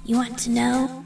You want to know?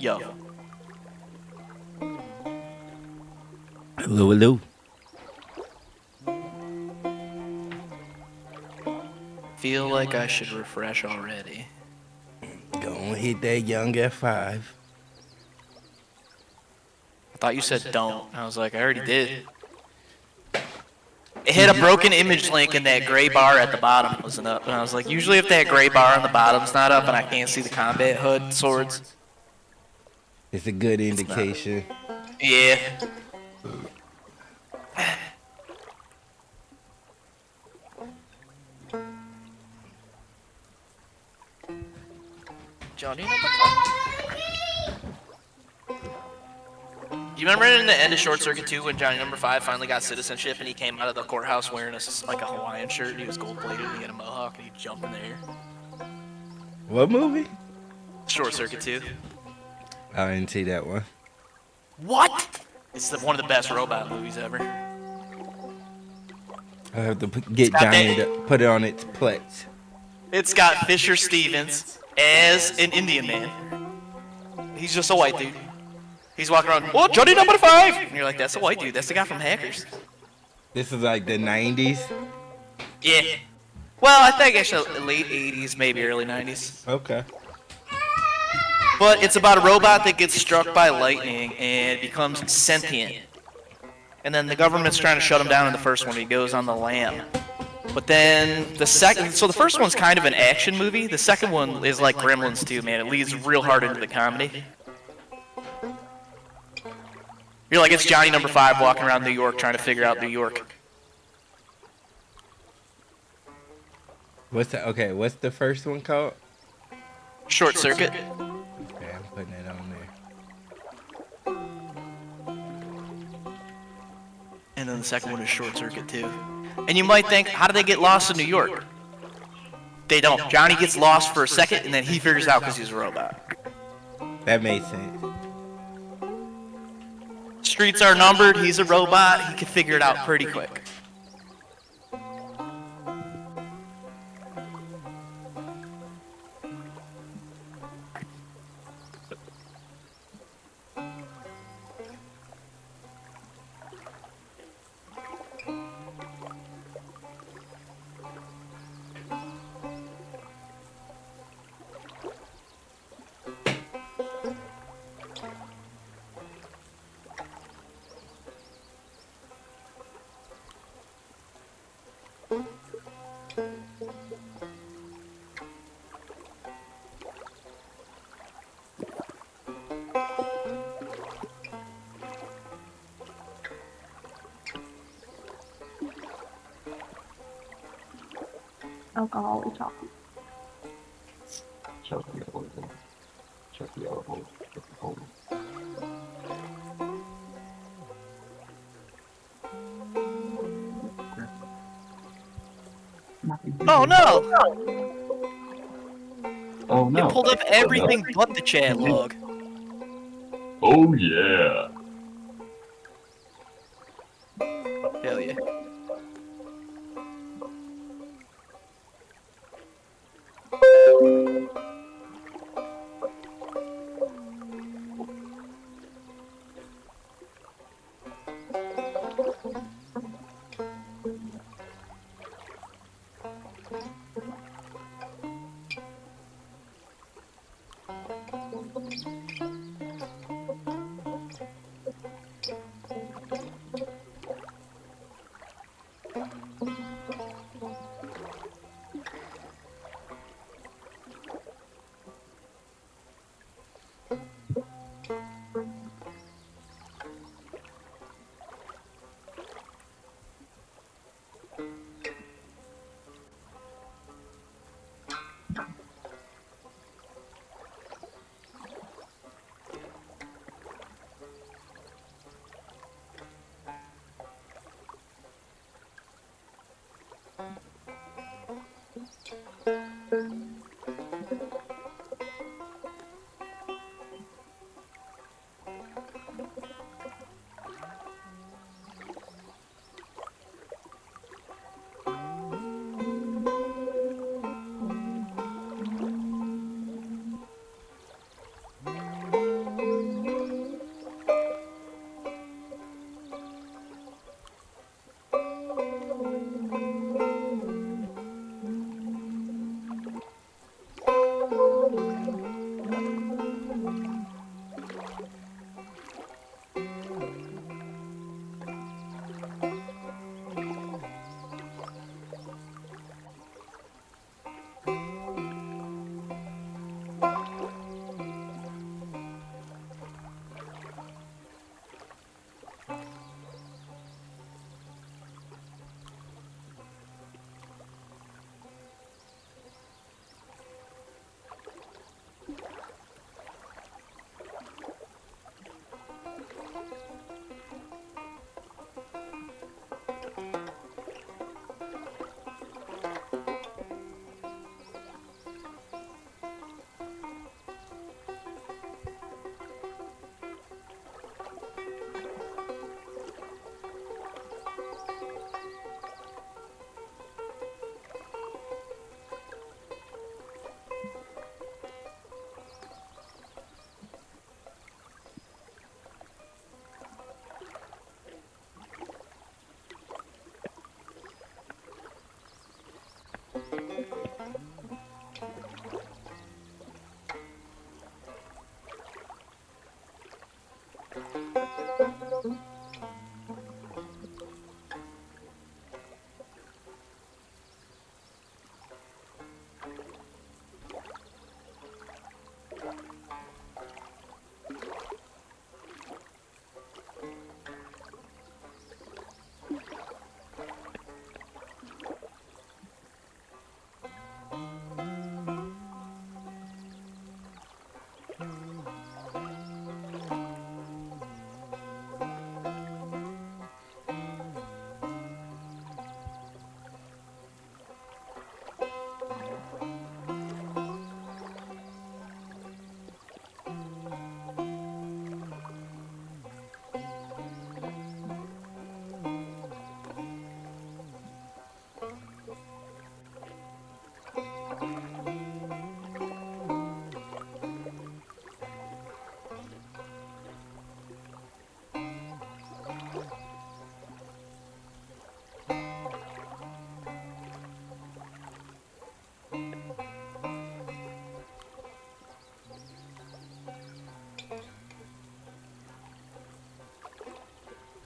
Yo. Hello, hello. Feel like I should refresh already. Go and hit that young F5. I thought you said don't. I was like, I already did. It had a broken image link and that gray bar at the bottom wasn't up. And I was like, usually if that gray bar on the bottom's not up and I can't see the combat HUD swords. It's a good indication. Yeah. Johnny number 5. You remember in the end of Short Circuit 2 when Johnny number 5 finally got citizenship and he came out of the courthouse wearing like a Hawaiian shirt and he was gold plated and he had a mohawk and he jumped in the air? What movie? Short Circuit 2. I didn't see that one. What? It's one of the best robot movies ever. I have to get Johnny to put it on its plate. It's got Fisher Stevens as an Indian man. He's just a white dude. He's walking around, oh, Johnny number 5! And you're like, that's a white dude. That's the guy from Hackers. This is like the 90s? Yeah. Well, I think actually late 80s, maybe early 90s. Okay. But it's about a robot that gets struck by lightning and becomes sentient. And then the government's trying to shut him down in the first one. He goes on the lam. But then the second, so the first one's kind of an action movie. The second one is like Gremlins 2, man. It leads real hard into the comedy. You're like, it's Johnny number 5 walking around New York trying to figure out New York. What's the first one called? Short Circuit. Okay, I'm putting it on there. And then the second one is Short Circuit 2. And you might think, how do they get lost in New York? They don't. Johnny gets lost for a second and then he figures out because he's a robot. That made sense. Streets are numbered, he's a robot, he can figure it out pretty quick. Alcohol chocolate. Oh no! Oh no. It pulled up everything but the chat log. Oh yeah. Hell yeah.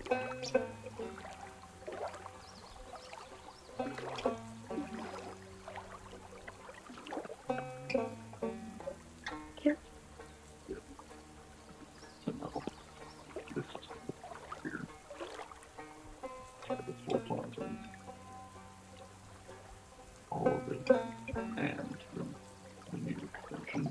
So no, this is weird. Try this full plaza. All of it, and the new extension.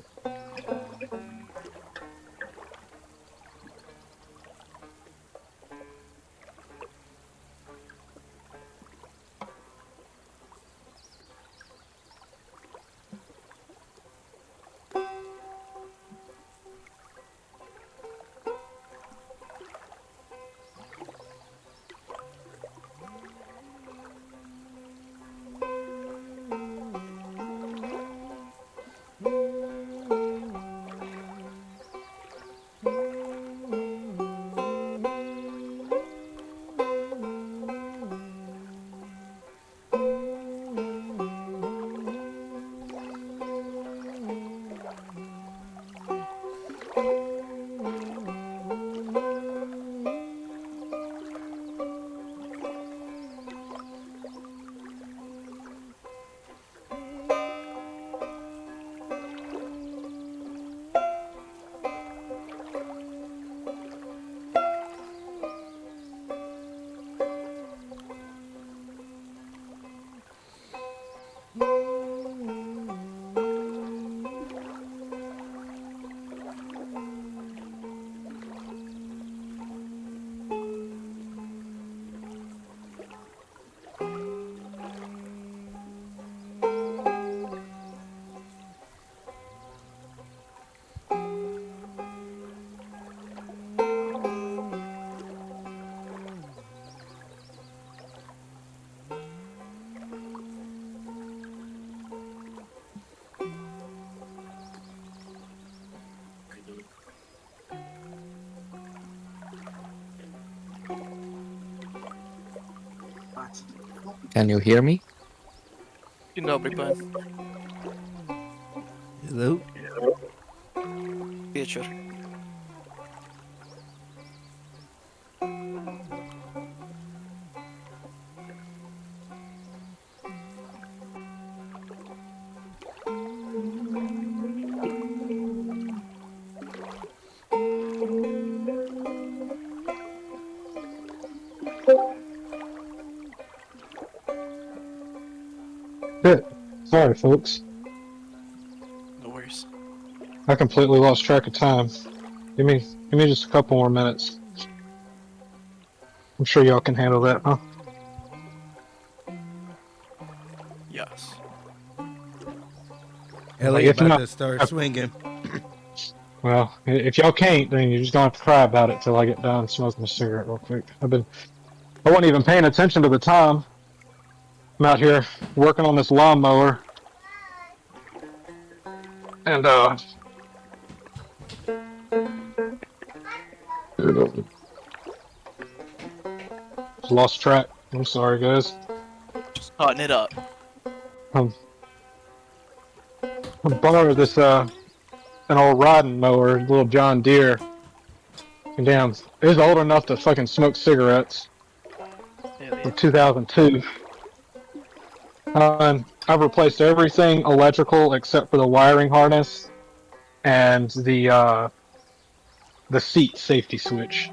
Can you hear me? You know, big bud. Hello? Future. Shit. Sorry, folks. No worries. I completely lost track of time. Give me just a couple more minutes. I'm sure y'all can handle that, huh? Yes. LA If about not, to start swinging. well, if y'all can't, then you're just gonna have to cry about it till I get done smoking a cigarette real quick. I wasn't even paying attention to the time. I'm out here working on this lawnmower, and just lost track. I'm sorry, guys. Just cutting it up. I'm borrowed this an old riding mower, little John Deere. And damn, it was old enough to fucking smoke cigarettes Hell from yeah. 2002. I've replaced everything electrical except for the wiring harness and the seat safety switch.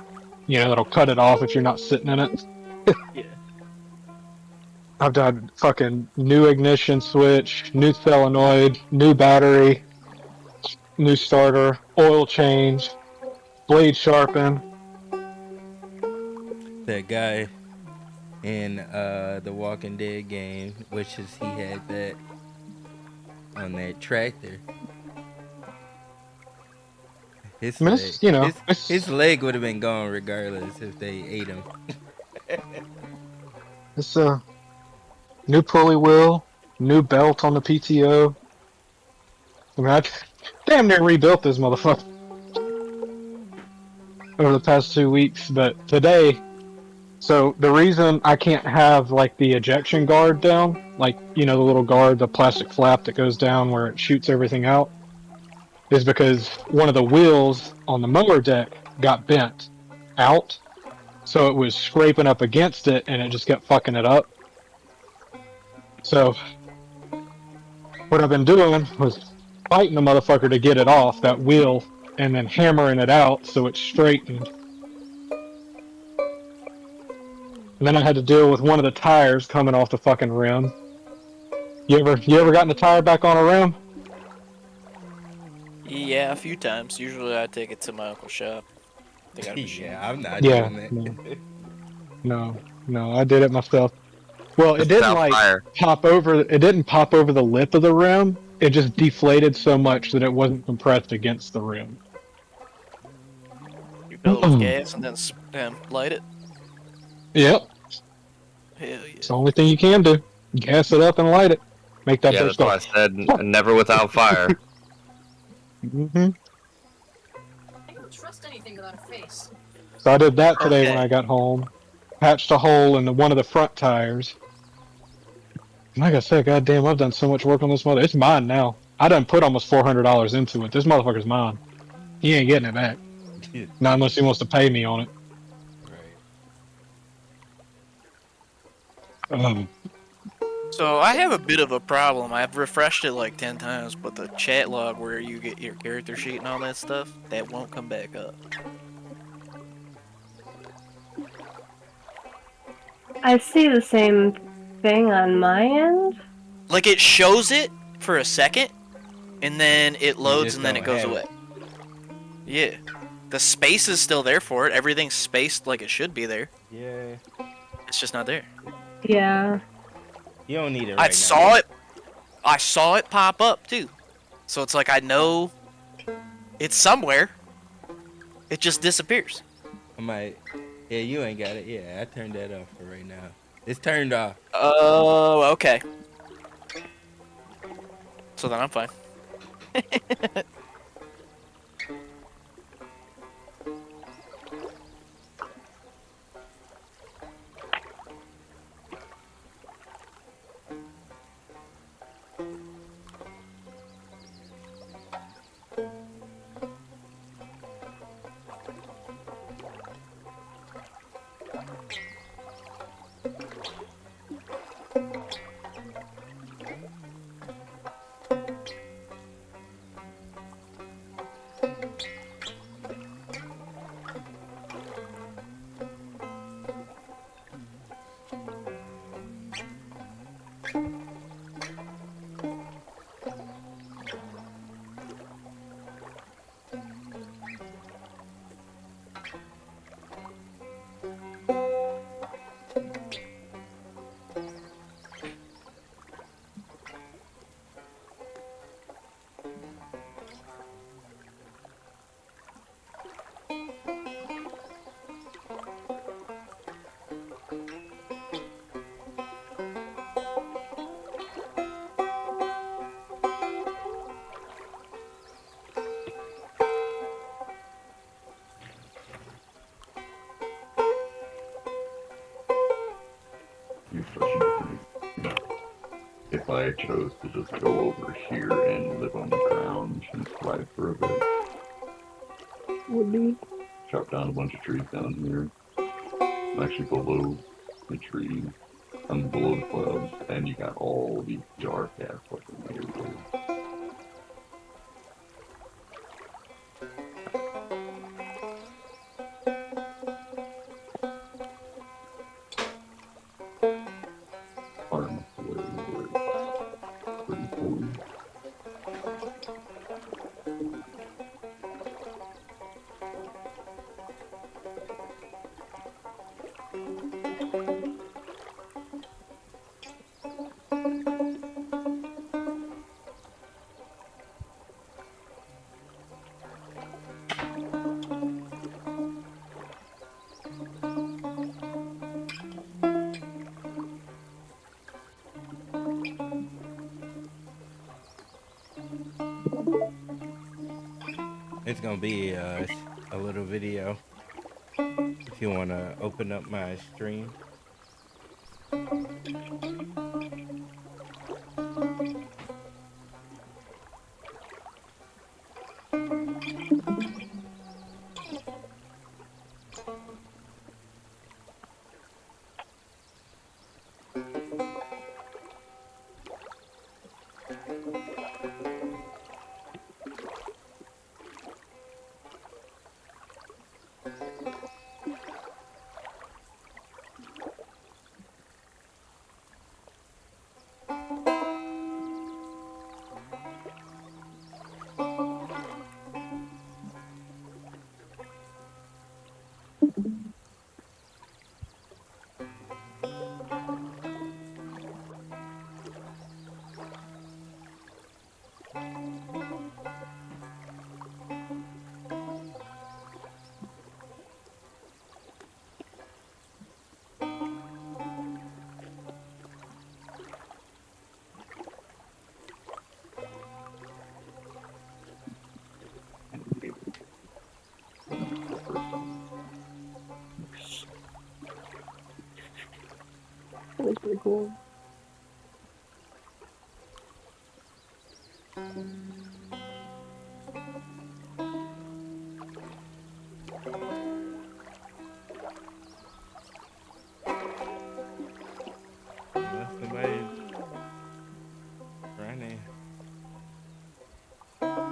You know, that'll cut it off if you're not sitting in it. Yeah. I've done fucking new ignition switch, new solenoid, new battery, new starter, oil change, blade sharpen. That guy in the Walking Dead game wishes he had that on that tractor. His I mean, leg, it's, you know, his leg would have been gone regardless if they ate him. it's a new pulley wheel, new belt on the PTO. I mean, I damn near rebuilt this motherfucker over the past 2 weeks, but today, so the reason I can't have like the ejection guard down, like, you know, the little guard, the plastic flap that goes down where it shoots everything out, is because one of the wheels on the mower deck got bent out, So it was scraping up against it, and it just kept fucking it up. So what I've been doing was fighting the motherfucker to get it off that wheel, and then hammering it out so it's straightened. And then I had to deal with one of the tires coming off the fucking rim. You ever gotten the tire back on a rim? Yeah, a few times. Usually I take it to my uncle's shop. They got a machine. Yeah, I'm not Yeah. doing that. No, I did it myself. Well, it It's didn't without like fire. pop over. It didn't pop over the lip of the rim. It just deflated so much that it wasn't compressed against the rim. You fill it with gas and then light it. Yep, Hell yeah. it's the only thing you can do. Gas it up and light it. Make that Yeah, bitch that's why I said never without fire. Mm-hmm. I don't trust anything without a face. So I did that today when Okay. I got home. Patched a hole in one of the front tires. And like I said, goddamn, I've done so much work on this mother. It's mine now. I done put almost $400 into it. This motherfucker's mine. He ain't getting it back. Not unless he wants to pay me on it. Right. So I have a bit of a problem. I've refreshed it like 10 times, but the chat log where you get your character sheet and all that stuff, that won't come back up. I see the same thing on my end. Like it shows it for a second, and then it loads just and then it don't goes have away. it. Yeah. The space is still there for it. Everything's spaced like it should be there. Yeah. It's just not there. Yeah. You don't need it right I saw it pop up too. So it's like I know it's somewhere. It just disappears. I might. Yeah, you ain't got it. Yeah, I turned that off for right now. It's turned off. Oh, okay. So then I'm fine. If I chose to just go over here and live on the ground and slide for a bit, Would be. chop down a bunch of trees down here. I'm actually below the trees. I'm below the clouds, and you got all these dark ass fucking areas. Arms where pretty cool. It's gonna be a little video. If you wanna open up my stream. That was pretty cool. Unless somebody's trying to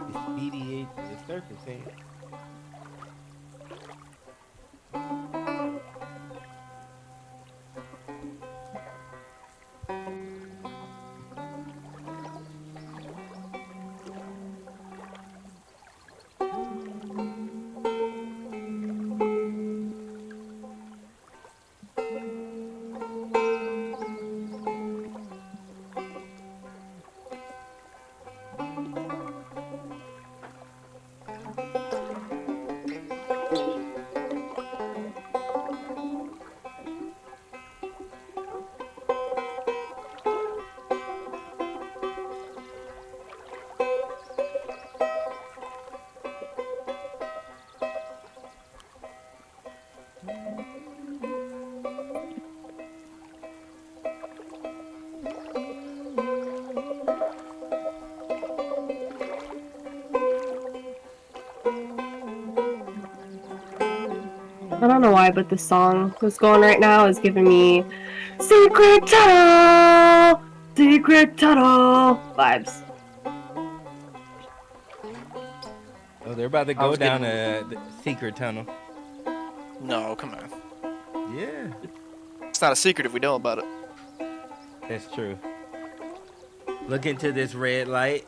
expedite the circumstance. I don't know why, but the song that's going right now is giving me Secret Tunnel! Secret Tunnel! Vibes. Oh, they're about to I go was down getting- the secret tunnel. No, come on. Yeah, It's not a secret if we know about it. that's true. Look into this red light.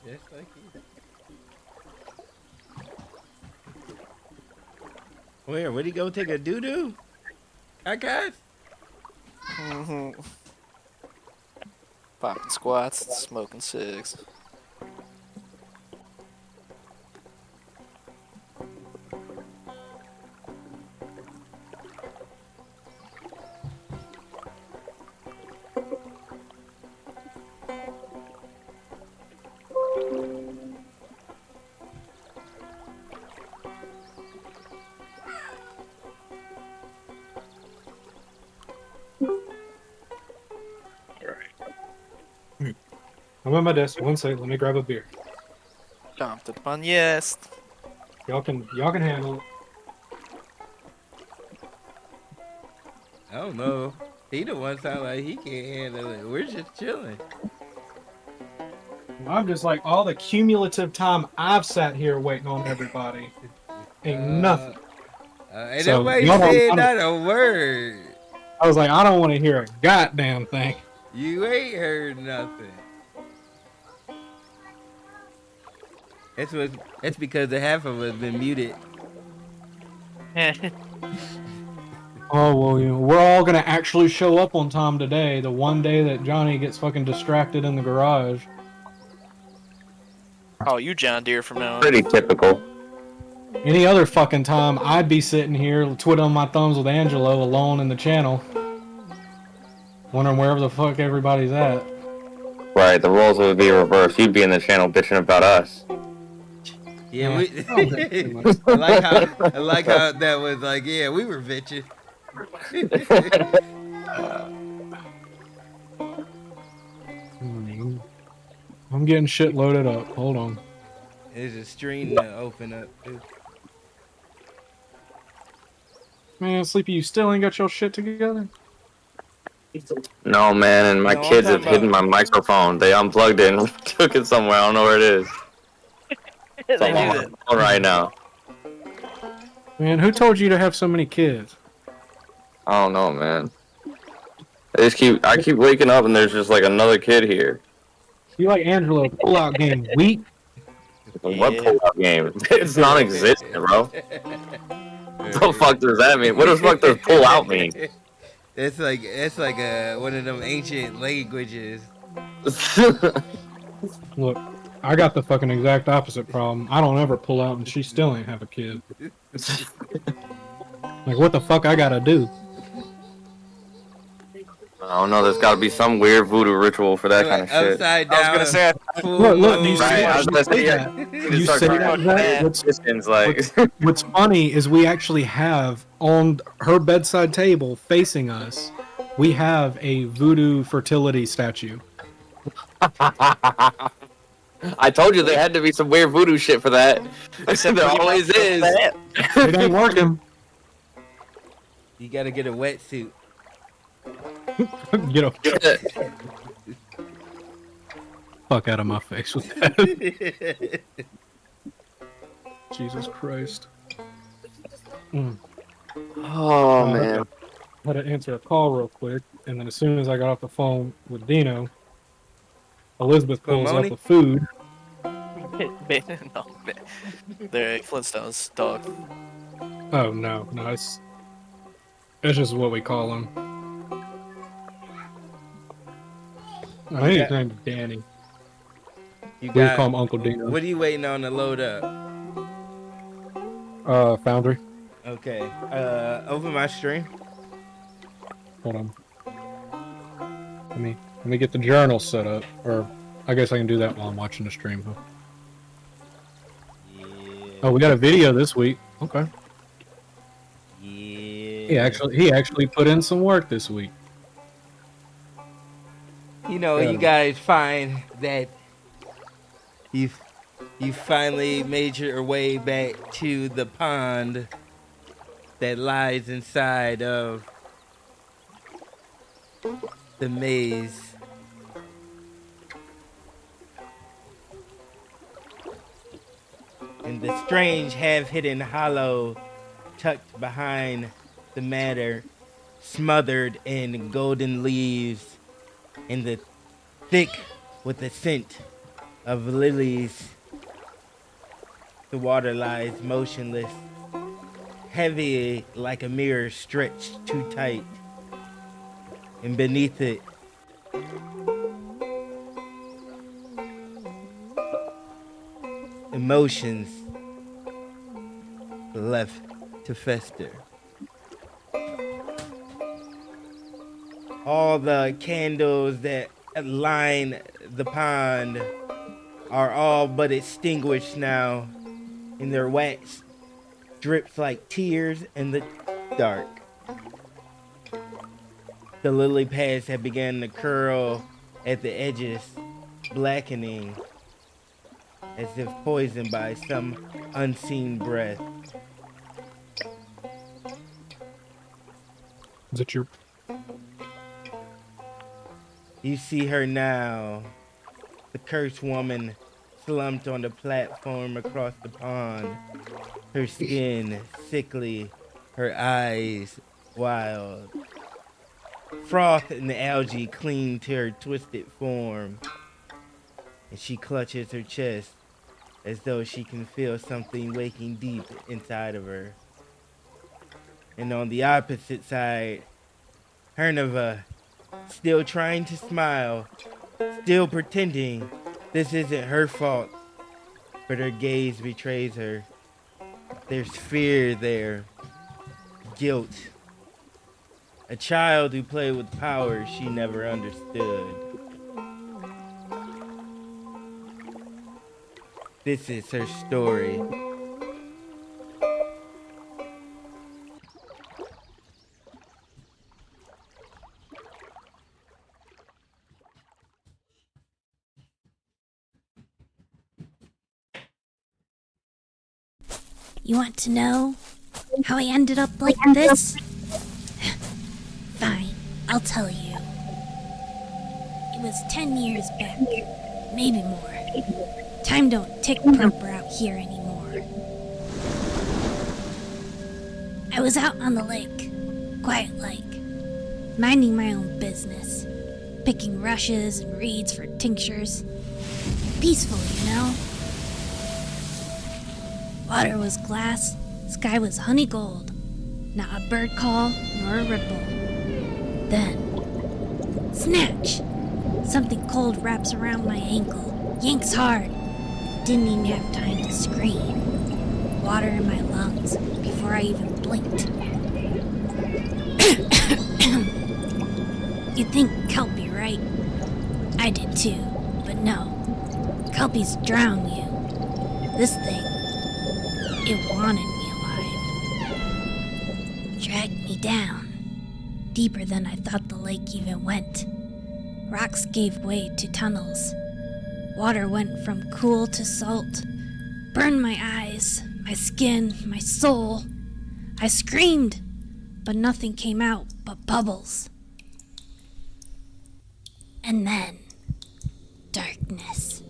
Just like you. Where'd he go take a doo-doo? I guess. Mm-hmm. Popping squats, smoking cigs. I'm at my desk. One second. Let me grab a beer. Dumped upon yes. Y'all can handle it. I don't know. He the one sound like he can't handle it. We're just chilling. I'm just like all the cumulative time I've sat here waiting on everybody. Ain't nothing. Ain't So, nobody y'all don't- said I not don't- a word. I was like, I don't want to hear a goddamn thing. You ain't heard nothing. It's because the half of us been muted. Oh well, we're all gonna actually show up on time today. The one day that Johnny gets fucking distracted in the garage. Oh, you John Deere from now on. Pretty typical. Any other fucking time, I'd be sitting here twiddling my thumbs with Angelo alone in the channel, wondering wherever the fuck everybody's at. Right, the roles would be reversed. You'd be in the channel bitching about us. Yeah, we. pretty much. I like how that was like. Yeah, we were bitching. I'm getting shit loaded up. Hold on. There's a stream to open up. Man, Sleepy, you still ain't got your shit together? No, man, and my No, I'm kids have talking hidden my about- microphone. They unplugged it and took it somewhere. I don't know where it is. It's They all on do my that. phone right now. Man, who told you to have so many kids? I don't know, man. I keep waking up and there's just like another kid here. You like Angelo pull-out game weak? What Yeah. pull-out game? It's non-existent, bro. What the fuck does that mean? What the fuck does pull-out mean? It's like one of them ancient languages. Look, I got the fucking exact opposite problem. I don't ever pull out and she still ain't have a kid. Like, what the fuck I gotta do? I don't know. There's got to be some weird voodoo ritual for that kind of shit. Upside I was down. gonna say, full Look, moon. you Right, say, I was you gonna say say, that. You You start say talking that, about Zach? Christians, like, What's funny is we actually have on her bedside table facing us, we have a voodoo fertility statue. I told you there had to be some weird voodoo shit for that. There always is. It ain't working. You gotta get a wetsuit. Get a fuck out of my face with that. Jesus Christ. Oh man. I had to answer a call real quick, and then as soon as I got off the phone with Dino, Elizabeth pulls Pomoni? out the food. no, they're Flintstones dog. Oh no, it's just what we call him. I think his name's Danny. You We got. call him Uncle Dino. What are you waiting on to load up? Foundry. Okay. Open my stream. Hold on. Let me get the journal set up, or I guess I can do that while I'm watching the stream. Huh? Yeah. Oh, we got a video this week. Okay. Yeah. He actually put in some work this week. You know, you guys find that you finally made your way back to the pond that lies inside of the maze. In the strange half-hidden hollow tucked behind the matter, smothered in golden leaves, in the thick with the scent of lilies. The water lies motionless, heavy like a mirror stretched too tight. And beneath it, emotions left to fester. All the candles that line the pond are all but extinguished now, and their wax drips like tears in the dark. The lily pads have begun to curl at the edges, blackening as if poisoned by some unseen breath. Is it your? You see her now, the cursed woman slumped on the platform across the pond, her skin sickly, her eyes wild. Froth and the algae cling to her twisted form, and she clutches her chest as though she can feel something waking deep inside of her. And on the opposite side, Hernova, still trying to smile, still pretending this isn't her fault, but her gaze betrays her. There's fear there, guilt. A child who played with power she never understood. This is her story. You want to know how I ended up like this? Fine, I'll tell you. It was 10 years back, maybe more. Time don't tick proper out here anymore. I was out on the lake, quiet like, minding my own business, picking rushes and reeds for tinctures. Peaceful, you know? Water was glass, sky was honey gold, not a bird call nor a ripple. Then, snatch! Something cold wraps around my ankle, yanks hard. Didn't even have time to scream. Water in my lungs before I even blinked. You'd think Kelpie, right? I did too, but no. Kelpies drown you. This thing, it wanted me alive. Dragged me down. Deeper than I thought the lake even went. Rocks gave way to tunnels. Water went from cool to salt. Burned my eyes, my skin, my soul. I screamed, but nothing came out but bubbles. And then, darkness.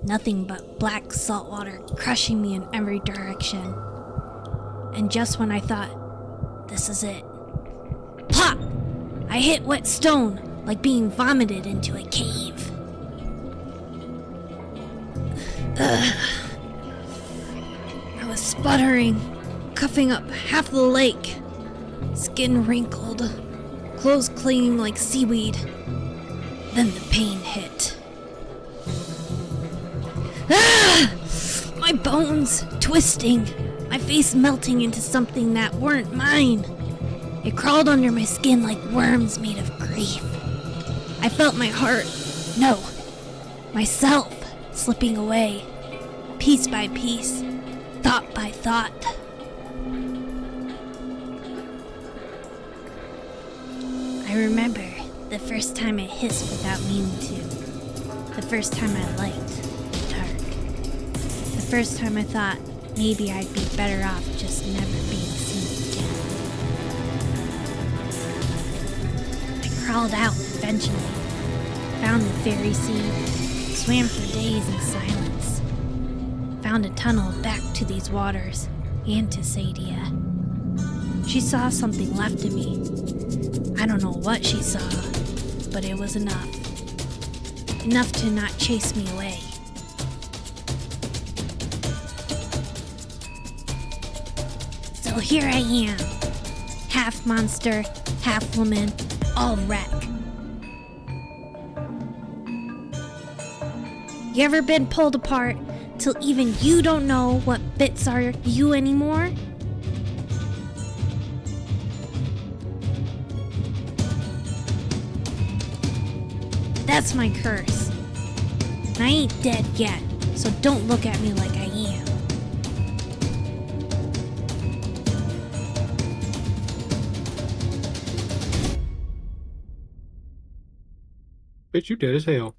Nothing but black salt water crushing me in every direction. And just when I thought, this is it. Plop! I hit wet stone, like being vomited into a cave. Ugh. I was sputtering, coughing up half the lake. Skin wrinkled, clothes clinging like seaweed. Then the pain hit. Ah! My bones twisting, my face melting into something that weren't mine. It crawled under my skin like worms made of grief. I felt my heart, no, myself, slipping away, piece by piece, thought by thought. I remember the first time I hissed without meaning to. The first time I liked dark. The first time I thought maybe I'd be better off just never being seen again. I crawled out eventually, found the fairy seed, swam for days in silence, found a tunnel back to these waters and to Sadia. She saw something left of me. I don't know what she saw, but it was enough. Enough to not chase me away, So here I am. Half monster, half woman, all wreck. You ever been pulled apart till even you don't know what bits are you anymore? That's my curse. I ain't dead yet, so don't look at me like I am. Bitch, you dead as hell.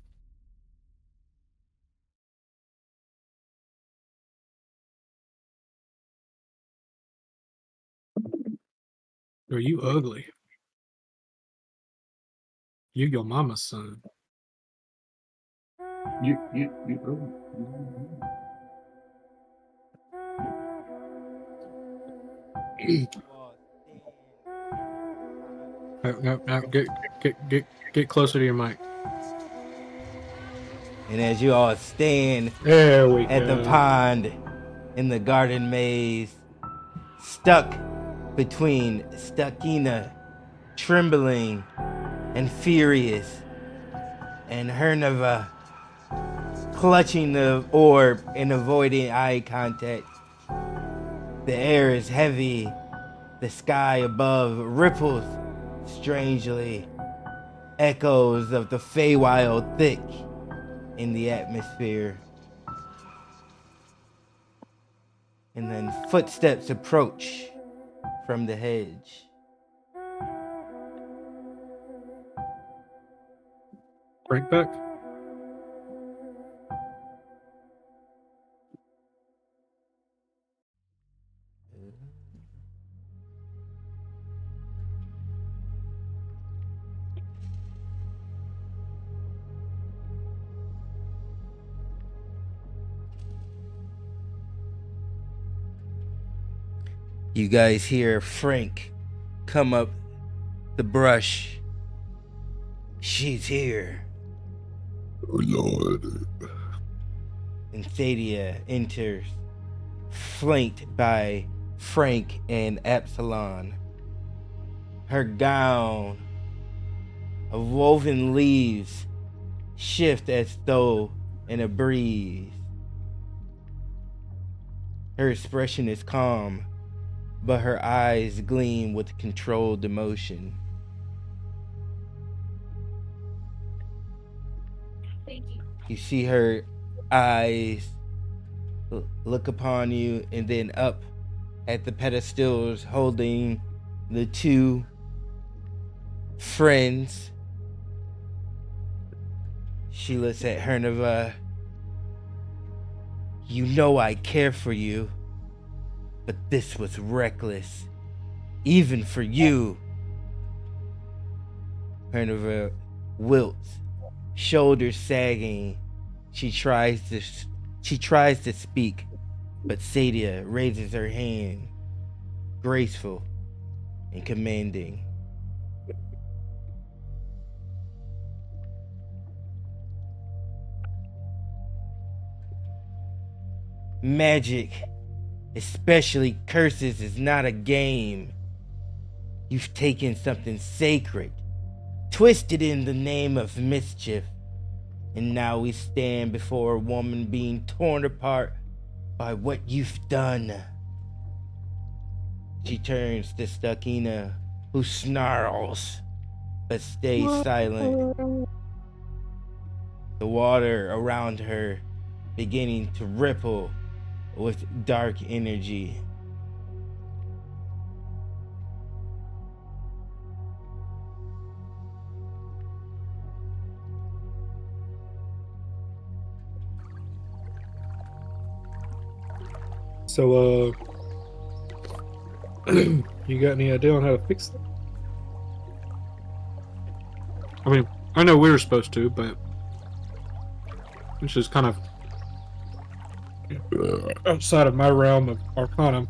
Are you ugly? You your mama's son. You. No, get closer to your mic. And as you all stand There we at go. the pond in the garden maze, stuck between Stuckina, trembling and furious, and Hernova, clutching the orb and avoiding eye contact. The air is heavy. The sky above ripples strangely. Echoes of the Feywild thick in the atmosphere. And then footsteps approach from the hedge. Break back. You guys hear Frank come up the brush. She's here. Oh Lord. And Thadia enters, flanked by Frank and Absalon. Her gown of woven leaves shift as though in a breeze. Her expression is calm, but her eyes gleam with controlled emotion. Thank you. You see her eyes look upon you and then up at the pedestals holding the two friends. She looks at Hernova. You know I care for you, but this was reckless, even for you. Hernova wilts, shoulders sagging. She tries to speak, but Sadia raises her hand, graceful and commanding. Magic, especially curses, is not a game. You've taken something sacred, twisted in the name of mischief, and now we stand before a woman being torn apart by what you've done. She turns to Stuckina, who snarls, but stays silent. The water around her beginning to ripple with dark energy. So, you got any idea on how to fix it? I mean, I know we were supposed to, but it's just kind of outside of my realm of Arcana.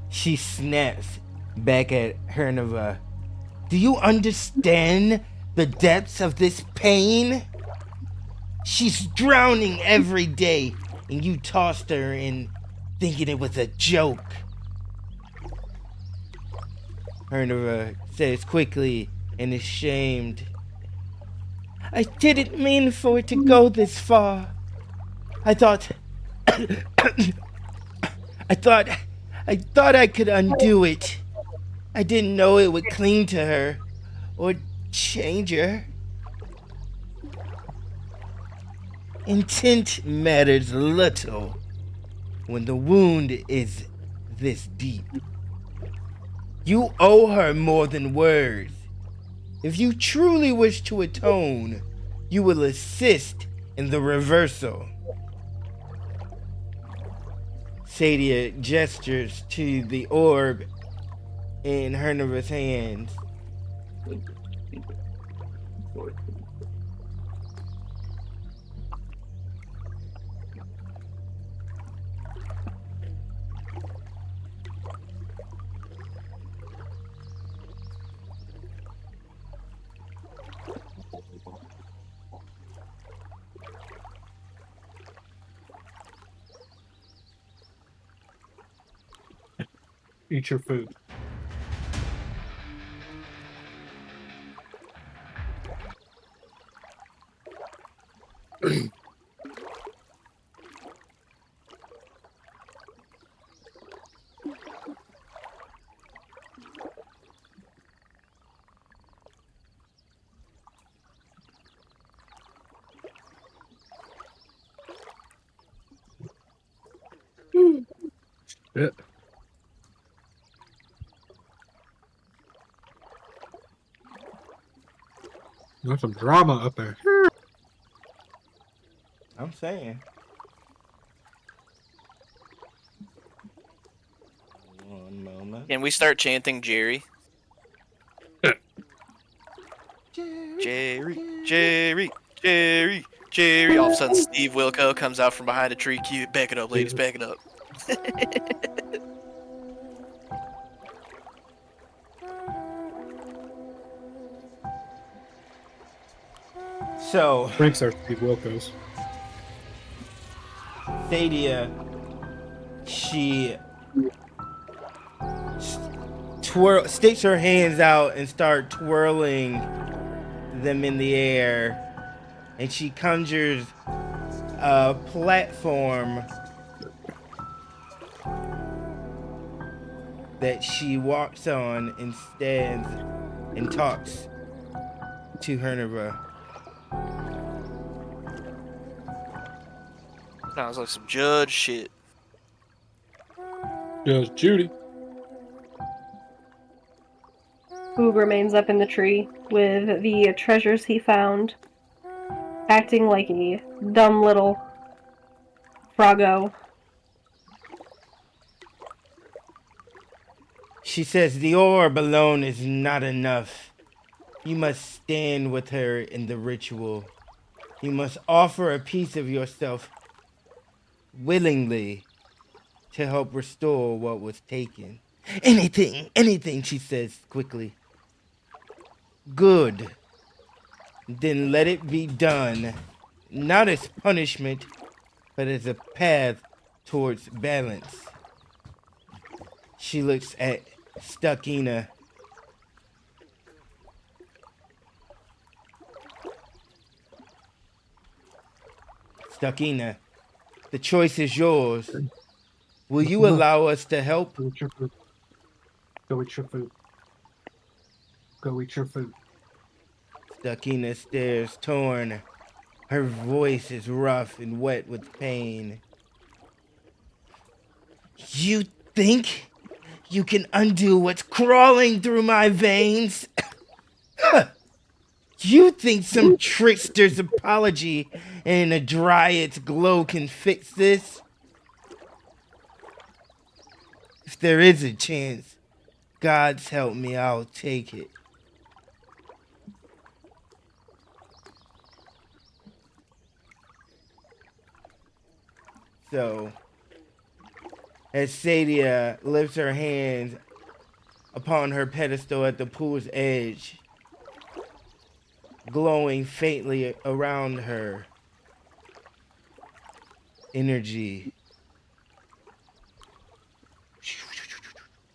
She snaps back at Hernova. Do you understand the depths of this pain? She's drowning every day, and you tossed her in thinking it was a joke. Hernova says quickly and is shamed. I didn't mean for it to go this far. I thought I thought I could undo it. I didn't know it would cling to her or change her. Intent matters little when the wound is this deep. You owe her more than words. If you truly wish to atone, you will assist in the reversal. Sadia gestures to the orb in Hernova's hands. Eat your food. Shit. There's some drama up there. I'm saying. One moment. Can we start chanting Jerry? Jerry, Jerry, Jerry, Jerry. All of a sudden, Steve Wilco comes out from behind a tree. Cute. Back it up, ladies. Back it up. So, Drinks are Steve Wilkos. Thadia, she sticks her hands out and start twirling them in the air, and she conjures a platform that she walks on and stands and talks to Hernova. Sounds like some judge shit. Judge Judy. Boob remains up in the tree with the treasures he found, acting like a dumb little froggo. She says the orb alone is not enough. You must stand with her in the ritual. You must offer a piece of yourself willingly to help restore what was taken. Anything, she says quickly. Good. Then let it be done, not as punishment, but as a path towards balance. She looks at Stuckina. Stuckina, the choice is yours. Will you allow us to help? Go eat your food. Go eat your food. Go eat your food. Stuckina stares torn. Her voice is rough and wet with pain. You think you can undo what's crawling through my veins? You think some trickster's apology and a dryad's glow can fix this? If there is a chance, God's help me, I'll take it. So, as Sadia lifts her hands upon her pedestal at the pool's edge, glowing faintly around her, energy.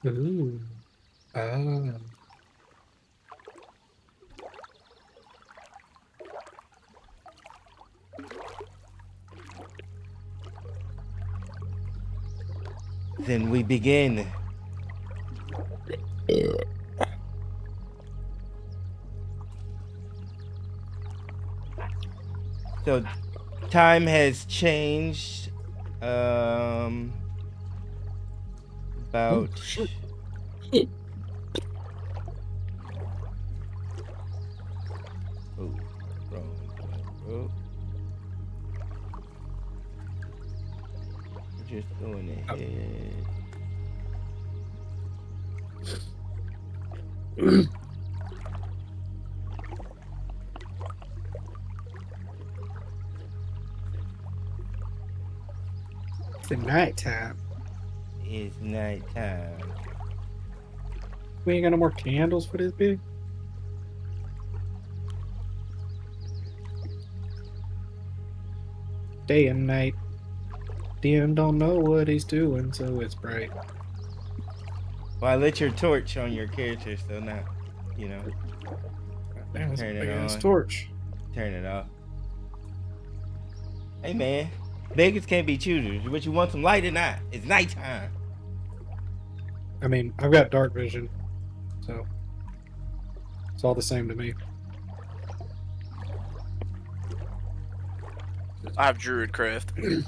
Ooh. Ah. Then we begin. So time has changed. About shit. oh, wrong. Oh. Just going ahead. It's nighttime. It's nighttime. We ain't got no more candles for this big. Day and night. DM don't know what he's doing, so it's bright. Well, I lit your torch on your character, so now, Damn, that's a turn it big ass on. torch. Turn it off. Hey man, beggars can't be choosers. But you want some light or not? It's nighttime. I mean, I've got dark vision, so it's all the same to me. I have Druidcraft.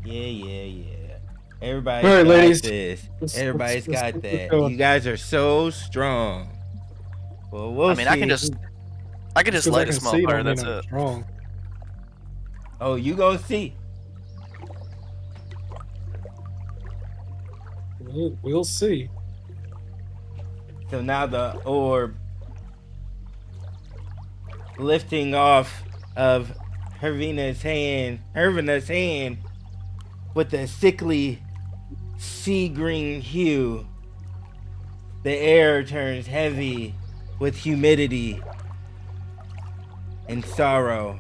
Yeah. Everybody's All right, got ladies. this. Everybody's got let's that. go. You guys are so strong. Well, we'll I mean, see. I can just Because light I a can see, smoker. don't mean That's I'm it. strong. Oh, you gonna see. We'll see. So now the orb lifting off of Hervina's hand with a sickly sea green hue. The air turns heavy with humidity and sorrow.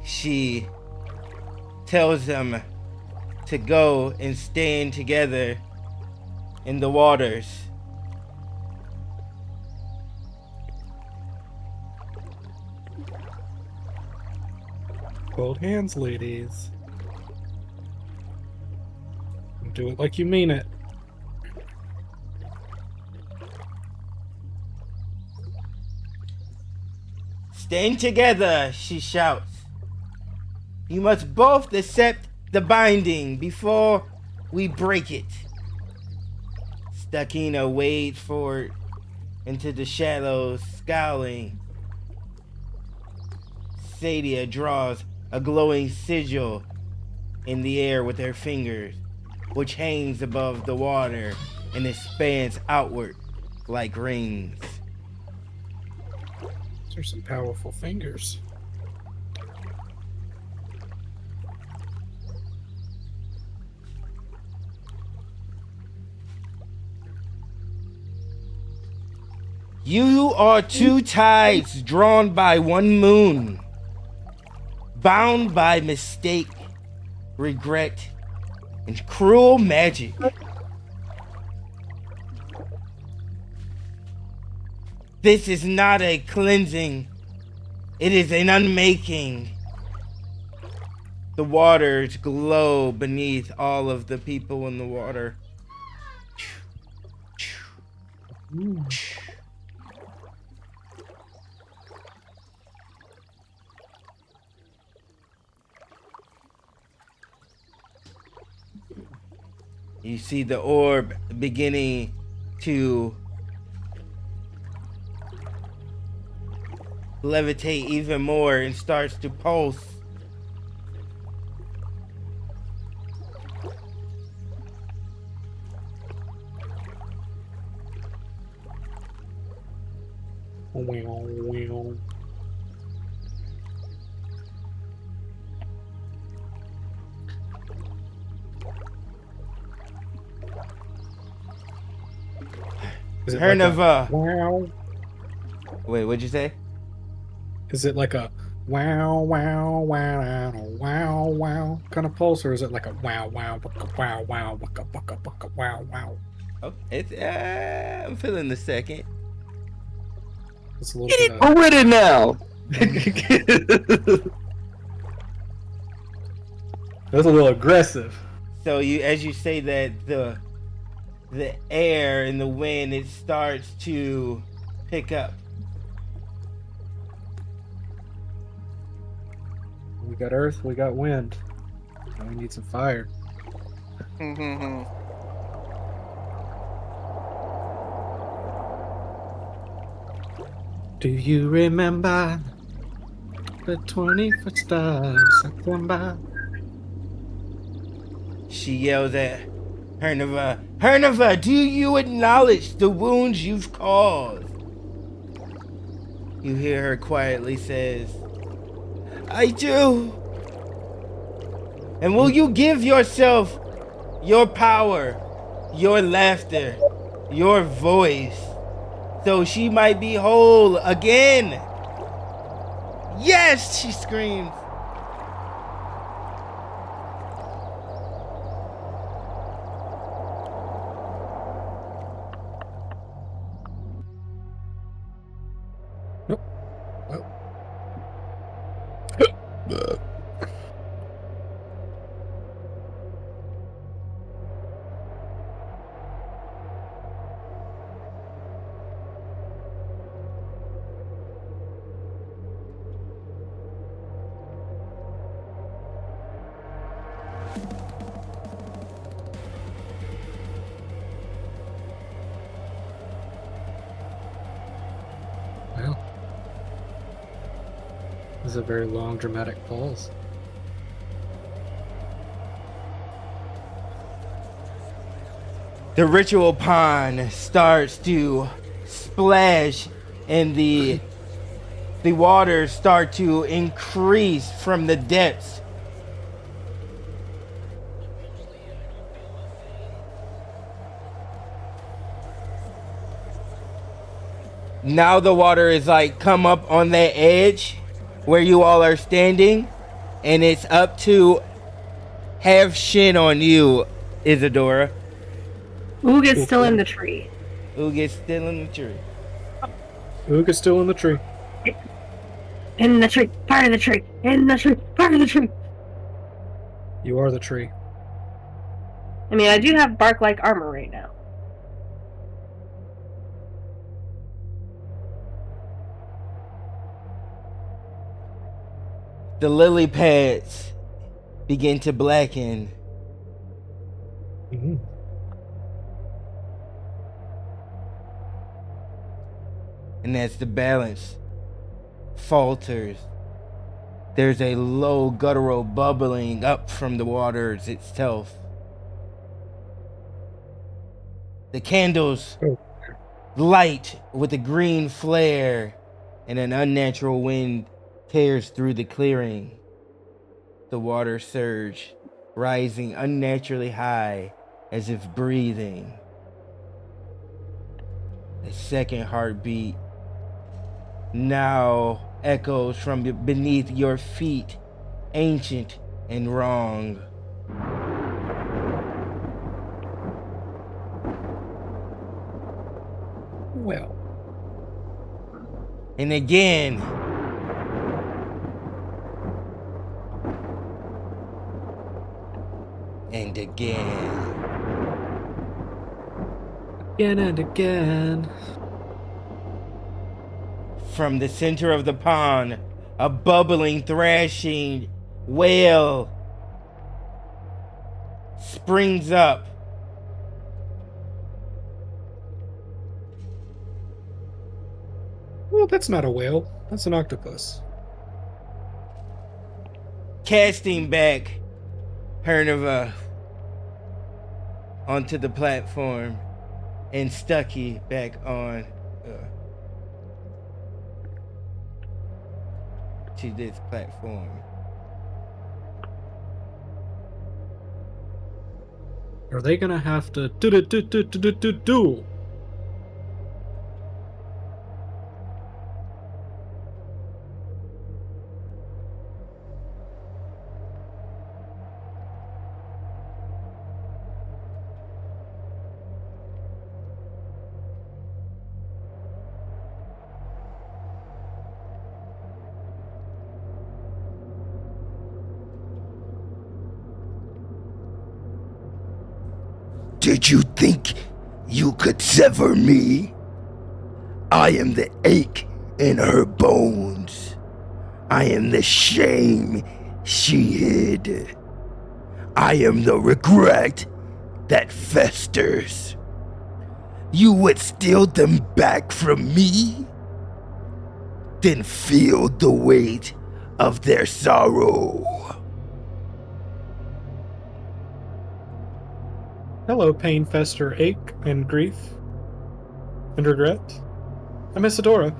She tells them to go and stand together in the waters. Hold hands, ladies. Do it like you mean it. Stand together, she shouts. You must both accept the binding before we break it. Stuckina wades forward into the shadows, scowling. Sadia draws a glowing sigil in the air with her fingers, which hangs above the water and expands outward like rings. Those are some powerful fingers. You are two tides drawn by one moon, bound by mistake, regret, and cruel magic. This is not a cleansing, it is an unmaking. The waters glow beneath all of the people in the water. You see the orb beginning to levitate even more and starts to pulse. Is it like a Hernova. wow? Wait, what'd you say? Is it like a wow, wow, wow, wow, wow kind of pulse, or is it like a wow, wow, waka, wow, wow, waka, waka, waka, wow, wow? Oh, it's I'm feeling the second. It's a little bit of. I'm with it now. That's a little aggressive. So you, as you say that, the air and the wind, it starts to pick up. We got earth, we got wind. Now we need some fire. Do you remember the 20 footsteps I come by? She yells at Hernova. Hernova, do you acknowledge the wounds you've caused? You hear her quietly says, I do. And will you give yourself your power, your laughter, your voice, so she might be whole again? Yes, she screams. Nope. Well. Well, this is a very long, dramatic pause. The ritual pond starts to splash and the waters start to increase from the depths. Now the water is like come up on that edge where you all are standing, and it's up to half shin on you, Isadora. Oog is still in the tree. Who gets still in the tree? Oog is still in the tree. In the tree, part of the tree, in the tree, part of the tree. You are the tree. I mean, I do have bark-like armor right now. The lily pads begin to blacken. Mm-hmm. And as the balance falters, there's a low guttural bubbling up from the waters itself. The candles light with a green flare, and an unnatural wind tears through the clearing. The water surge, rising unnaturally high as if breathing. The second heartbeat now echoes from beneath your feet, ancient and wrong. Well, And again, and again. again and again. From the center of the pond, a bubbling, thrashing wail springs up. Well, that's not a whale. That's an octopus. Casting back Hernova onto the platform and Stucky back on to this platform. Are they gonna have to do? Did you think you could sever me? I am the ache in her bones. I am the shame she hid. I am the regret that festers. You would steal them back from me? Then feel the weight of their sorrow. Hello, pain, fester, ache, and grief, and regret. I'm Isadora.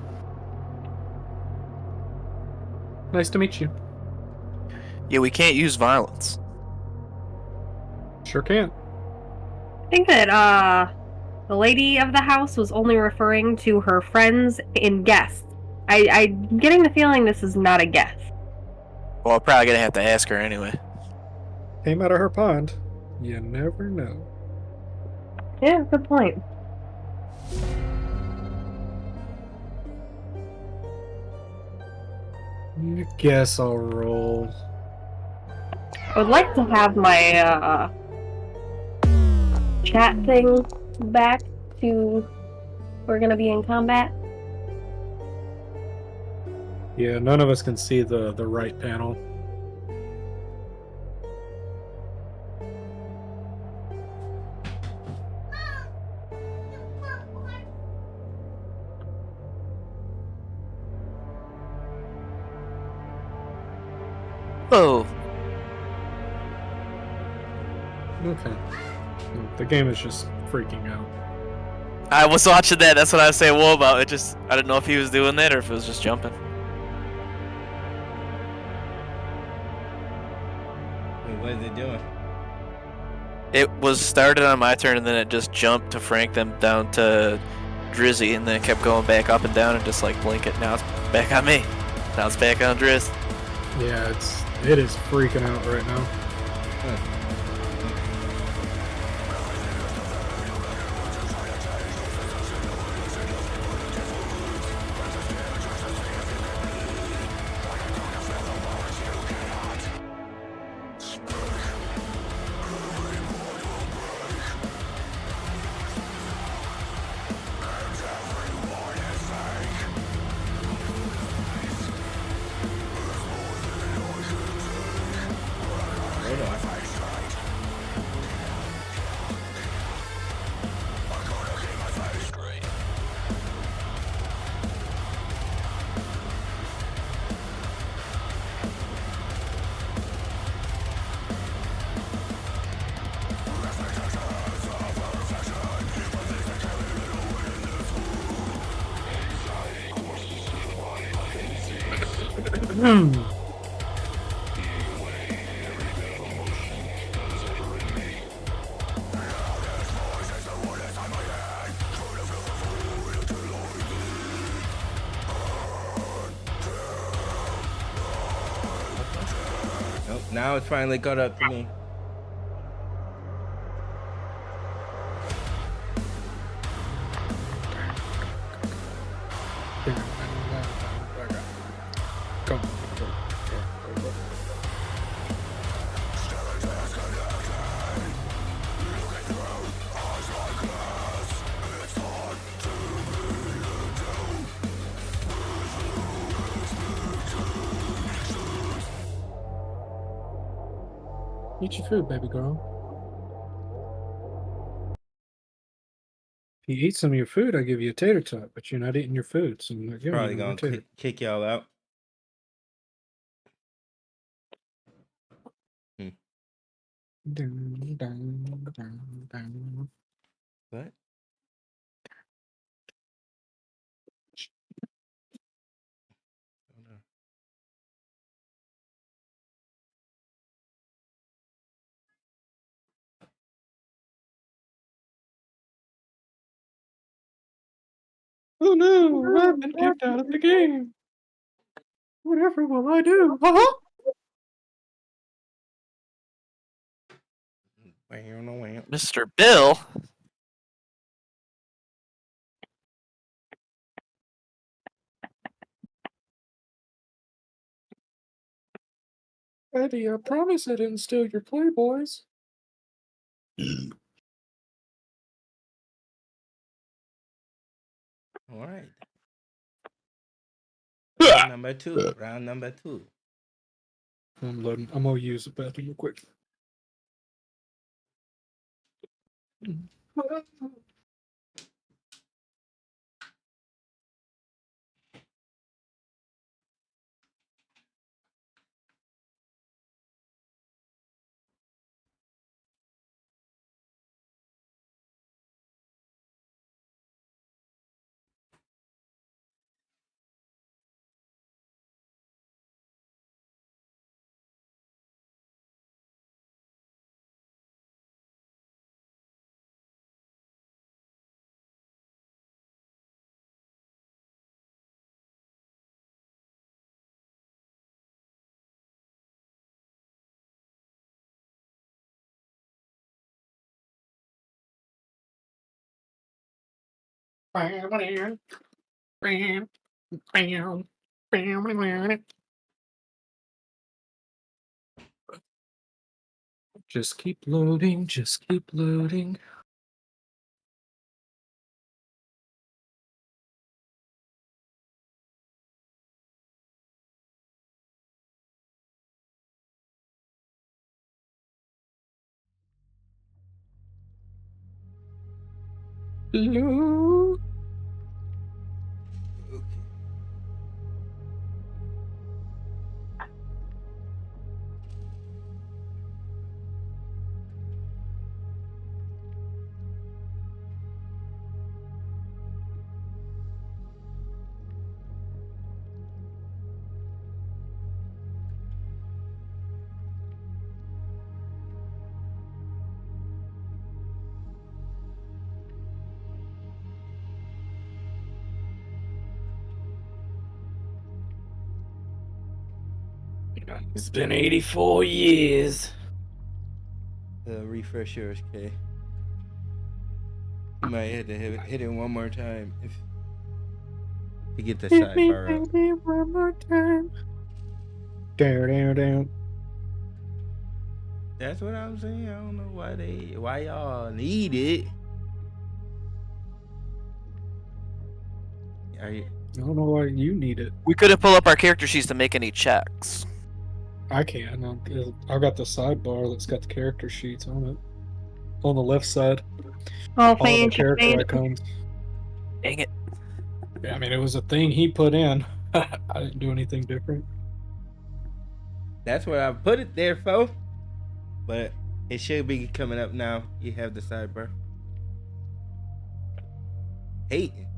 Nice to meet you. Yeah, we can't use violence. Sure can. I think that the lady of the house was only referring to her friends and guests. I'm getting the feeling this is not a guest. Well, I'm probably gonna have to ask her anyway. Came out of her pond. You never know. Yeah, good point. I guess I'll roll. I would like to have my chat thing back to we're gonna be in combat. Yeah, none of us can see the right panel. Oh, Okay. The game is just freaking out. I was watching that. That's what I was saying. Whoa, about it. Just I didn't know if he was doing that or if it was just jumping. Wait, what is it doing? It was started on my turn and then it just jumped to Frank, them down to Drizzy, and then it kept going back up and down and just like blink it. Now it's back on me. Now it's back on Driz. Yeah, it is freaking out right now. Nope, now it's finally caught up to me. Go. Eat your food, baby girl. If you eat some of your food, I give you a tater tot, but you're not eating your food, so I'm not giving Probably you more gonna tater. kick y'all out. What? Oh no, I've been kicked out of the game. Whatever will I do? Uh-huh. Mr. Bill? Eddie, I promise I didn't steal your Playboys. All right. Round number two. Round number two. I'm loading. I'm gonna use the bathroom real quick. Just keep loading, just keep loading. Load. It's been 84 years. Refresh yours, K. You might have to hit it one more time if to get the Hit me, sidebar up. baby, one more time. Down. That's what I'm saying. I don't know why y'all need it. Are you? I don't know why you need it. We couldn't pull up our character sheets to make any checks. I can. I've got the sidebar that's got the character sheets on it. On the left side. Oh, All the fan, character icons. Dang it. Yeah, I mean, it was a thing he put in. I didn't do anything different. That's what I put it there for. But it should be coming up now. You have the sidebar. Hating.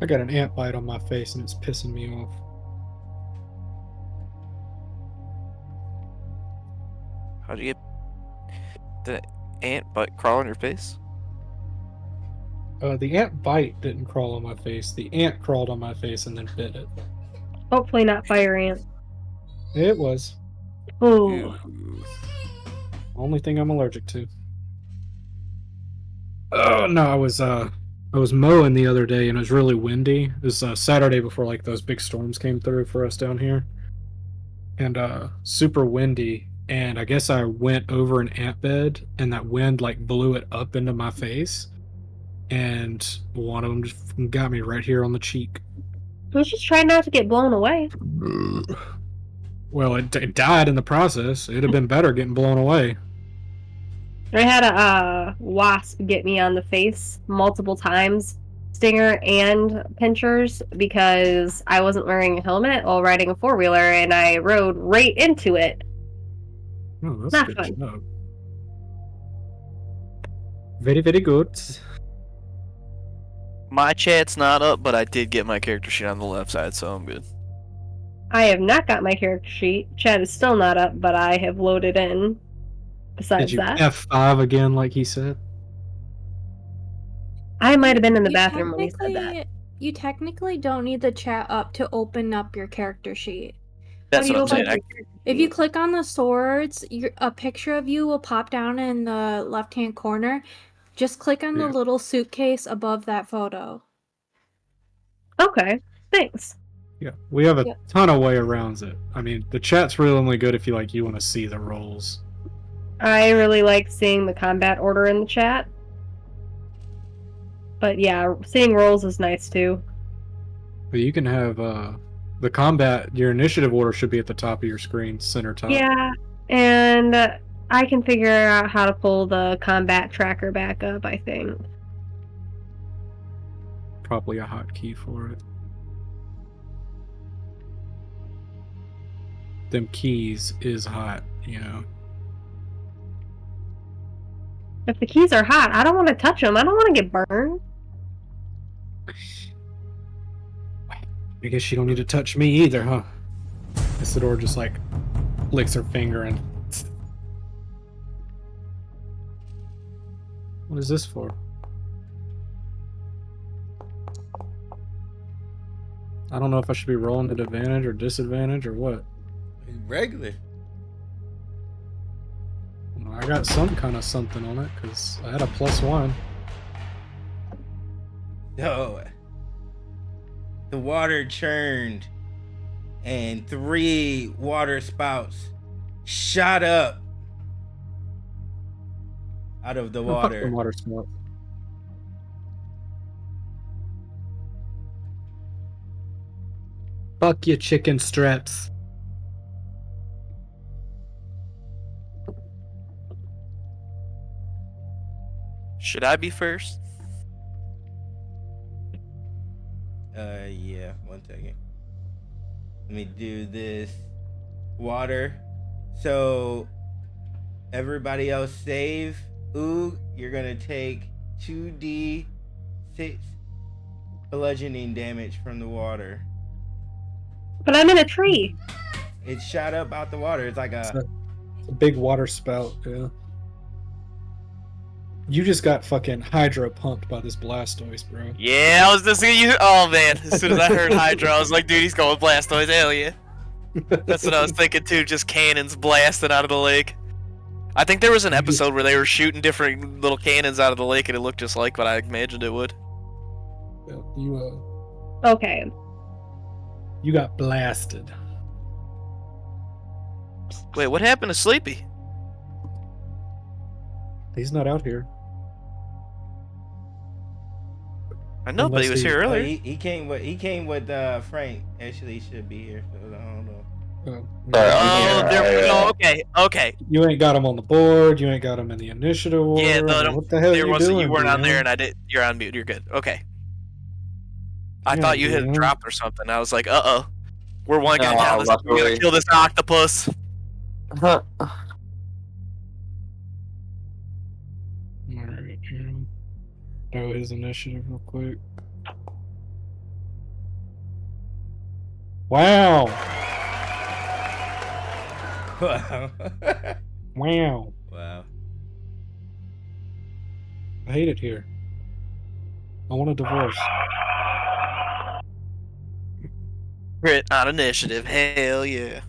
I got an ant bite on my face and it's pissing me off. How do you get the ant bite crawl on your face? The ant bite didn't crawl on my face. The ant crawled on my face and then bit it. Hopefully not fire ant. It was. Oh. Only thing I'm allergic to. Oh no, I was mowing the other day and it was really windy. It was Saturday before like those big storms came through for us down here. And super windy. And I guess I went over an ant bed and that wind like blew it up into my face. And one of them just got me right here on the cheek. Let's just try not to get blown away. Well, it died in the process. It'd have been better getting blown away. I had a wasp get me on the face multiple times, stinger and pinchers because I wasn't wearing a helmet while riding a 4-wheeler and I rode right into it. Oh, that's Not a good fun. job. Very, very good. My chat's not up, but I did get my character sheet on the left side, so I'm good. I have not got my character sheet. Chat is still not up, but I have loaded in. Did Besides you that, F5 again, like he said? I might have been in the bathroom when he said that. You technically don't need the chat up to open up your character sheet. That's How do what you I'm saying. open your character If you sheet? click on the swords, a picture of you will pop down in the left-hand corner. Just click on the Yeah. little suitcase above that photo. Okay, thanks. Yeah, we have a Yep. ton of way around it. I mean, the chat's really only good if you want to see the rolls. I really like seeing the combat order in the chat. But yeah, seeing rolls is nice too. But you can have the combat. Your initiative order should be at the top of your screen, center top. Yeah, and I can figure out how to pull the combat tracker back up, I think. Probably a hotkey for it. Them keys is hot, you know. If the keys are hot, I don't want to touch them. I don't want to get burned. I guess you don't need to touch me either, huh? Isidore just like licks her finger and. What is this for? I don't know if I should be rolling at advantage or disadvantage or what. Regular. Well, I got some kind of something on it because I had a +1. No. The water churned, and 3 water spouts shot up out of the Oh, fuck the water. water spout. Fuck your chicken strips. Should I be first? Yeah, 1 second. Let me do this. Water. So, everybody else save. Ooh, you're gonna take 2d6 bludgeoning damage from the water. But I'm in a tree. It shot up out the water. It's like It's a. a big water spout, yeah. You just got fucking hydro pumped by this Blastoise, bro. Yeah, I was just gonna use. Oh man, as soon as I heard Hydra, I was like, dude, he's going Blastoise. Hell yeah. That's what I was thinking too. Just cannons blasting out of the lake. I think there was an episode where they were shooting different little cannons out of the lake, and it looked just like what I imagined it would. Yeah, you Okay. you got blasted. Wait, what happened to Sleepy? He's not out here. I know, but he was here Oh, earlier. he came with Frank. Actually, he should be here. So I don't know. Oh, okay. You ain't got him on the board. You ain't got him in the initiative order. Yeah, I mean, no, what the hell are there you wasn't. doing? You weren't on DM? there, and I did. You're on mute. You're good. Okay. I Yeah, thought you had DM. dropped or something. I was like, uh-oh. We're one guy No, down. We gotta luckily. kill this octopus. Alright, throw his initiative real quick. Wow! Wow. Wow! Wow. I hate it here. I want a divorce. Crit on initiative. Hell yeah.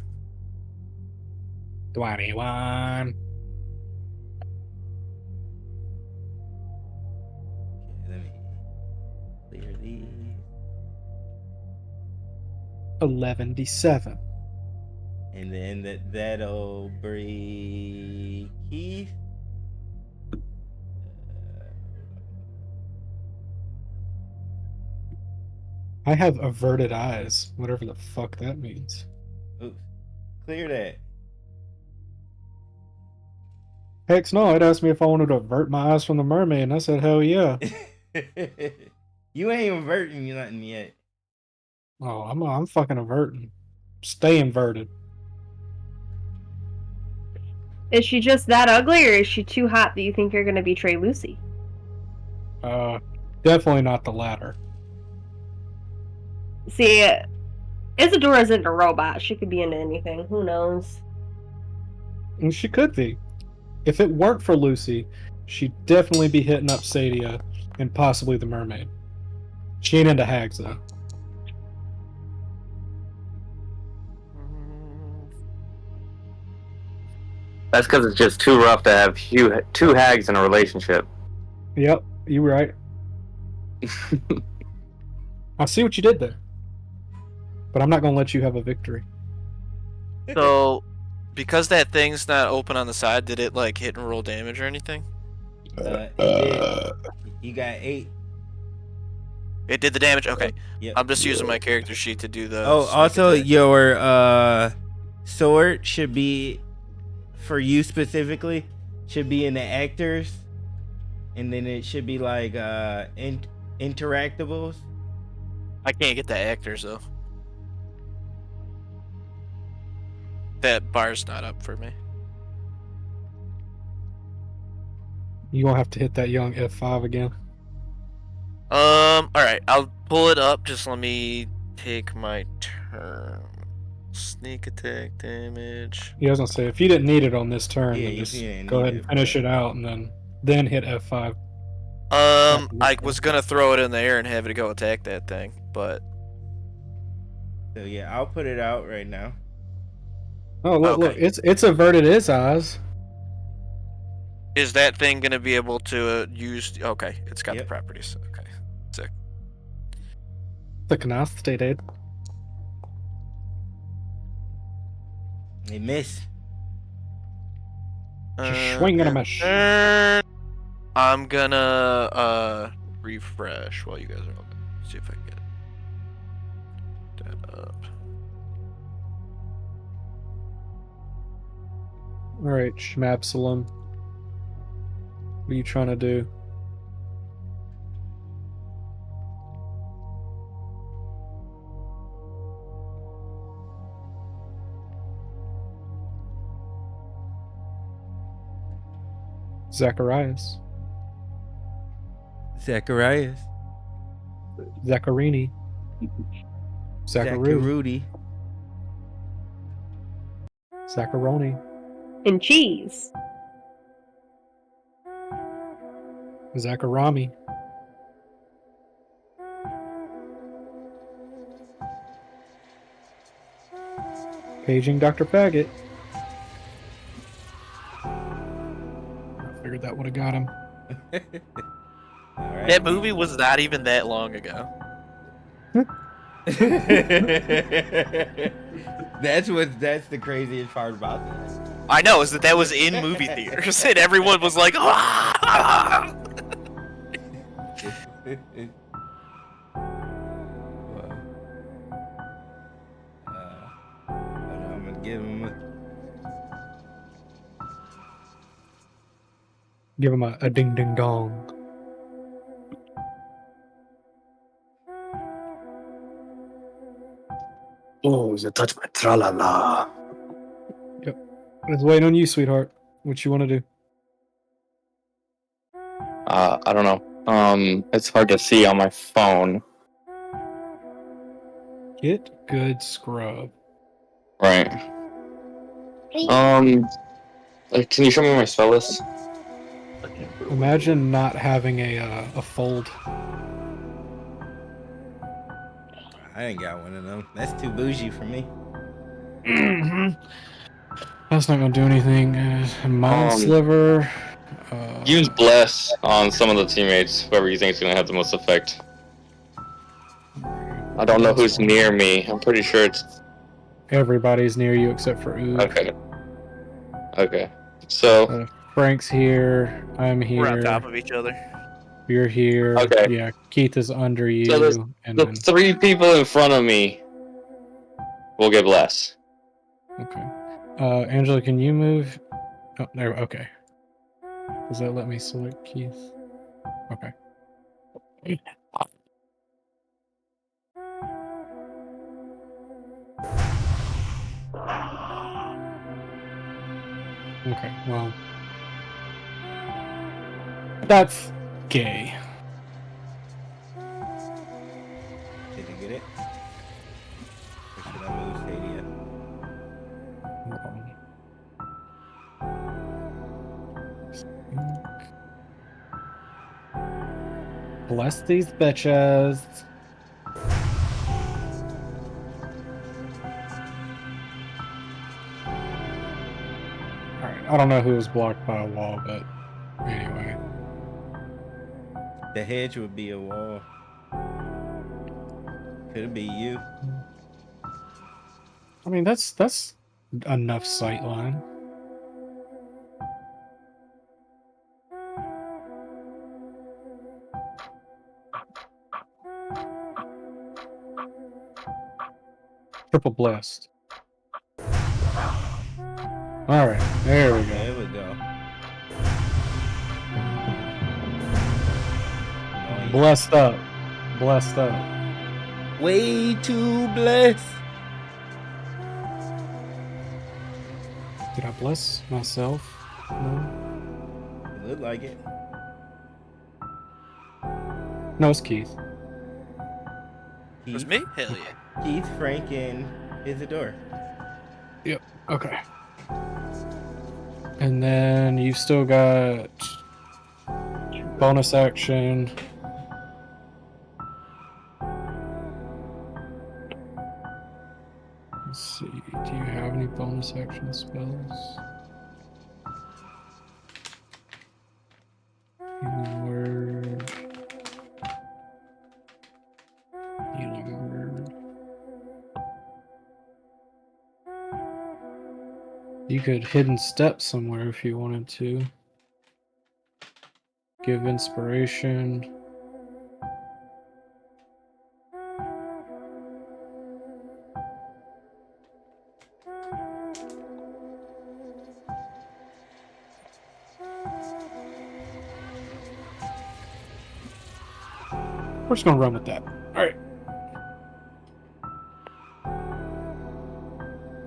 21. Okay, let me clear these. 11d7. And then that'll bring Keith. I have averted eyes, whatever the fuck that means. Oops. Clear that. Heck no, it asked me if I wanted to avert my eyes from the mermaid, and I said, hell yeah. You ain't inverting nothing yet. Oh, I'm fucking averting. Stay inverted. Is she just that ugly, or is she too hot that you think you're gonna betray Lucy? Definitely not the latter. See, Isadora isn't a robot. She could be into anything. Who knows? And she could be. If it weren't for Lucy, she'd definitely be hitting up Sadia and possibly the mermaid. She ain't into hags, though. That's because it's just too rough to have two hags in a relationship. Yep, you right. I see what you did there. But I'm not going to let you have a victory. So, because that thing's not open on the side, did it like hit and roll damage or anything? It did. You got 8. It did the damage. Okay. Yep. I'm just using my character sheet to do the. Oh, sneak also attack. your sword should be, for you specifically, should be in the actors, and then it should be like interactables. I can't get the actors though. That bar's not up for me. You won't have to hit that young F5 again. All right. I'll pull it up. Just let me take my turn. Sneak attack damage. Yeah, I was gonna say if you didn't need it on this turn, Yeah, then if just you didn't go need ahead and it, finish but- it out, and then hit F5. I was gonna throw it in the air and have it go attack that thing, but So yeah, I'll put it out right now. Oh look, look, it's averted his eyes. is that thing gonna be able to use? Okay, it's got the Yep. properties. Okay, sick. The canast stated. They miss. Just swing and a miss. I'm gonna refresh while you guys are looking. See if I can get that up. All right, Schmabsalom. What are you trying to do? Zacharias. Zacharias. Zacharini. Zacharoo. Zacharudi. Zacharoni. And cheese. Zacharami. Paging Dr. Faggot. I figured that would have got him. Alright. That movie was not even that long ago. That's the craziest part about this. I know, is that was in movie theaters and everyone was like, "Ah!" I'm gonna give him Give him a ding ding dong. Oh, you touch my tra-la-la. Yep. I was waiting on you, sweetheart. What you want to do? I don't know. It's hard to see on my phone. Get good scrub. Right. Can you show me my spell list? Imagine not having a fold. I ain't got one of them. That's too bougie for me. That's not gonna do anything. Mind sliver. Use bless on some of the teammates, whoever you think is gonna have the most effect. I don't know who's near me. I'm pretty sure it's Everybody's near you except for Oog. okay. Okay. So Frank's here. I'm here. We're on top of each other. You're here. Okay. Yeah, Keith is under you. So there's and the then 3 people in front of me will get bless. okay. Angela, can you move? Oh, there. Okay. Does that let me select Keith? Okay. Well, that's gay. Did you get it? Or should I move Stadia? Hold on. Bless these bitches. Alright, I don't know who was blocked by a wall, but anyway. The hedge would be a wall. Could be you. I mean, that's enough sightline. Triple blessed. Alright, there we go. There we go. Nice. Blessed up. Blessed up. Way too blessed. Did I bless myself? No. It looked like it. No, it's Keith. It was me? Hell yeah. Keith, Frank, and Isadora. Yep. Okay. And then you've still got bonus action. Let's see. Do you have any bonus action spells? Healing word. Healing word. You could hidden step somewhere if you wanted to. Give inspiration. We're just gonna run with that. Alright.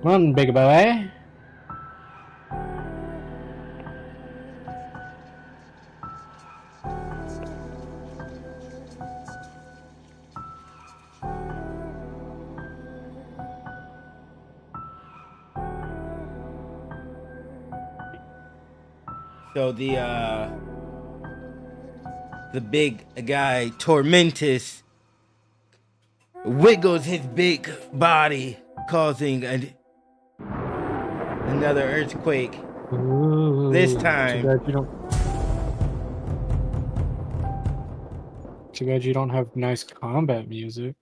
Come on, big boy. So the big guy, Tormentus, wiggles his big body, causing another earthquake. Ooh, This time. Too bad you don't have nice combat music.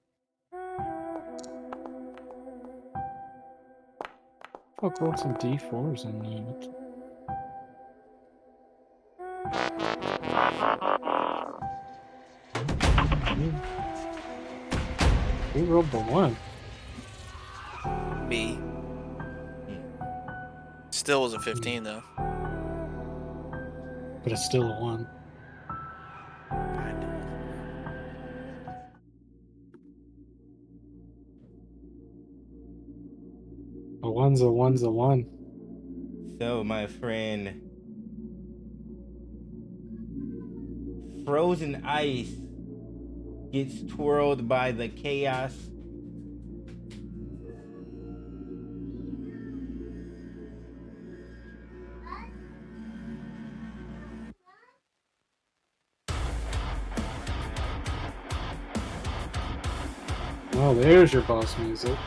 Fuck, roll some D4s in that. Who rolled the 1? Me. Still was a 15 though. But it's still a 1. A 1's a 1's a 1. So, my friend, frozen ice gets twirled by the chaos. Well, there's your boss music.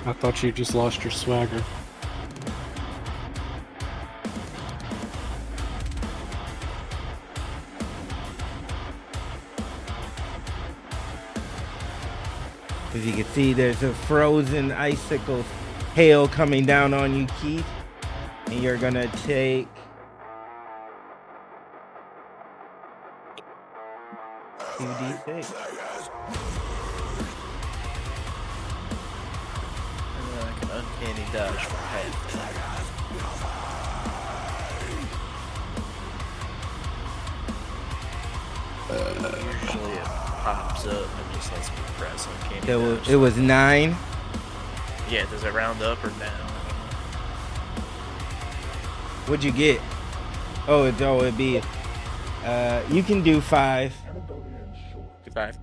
I thought you just lost your swagger. As you can see, there's a frozen icicle hail coming down on you, Keith. And you're gonna take 2d6. Like an uncanny dodge for half that. Usually it pops up and just lets me press uncanny dodge. It was 9. Yeah, does it round up or down? What'd you get? Oh, it'd be. You can do 5. 5.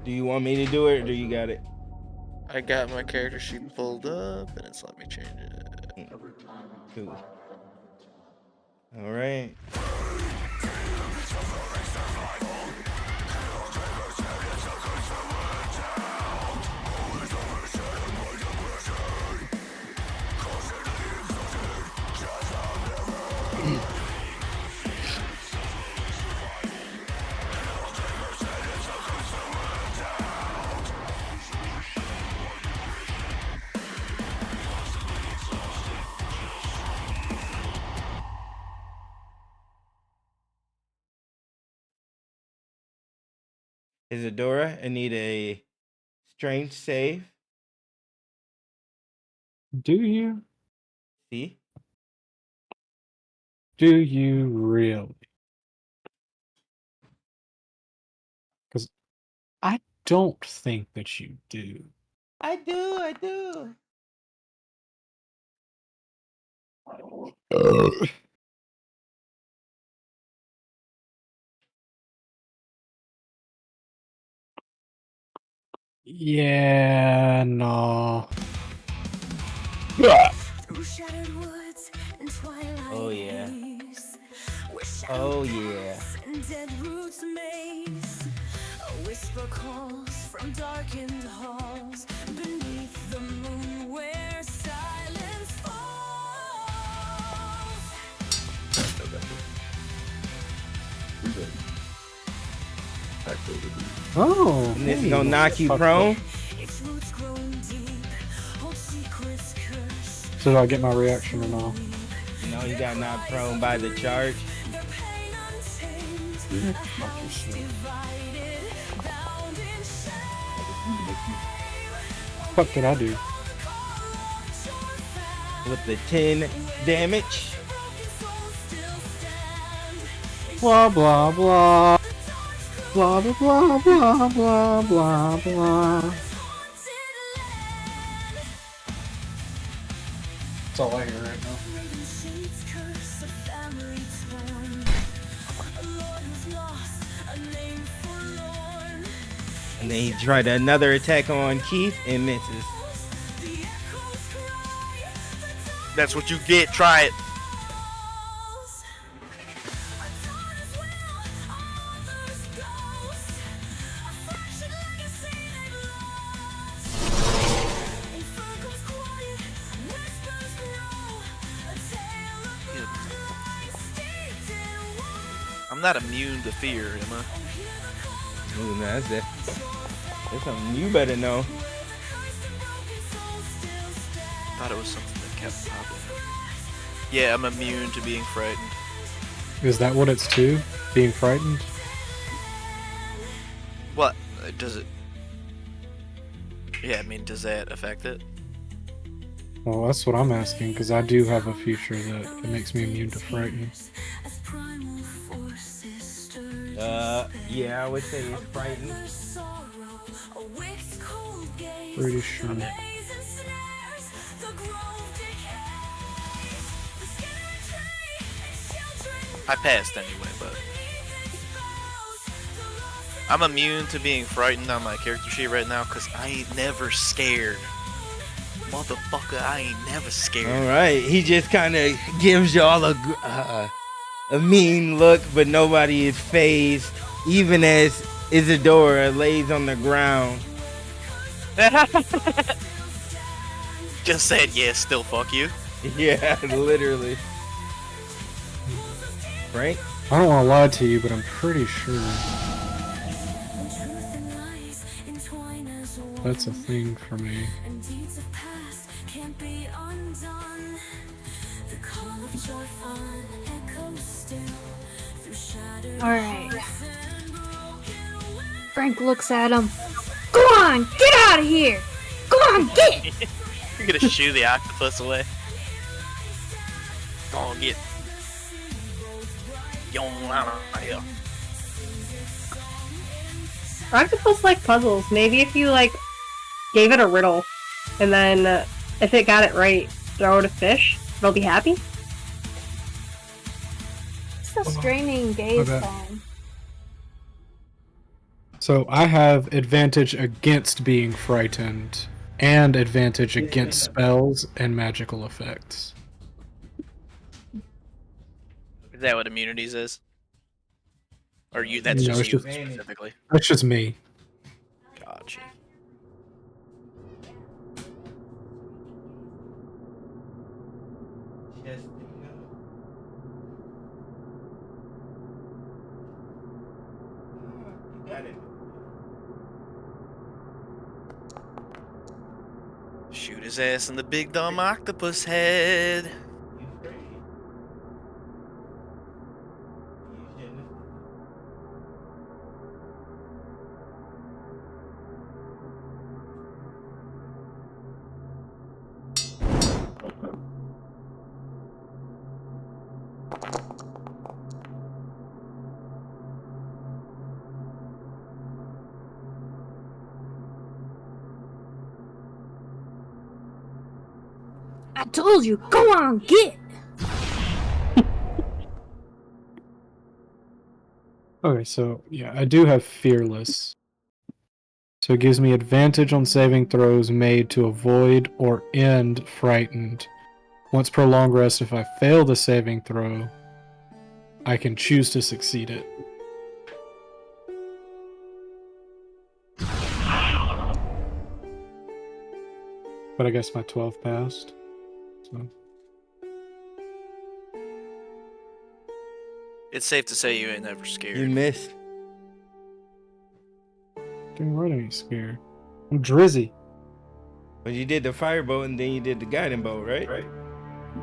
Do you want me to do it, or do you got it? I got my character sheet pulled up, and it's let me change it. Cool. All right. Isadora, I need a strength save. Do you? See? Do you really? Because I don't think that you do. I do. Yeah, no. Oh yeah. Oh yeah. Whisper calls from darkened halls beneath the moon where silence falls. Oh, And this hey, is gonna knock you fuck prone. So do I get my reaction or no? No, you got knocked prone by the charge. What did I do? With the 10 damage. Blah blah blah. Blah blah blah blah blah blah blah. That's all I hear right now. And then he tried another attack on Keith and misses. That's what you get. Try it. I'm not immune to fear, am I? Ooh, that's something you better know. Thought it was something that kept popping up. Yeah, I'm immune to being frightened. Is that what it's to? Being frightened? What? Does it... Yeah, I mean, does that affect it? Well, that's what I'm asking, because I do have a feature that it makes me immune to frightened. Yeah, I would say it's frightened. Pretty sure. I passed anyway, but... I'm immune to being frightened on my character sheet right now, because I ain't never scared. Motherfucker, I ain't never scared. Alright, he just kind of gives y'all a mean look, but nobody is phased, even as Isadora lays on the ground. Just said, yeah, still fuck you. Yeah, literally. Frank? I don't want to lie to you, but I'm pretty sure that's a thing for me. Alright. Frank looks at him. Go on, get out of here! Go on, get! You're gonna shoo the octopus away. Go on, get. Yo, out of here. Octopus like puzzles. Maybe if you like gave it a riddle and then If it got it right, throw it a fish. It'll be happy. It's a straining gaze bad. phone. So I have advantage against being frightened and advantage against spells and magical effects. Is that what immunities is? Or you? That's No, just it's you just- specifically. That's just me. Gotcha. Shoot his ass in the big dumb octopus head. I told you, go on, get. Okay, so yeah, I do have Fearless. So it gives me advantage on saving throws made to avoid or end frightened. Once per long rest, if I fail the saving throw, I can choose to succeed it. But I guess my 12 passed. So. It's safe to say you ain't never scared. You missed. Dang right, I ain't scared. I'm Drizzy. But you did the firebolt and then you did the guiding bolt, right?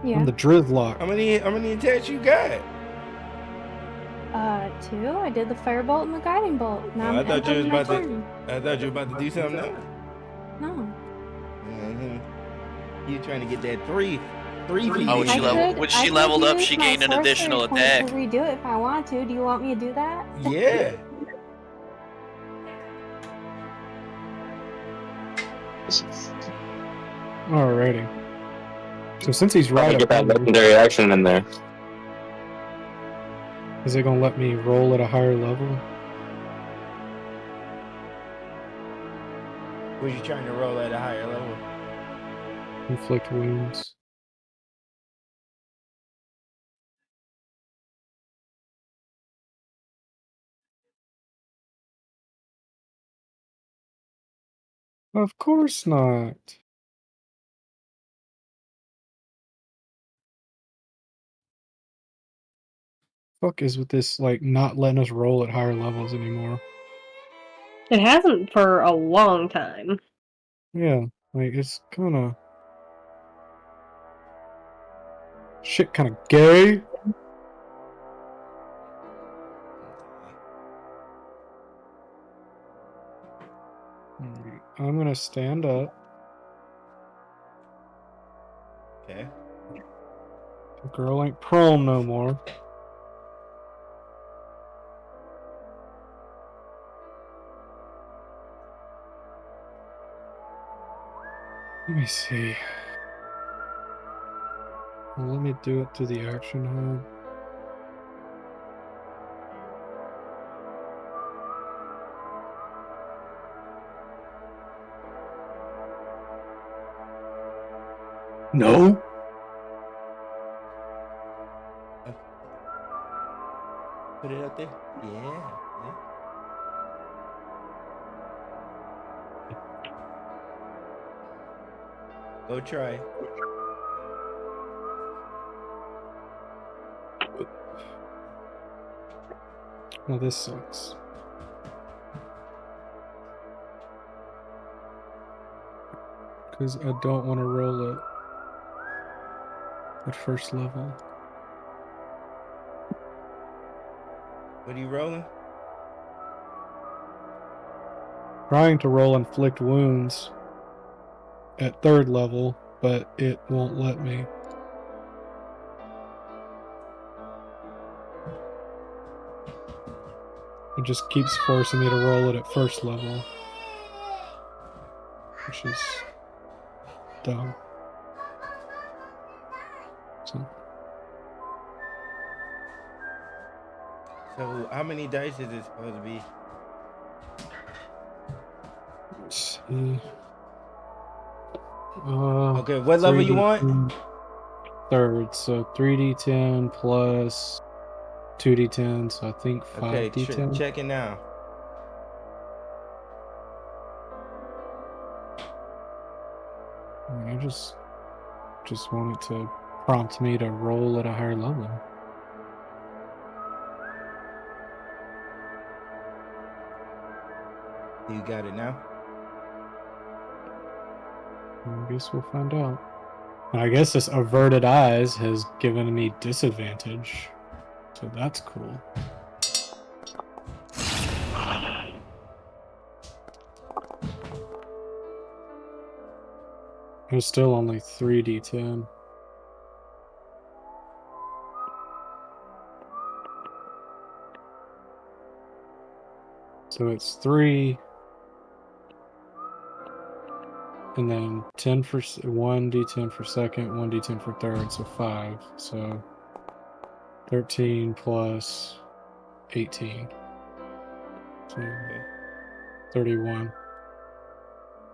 Yeah. I'm the Drizzlock. How many attacks you got? 2. I did the firebolt and the guiding bolt. Now I thought you was about turn. I thought you were about to do something else. No. You trying to get that three PV. Oh, when she leveled up, she gained an additional attack. To redo it if I want to. Do you want me to do that? Yeah. Alrighty. So since he's right Get that above me, legendary action in there. is it gonna let me roll at a higher level? Was you trying to roll at a higher level? Inflict wounds. Of course not. Fuck is with this, like, not letting us roll at higher levels anymore. It hasn't for a long time. Yeah, like, it's kinda... shit kinda gay. Alright, I'm gonna stand up. Okay. The girl ain't prone no more. Let me see. Well, let me do it through the action hub. No. Put it up there. Yeah. Go try. Well, this sucks. Because I don't want to roll it at first level. What are you rolling? Trying to roll inflict wounds at third level, but it won't let me. It just keeps forcing me to roll it at first level, which is dumb. So how many dice is it supposed to be? Let's see. Okay, what level you want? 3d10 Third, so 3d10 plus 2d10, so I think 5d10. Check it now. I just want it to prompt me to roll at a higher level. You got it now? I guess we'll find out. And I guess this averted eyes has given me disadvantage, so that's cool. There's still only 3d10. So it's 3, and then 10 for 1d10 for second, 1d10 for third, so 5. So 13 plus 18. So 31.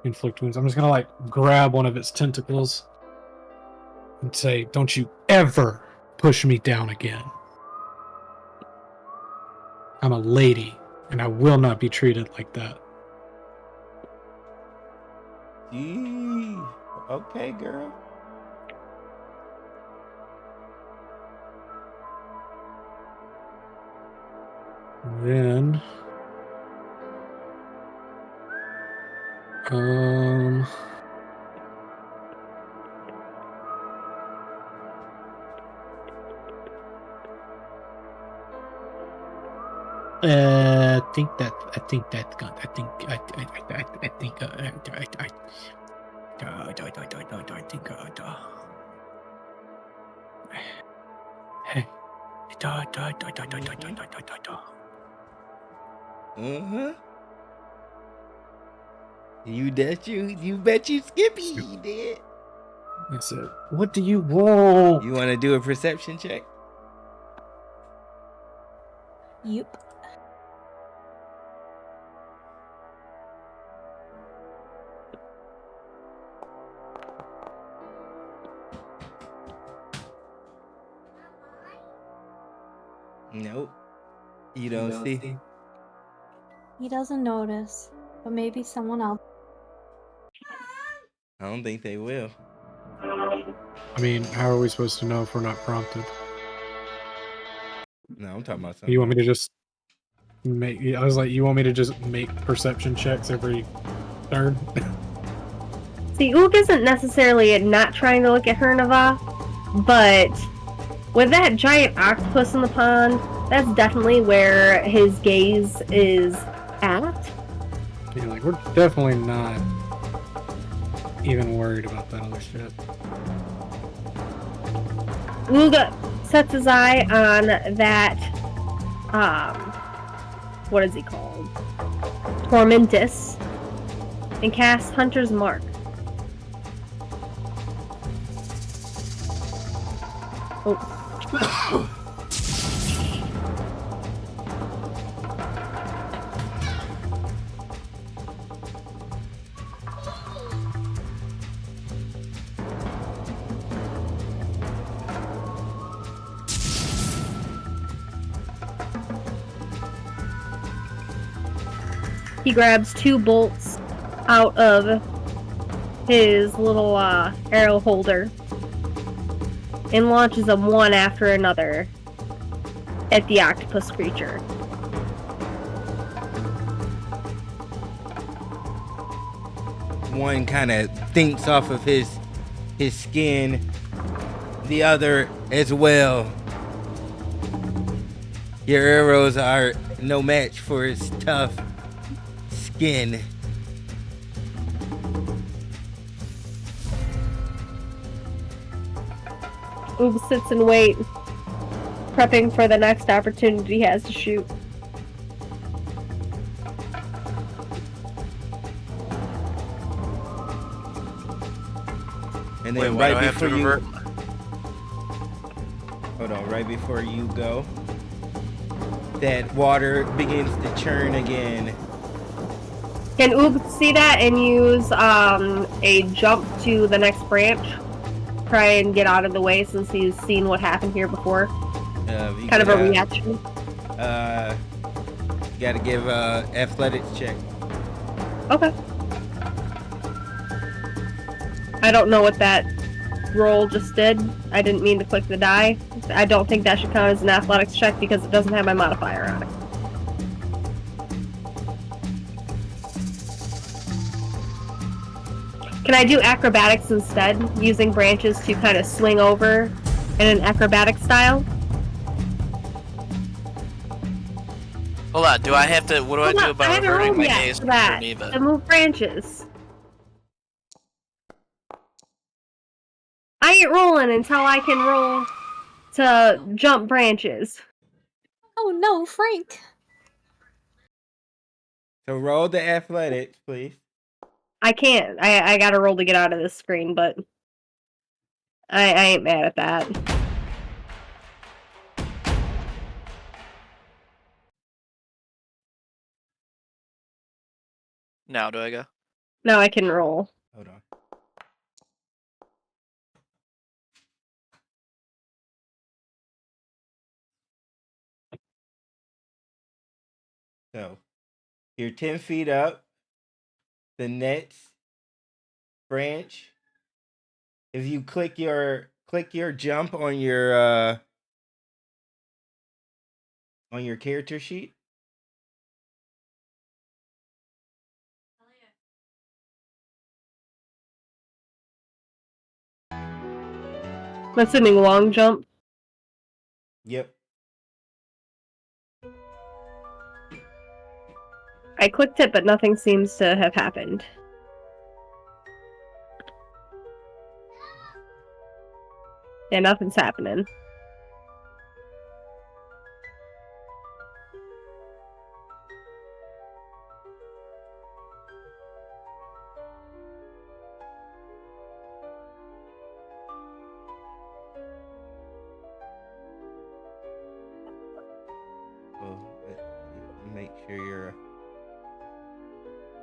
Inflict wounds. I'm just gonna like grab one of its tentacles and say, "Don't you ever push me down again. I'm a lady, and I will not be treated like that." Gee. Okay, girl. Then I think hey. You bet you Skippy you did. That's it. What do you want? You want to do a perception check? Yep. Nope. You don't see. He doesn't notice, but maybe someone else. I don't think they will. I mean, how are we supposed to know if we're not prompted? No, I'm talking about something. You want me to just make? I was like, you want me to just make perception checks every turn? See, Ook isn't necessarily not trying to look at her, Nava, but with that giant octopus in the pond, that's definitely where his gaze is at. Yeah, like we're definitely not even worried about that other shit. Luga sets his eye on that, what is he called? Tormentus, and casts Hunter's Mark. Oh. He grabs 2 bolts out of his little arrow holder and launches them one after another at the octopus creature. One kind of thinks off of his skin, the other as well. Your arrows are no match for his tough skin. Oob sits and waits, prepping for the next opportunity he has to shoot. And then Wait, right before you revert? Hold on, right before you go, that water begins to churn again. Can Oog see that and use a jump to the next branch? Try and get out of the way since he's seen what happened here before. Kind of a reaction. You gotta give athletics check. Okay. I don't know what that roll just did. I didn't mean to click the die. I don't think that should count as an athletics check because it doesn't have my modifier on it. Can I do acrobatics instead, using branches to kind of swing over in an acrobatic style? Hold on, do I have to, what do I do I about haven't averting rolled my yet gaze for from that. Geneva? To move branches. I ain't rolling until I can roll to jump branches. Oh no, Frank. So roll the athletics, please. I can't. I gotta roll to get out of this screen, but I ain't mad at that. Now do I go? Now I can roll. Hold on. So, you're 10 feet up. The next branch. If you click your jump on your character sheet. I'm assuming long jump. Yep. I clicked it, but nothing seems to have happened. Yeah, nothing's happening. Well, make sure your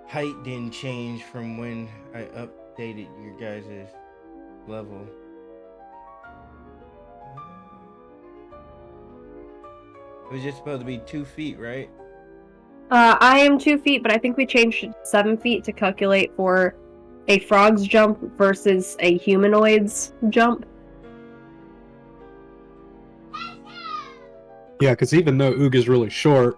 height didn't change from when I updated your guys' level. It was just supposed to be 2 feet, right? I am 2 feet, but I think we changed it to 7 feet to calculate for a frog's jump versus a humanoid's jump. Yeah, because even though Oog is really short,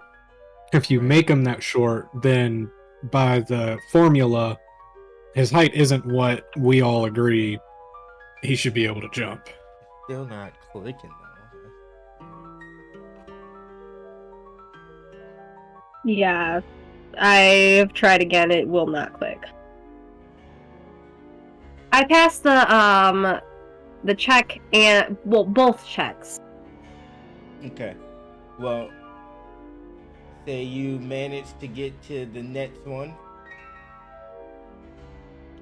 if you make him that short, then by the formula, his height isn't what we all agree he should be able to jump. Still not clicking though. Yeah, I've tried again. It will not click. I passed the check and both checks. Okay. Well, say you managed to get to the next one,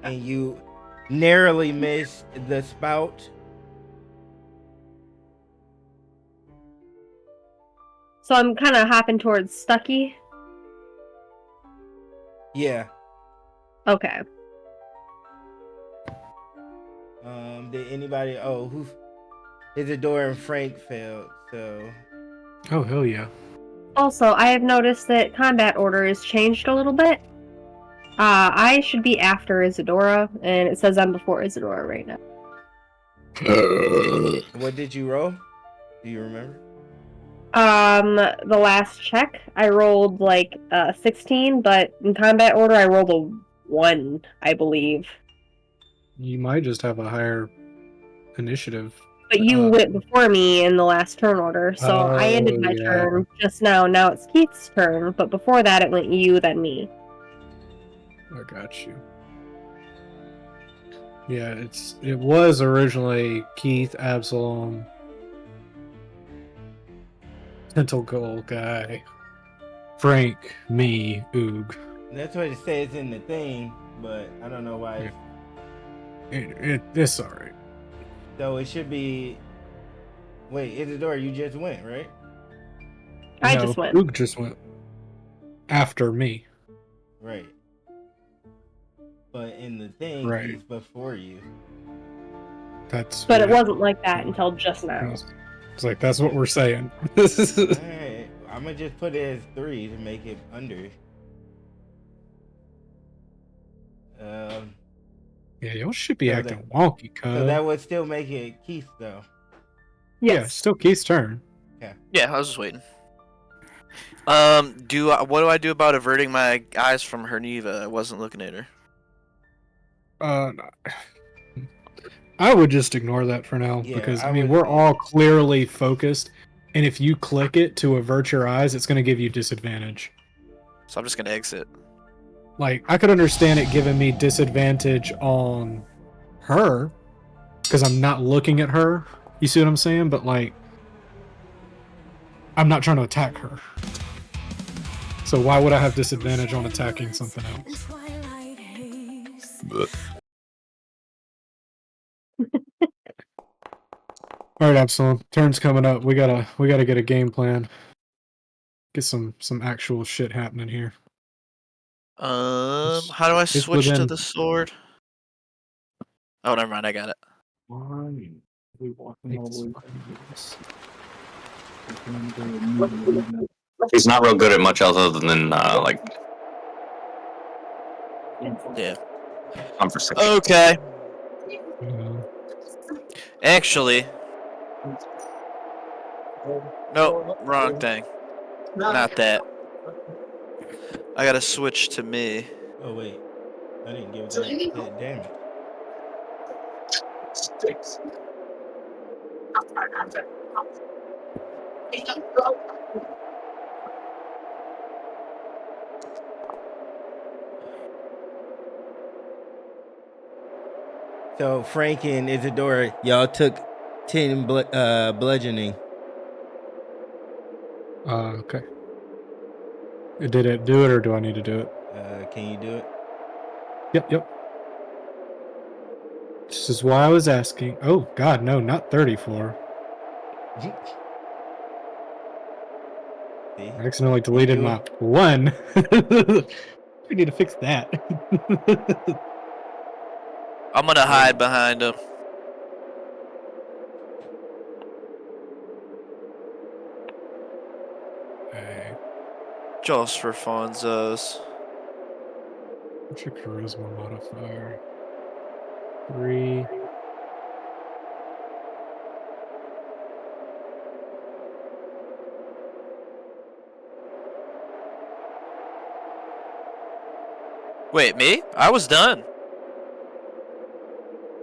and you narrowly missed the spout. So I'm kind of hopping towards Stucky. Yeah. Okay. Did anybody? Oh, who? Isadora and Frank failed. So. Oh, hell yeah. Also, I have noticed that combat order is changed a little bit. I should be after Isadora, and it says I'm before Isadora right now. What did you roll? Do you remember? The last check, I rolled like 16, but in combat order, I rolled a 1, I believe. You might just have a higher initiative. But you went before me in the last turn order, so I ended my turn just now. Now it's Keith's turn, but before that, it went you, then me. I got you. Yeah, it was originally Keith, Absalom, Tentacle Guy, Frank, me, Oog. That's what it says in the thing, but I don't know why. It's alright. So it should be. Wait, Isadora, you just went, right? I No, just went. Oog just went after me. Right. But in the thing, Right. he's before you. That's. But it what- wasn't like that until just now. It's like that's what we're saying. Alright. I'm gonna just put it as 3 to make it under. Yeah, y'all should be So acting that- wonky, cuz. So that would still make it Keith, though. Yeah, Yes. still Keith's turn. Yeah, I was just waiting. What do I do about averting my eyes from Herneva? I wasn't looking at her. I would just ignore that for now Yeah, because I mean would- we're all clearly focused, and if you click it to avert your eyes, it's going to give you disadvantage. So I'm just gonna exit. Like I could understand it giving me disadvantage on her because I'm not looking at her. You see what I'm saying? But like, I'm not trying to attack her. So why would I have disadvantage on attacking something else? All right, Absalom. Turn's coming up. We gotta get a game plan. Get some actual shit happening here. How do I it's switch to within- the sword? Oh, never mind. I got it. He's not real good at much else other than like Yeah. conversation. Okay. Actually, nope, wrong thing. Not that. I gotta switch to me. Oh, wait. I didn't give that damage. So Frank and Isadora, y'all took 10 bludgeoning. Okay. Did it do it, or do I need to do it? Can you do it? Yep. This is why I was asking. Oh God, no, not 34. See? I accidentally deleted my 1. We need to fix that. I'm gonna hide behind him. Okay. Just for funzos. What's your charisma modifier? 3. Wait, me? I was done.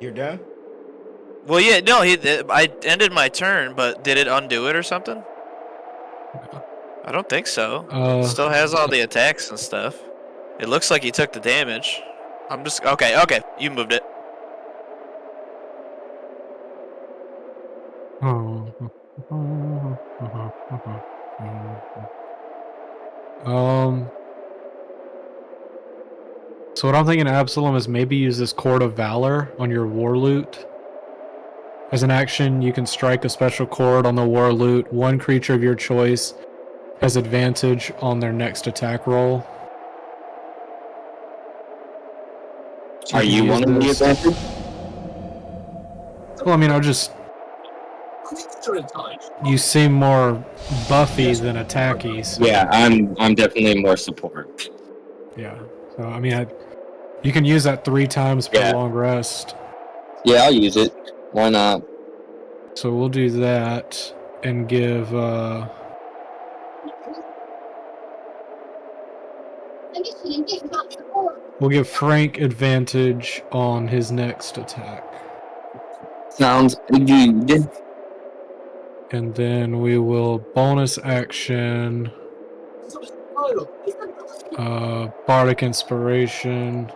You're done? Well, yeah, no, I ended my turn, but did it undo it or something? I don't think so. It still has all the attacks and stuff. It looks like he took the damage. I'm just okay. You moved it. So what I'm thinking, Absalom, is maybe use this Cord of Valor on your War Loot. As an action, you can strike a special chord on the War Loot. One creature of your choice has advantage on their next attack roll. So Are you wanting the advantage? Well, I mean, you seem more buffy than attacky. So. Yeah, I'm definitely more support. Yeah. So I mean, you can use that 3 times per Yeah. long rest. Yeah, I'll use it. Why not? So we'll do that and give we'll give Frank advantage on his next attack. Sounds good. And then we will bonus action Bardic Inspiration.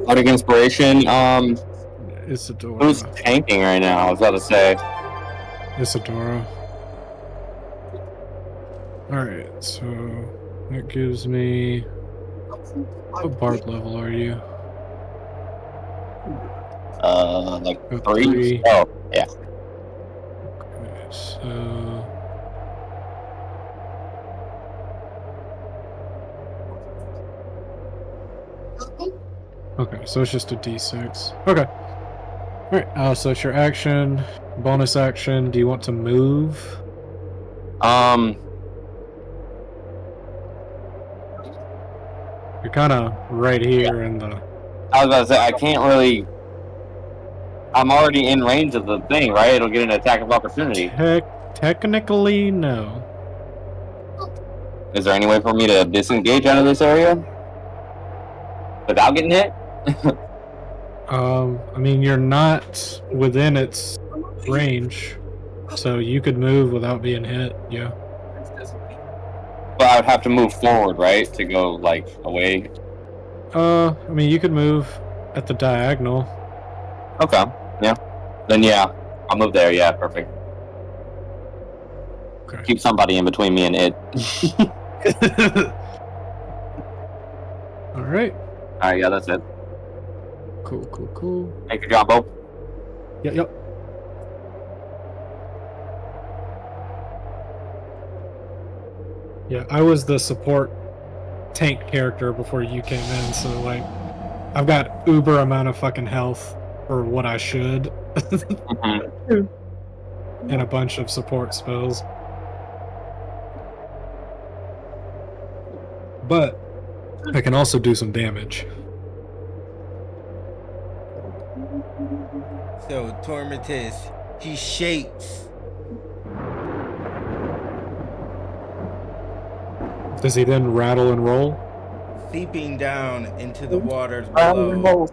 Bardic Inspiration, Isadora. who's tanking right now? I was about to say. Isadora. Alright, so that gives me... What bard level are you? Like Oh, 3? three. Oh, yeah. Okay, so okay, so it's just a D6. Okay. All right. So it's your action, bonus action. Do you want to move? You're kind of right here in the. I was about to say, I can't really. I'm already in range of the thing, right? It'll get an attack of opportunity. Technically, no. Is there any way for me to disengage out of this area without getting hit? I mean, you're not within its range, so you could move without being hit. Yeah. But I would have to move forward, right, to go like away. I mean, you could move at the diagonal. Okay. Yeah. Then yeah, I'll move there. Yeah, perfect. Okay. Keep somebody in between me and it. All right. All right. Yeah, that's it. Cool. Thank you, Jumbo. Yep. Yeah, I was the support tank character before you came in, so like, I've got uber amount of fucking health for what I should, and a bunch of support spells. But I can also do some damage. So Tormentus, he shakes. Does he then rattle and roll? Seeping down into the waters below.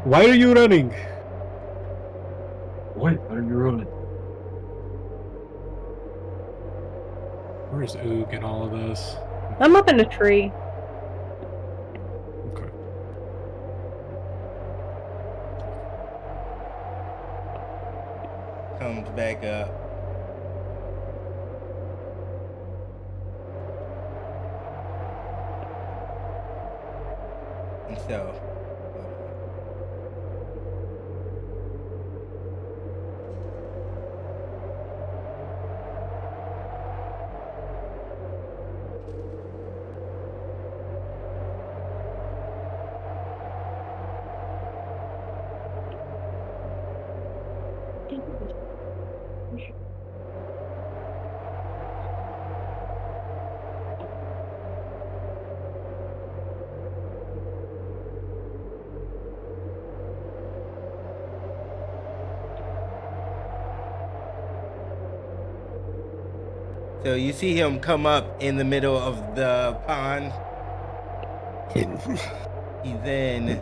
Why are you running? Why are you running? Where's Oog in all of this? I'm up in a tree. Okay. Comes back up. And so So you see him come up in the middle of the pond. He then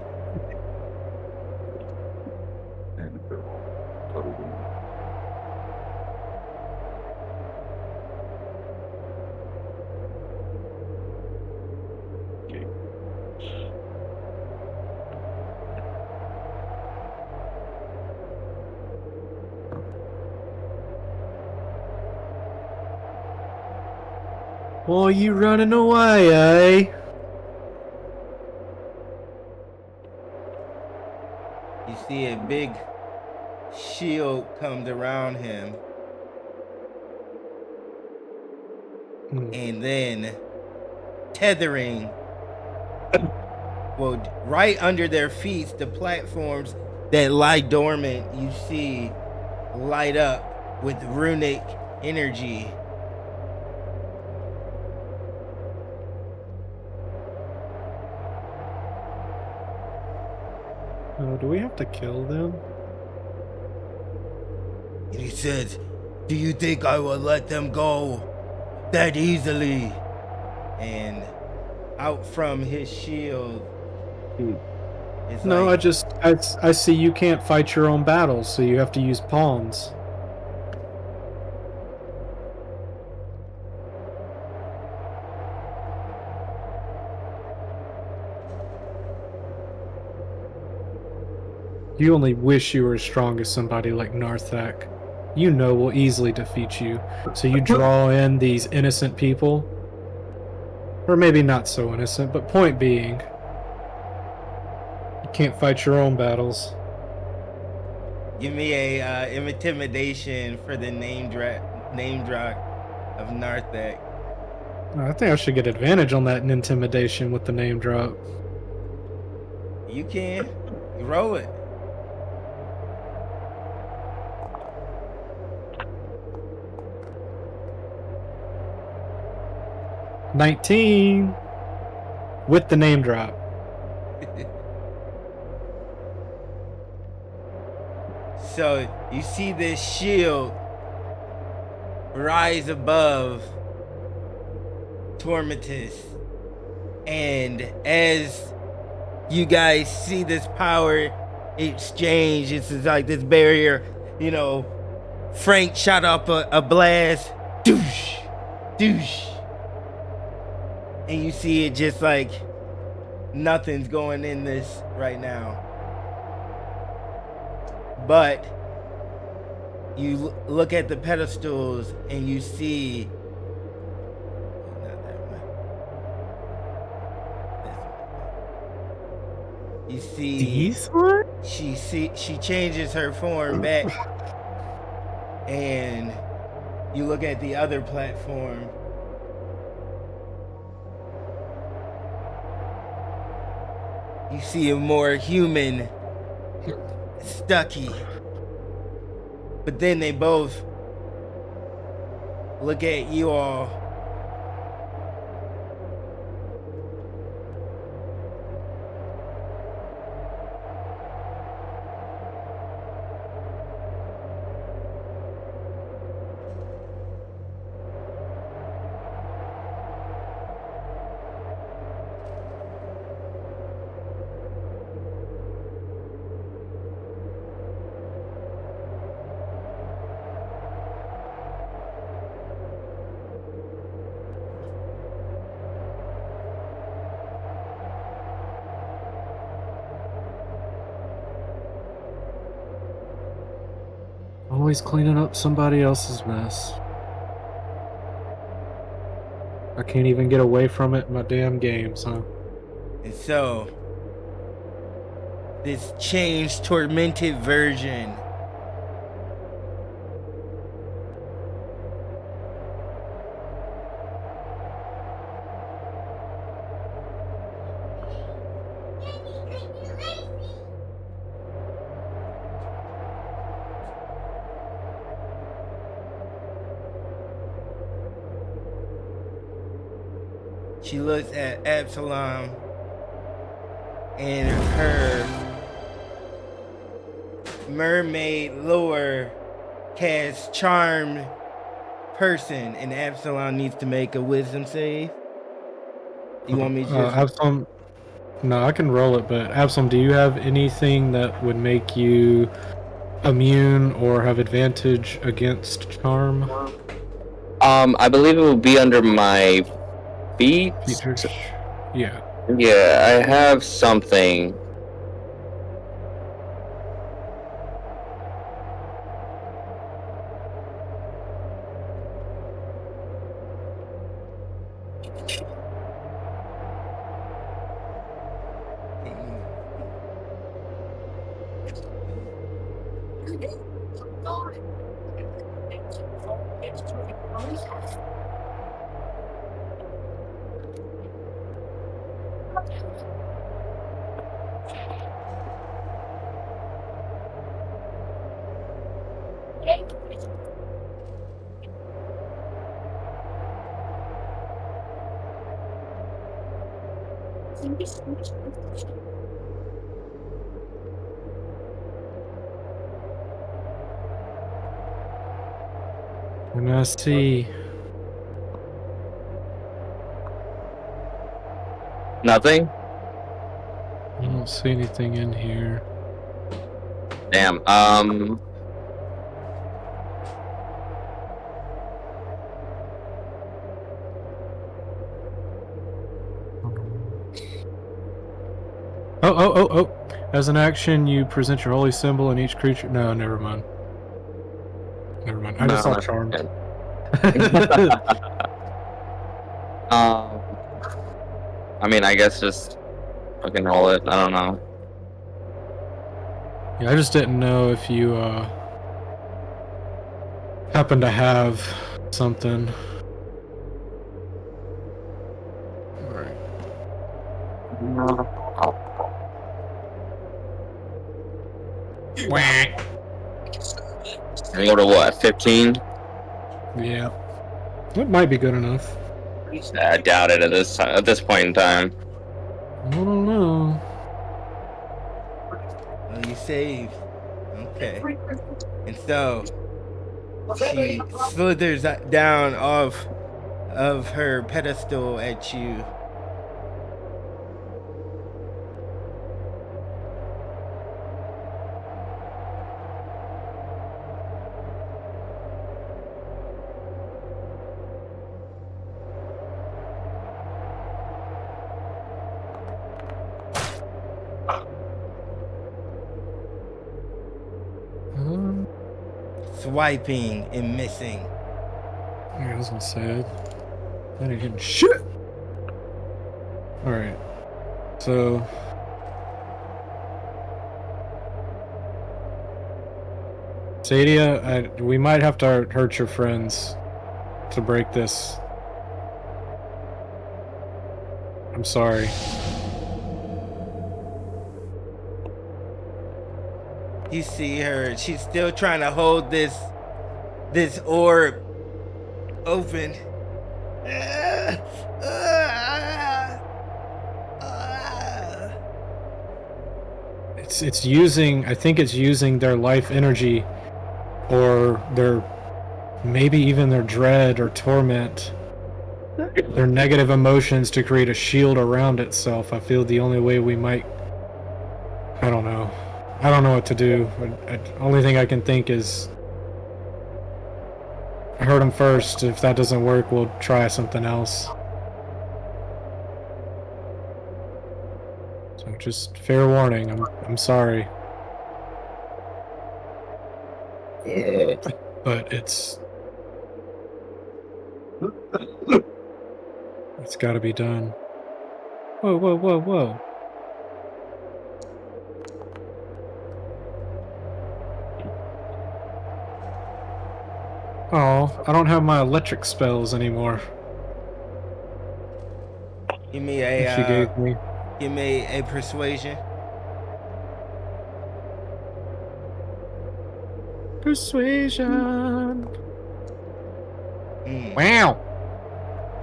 Why are you running away, eh? you see a big shield comes around him. And then tethering, well, right under their feet, the platforms that lie dormant, you see light up with runic energy. Do we have to kill them? And he says, "Do you think I will let them go that easily?" And out from his shield is No, like, I see you can't fight your own battles, so you have to use pawns. You only wish you were as strong as somebody like Narthak. You know will easily defeat you, so you draw in these innocent people Or maybe not so innocent, but point being, you can't fight your own battles. Give me a intimidation for the name drop of Narthek. I think I should get advantage on that in intimidation with the name drop. You can. Roll it. $19 with the name drop. So you see this shield rise above Tormentus, and as you guys see this power exchange, it's like this barrier, you know, Frank shot up a blast, douche, douche, and you see it just like nothing's going in this right now. But you look at the pedestals and you see, not that one. This one. You see These one? she changes her form back, and you look at the other platform. You see a more human Stucky. But then they both look at you all. Always cleaning up somebody else's mess. I can't even get away from it in my damn games, huh? And so, this changed, tormented version she looks at Absalom and her mermaid lure casts charmed person, and Absalom needs to make a wisdom save. You want me to just... Absalom? No, I can roll it, but Absalom, do you have anything that would make you immune or have advantage against charm? I believe it will be under my feet. Features? Yeah. Yeah, I have something. And I see. Nothing? I don't see anything in here. Damn. Oh. As an action, you present your holy symbol and each creature... No, never mind. I just saw charmed. I mean, I guess just fucking roll it. I don't know. Yeah, I just didn't know if you happen to have something. Alright. Whack. I go to what, 15? Yeah. That might be good enough. I doubt it at this point in time. I don't know. Oh, you saved. Okay. And so she slithers down off of her pedestal at you. Swiping and missing. Yeah, I was gonna say it. That ain't hitting shit. Alright. So Sadia, we might have to hurt your friends to break this. I'm sorry. You see her, she's still trying to hold this orb open. It's using, I think it's using their life energy, or their, maybe even their dread or torment, their negative emotions to create a shield around itself. I feel the only way we might, I don't know what to do. Only thing I can think is hurt him first. If that doesn't work, we'll try something else. So just fair warning. I'm sorry. But it's got to be done. Whoa, whoa, whoa, whoa. Oh, I don't have my electric spells anymore. Give me She gave me. Give me a persuasion. Persuasion. Wow.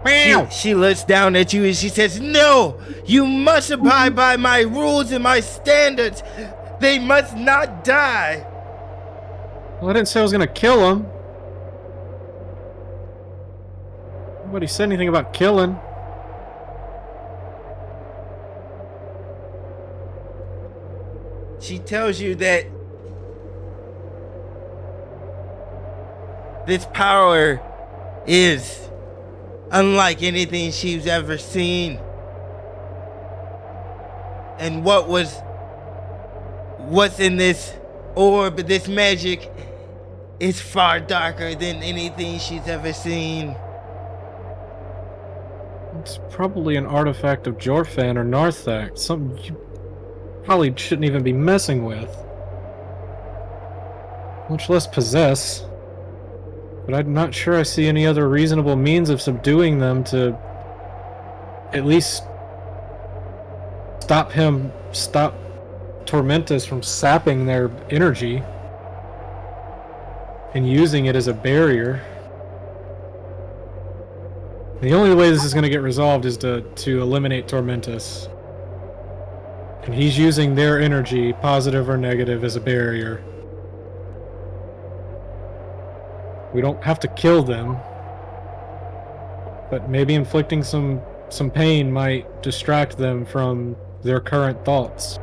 Wow. She looks down at you and she says, "No, you must abide by my rules and my standards. They must not die." Well, I didn't say I was gonna kill him. Nobody said anything about killing. She tells you that this power is unlike anything she's ever seen. And what's in this orb, this magic, is far darker than anything she's ever seen. It's probably an artifact of Jorfan or Narthak. Something you probably shouldn't even be messing with. Much less possess. But I'm not sure I see any other reasonable means of subduing them to at least stop Tormentus from sapping their energy and using it as a barrier. The only way this is going to get resolved is to eliminate Tormentus. And he's using their energy, positive or negative, as a barrier. We don't have to kill them, but maybe inflicting some pain might distract them from their current thoughts.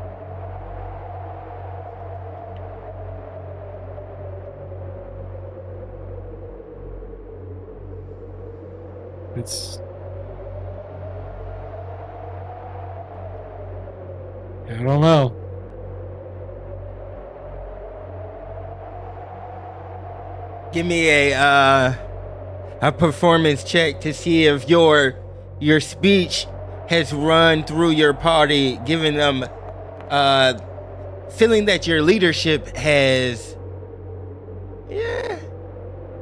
I don't know. Give me a performance check to see if your speech has run through your party, giving them feeling that your leadership has. Yeah.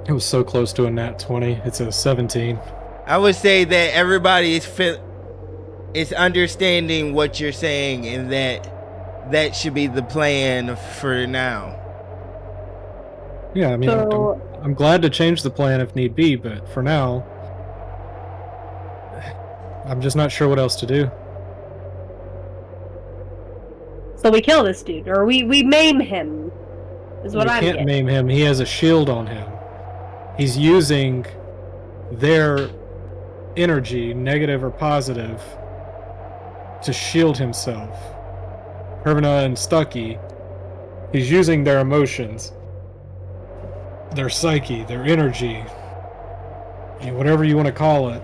It was so close to a nat 20. It's a 17. I would say that everybody is understanding what you're saying, and that should be the plan for now. Yeah, I mean, So- I'm glad to change the plan if need be, but for now, I'm just not sure what else to do. So we kill this dude, or we maim him, is what We I'm can't getting. maim him. He has a shield on him. He's using their energy, negative or positive, to shield himself. Hermina and Stucky, he's using their emotions, their psyche, their energy, whatever you want to call it.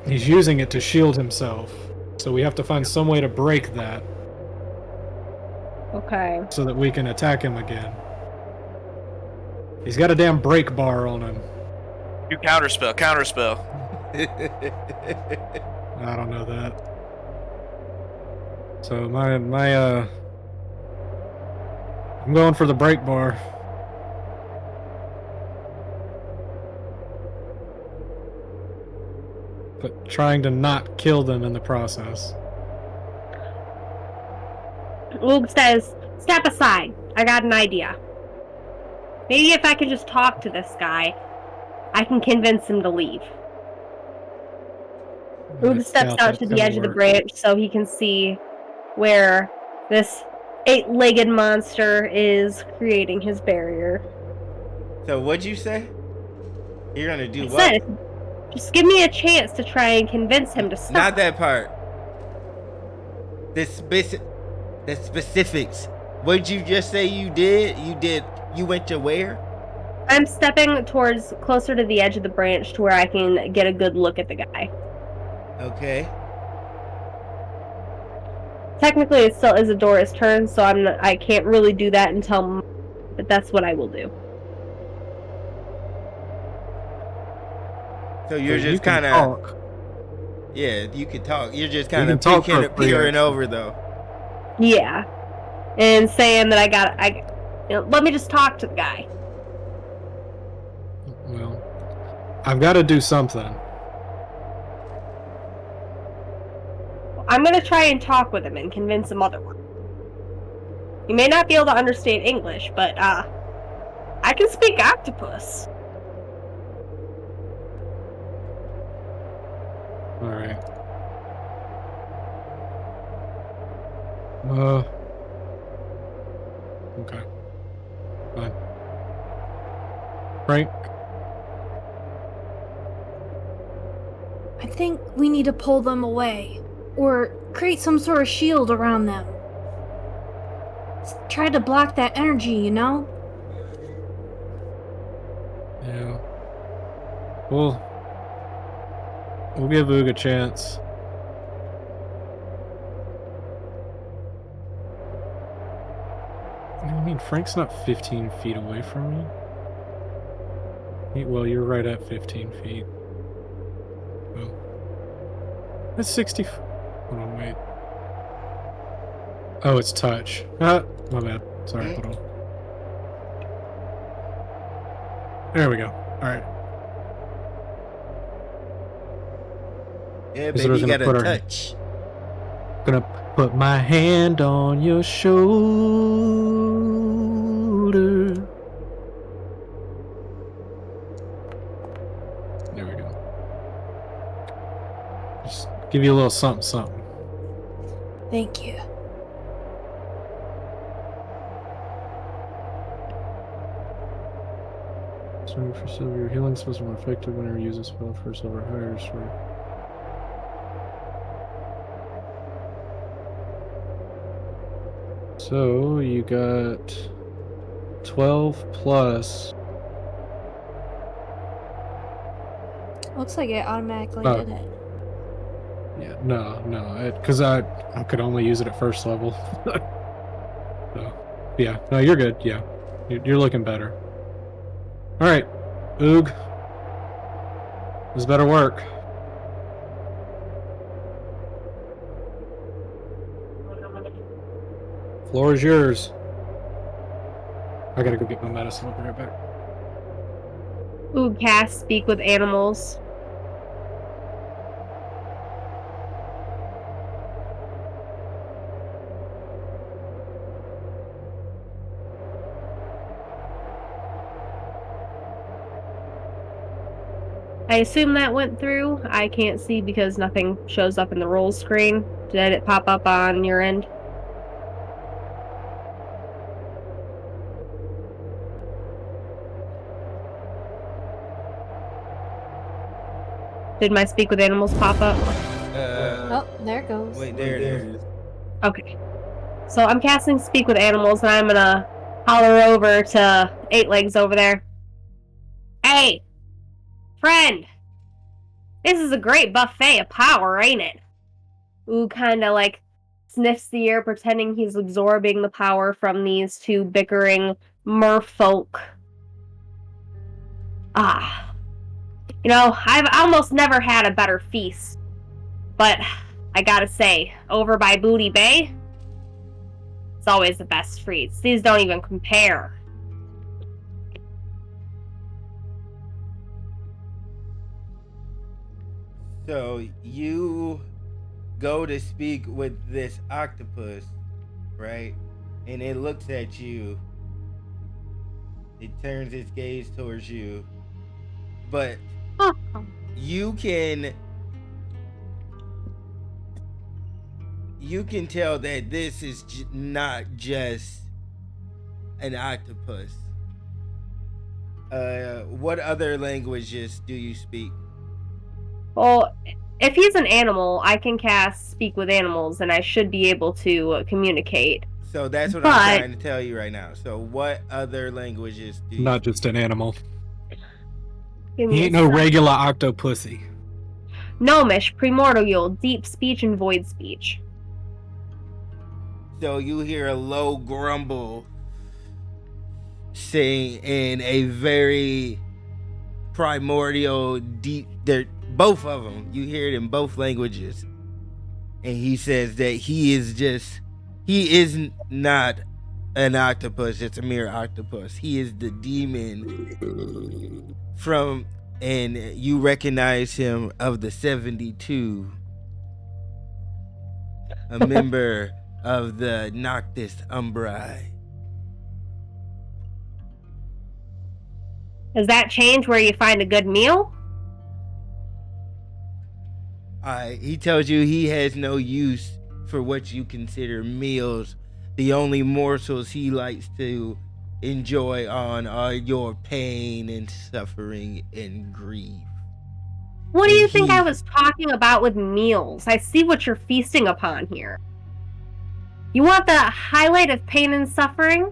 He's using it to shield himself. So we have to find some way to break that. Okay. So that we can attack him again. He's got a damn break bar on him. You counterspell. I don't know that. So I'm going for the break bar. But trying to not kill them in the process. Oog says, step aside. I got an idea. Maybe if I could just talk to this guy, I can convince him to leave. Oog steps out to the edge of the branch so he can see where this 8-legged monster is creating his barrier. So what'd you say? You're gonna do I what? said, just give me a chance to try and convince him to stop. Not that part. The specifics. What'd you just say you did? You went to where? I'm stepping towards closer to the edge of the branch to where I can get a good look at the guy. Okay. Technically, it still is Adora's turn, so I can't really do that until, but that's what I will do. So you're just kind of. Yeah, you can talk. You're just kind of peering over though. Yeah, and saying that let me just talk to the guy. Well, I've got to do something. I'm gonna try and talk with him and convince him otherwise. He may not be able to understand English, but I can speak octopus. All right. Okay. Fine. Frank? I think we need to pull them away. Or create some sort of shield around them. Try to block that energy, you know? Yeah. We'll give Oog a chance. I mean, Frank's not 15 feet away from me. Well, you're right at 15 feet. Oh. That's 60. Hold on, wait. Oh, it's touch. My bad. Sorry, hold on. There we go. Alright. Yeah, baby, you got a touch. Gonna put my hand on your shoulder. There we go. Just give you a little something. Thank you. So for silver, your healing spells are more effective whenever you use a spell for silver higher. So you got 12 plus. Looks like it automatically did it. Yeah, no, because I could only use it at first level. So, yeah, no, you're good. Yeah, you're looking better. All right, Oog, this better work. Floor is yours. I gotta go get my medicine. I'll be right back. Ooh, cast speak with animals. I assume that went through. I can't see because nothing shows up in the roll screen. Did it pop up on your end? Did my speak with animals pop up? Oh, there it goes. Wait, there it is. Okay. So I'm casting speak with animals, and I'm gonna holler over to Eight Legs over there. Hey! Friend! This is a great buffet of power, ain't it? Ooh kinda like sniffs the air, pretending he's absorbing the power from these two bickering merfolk. Ah. You know, I've almost never had a better feast. But I gotta say, over by Booty Bay, it's always the best treats. These don't even compare. So you go to speak with this octopus, right? And it looks at you. It turns its gaze towards you. But you can tell that this is not just an octopus. What other languages do you speak? Well, if he's an animal, I can cast Speak with Animals, and I should be able to communicate. So that's what I'm trying to tell you right now. So what other languages do you Not speak? just an animal. Give me He a ain't no sec. regular octopussy. Gnomish, Primordial, Deep Speech, and Void Speech. So you hear a low grumble saying in a very primordial, deep. They're both of them. You hear it in both languages, and he says that he is not an octopus. It's a mere octopus. He is the demon from, and you recognize him of the 72, a member of the Noctis Umbri. Does that change where you find a good meal? He tells you he has no use for what you consider meals. The only morsels he likes to enjoy on are your pain and suffering and grief. What do you think I was talking about with meals? I see what you're feasting upon here. You want the highlight of pain and suffering?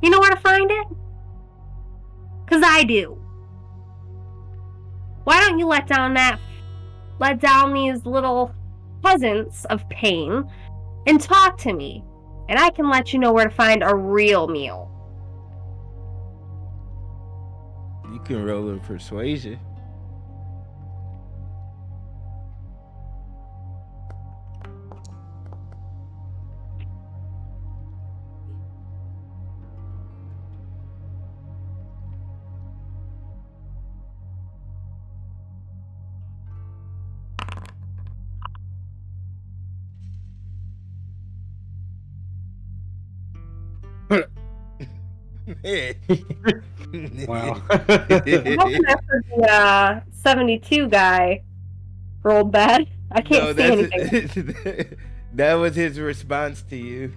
You know where to find it? 'Cause I do. Why don't you let down these little peasants of pain and talk to me, and I can let you know where to find a real meal. You can roll a persuasion. Wow. The 72 guy rolled bad. I can't see anything. That was his response to you.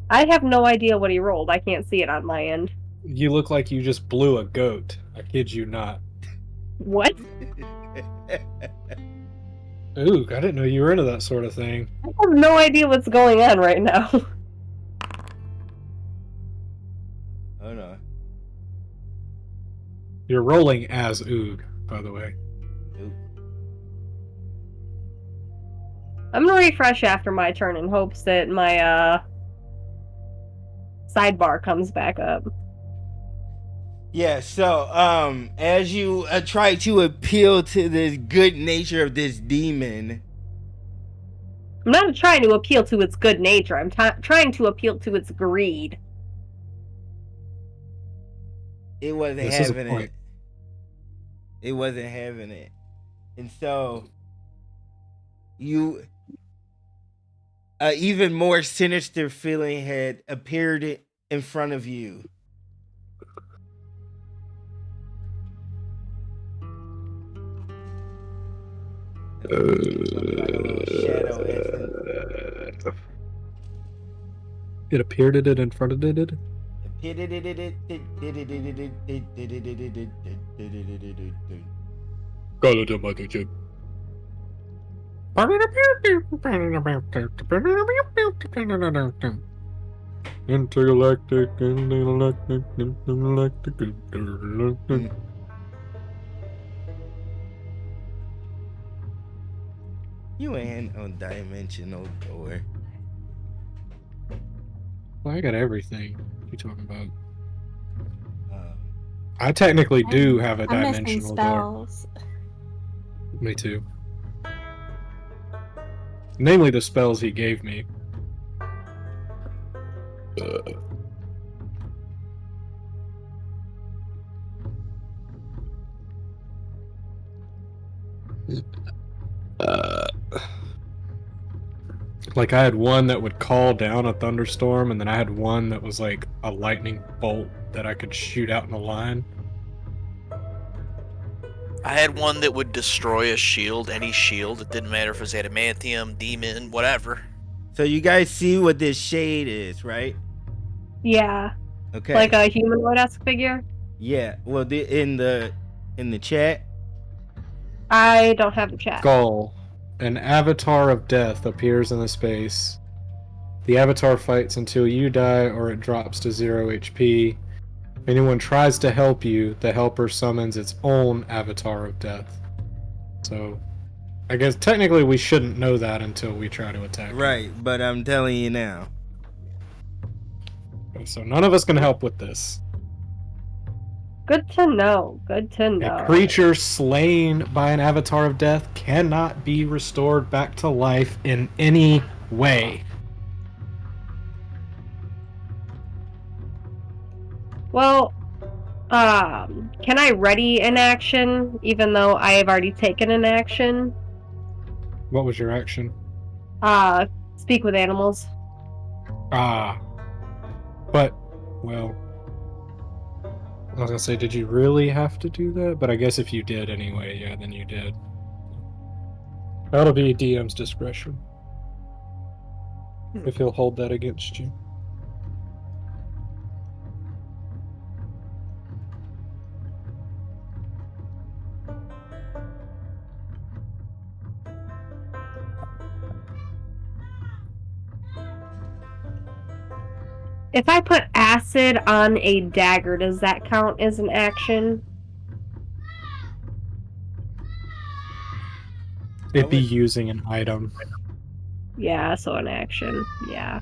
I have no idea what he rolled. I can't see it on my end. You look like you just blew a goat. I kid you not. What? Ooh, I didn't know you were into that sort of thing. I have no idea what's going on right now. Oh no. You're rolling as Oog, by the way. I'm gonna refresh after my turn in hopes that my sidebar comes back up. Yeah, so as you try to appeal to the good nature of this demon, I'm not trying to appeal to its good nature. I'm trying to appeal to its greed. It wasn't This is a having point. it. It wasn't having it. And so you even more sinister feeling had appeared in front of you. Like a little shadow essence. It appeared it in front of it. Intergalactic. You ain't on dimensional door. Well, I got everything. What are you talking about? I technically do have a I'm missing dimensional door. spells. Me too. Namely the spells he gave me. Like I had one that would call down a thunderstorm, and then I had one that was like a lightning bolt that I could shoot out in a line. I had one that would destroy a shield, any shield. It didn't matter if it was adamantium, demon, whatever. So you guys see what this shade is, right? Yeah. Okay. Like a humanoid-esque figure? Yeah. Well, in the chat. I don't have the chat. Skull. An avatar of death appears in the space. The avatar fights until you die or it drops to 0 HP. If anyone tries to help you, the helper summons its own avatar of death. So, I guess technically we shouldn't know that until we try to attack. Right, but I'm telling you now. Okay, so none of us can help with this. Good to know. Good to know. A creature slain by an avatar of death cannot be restored back to life in any way. Well, can I ready an action even though I have already taken an action? What was your action? Speak with animals. Ah. But, well, I was gonna say, did you really have to do that? But I guess if you did anyway, yeah, then you did. That'll be DM's discretion. If he'll hold that against you. If I put acid on a dagger, does that count as an action? It'd be using an item. Yeah, so an action. Yeah.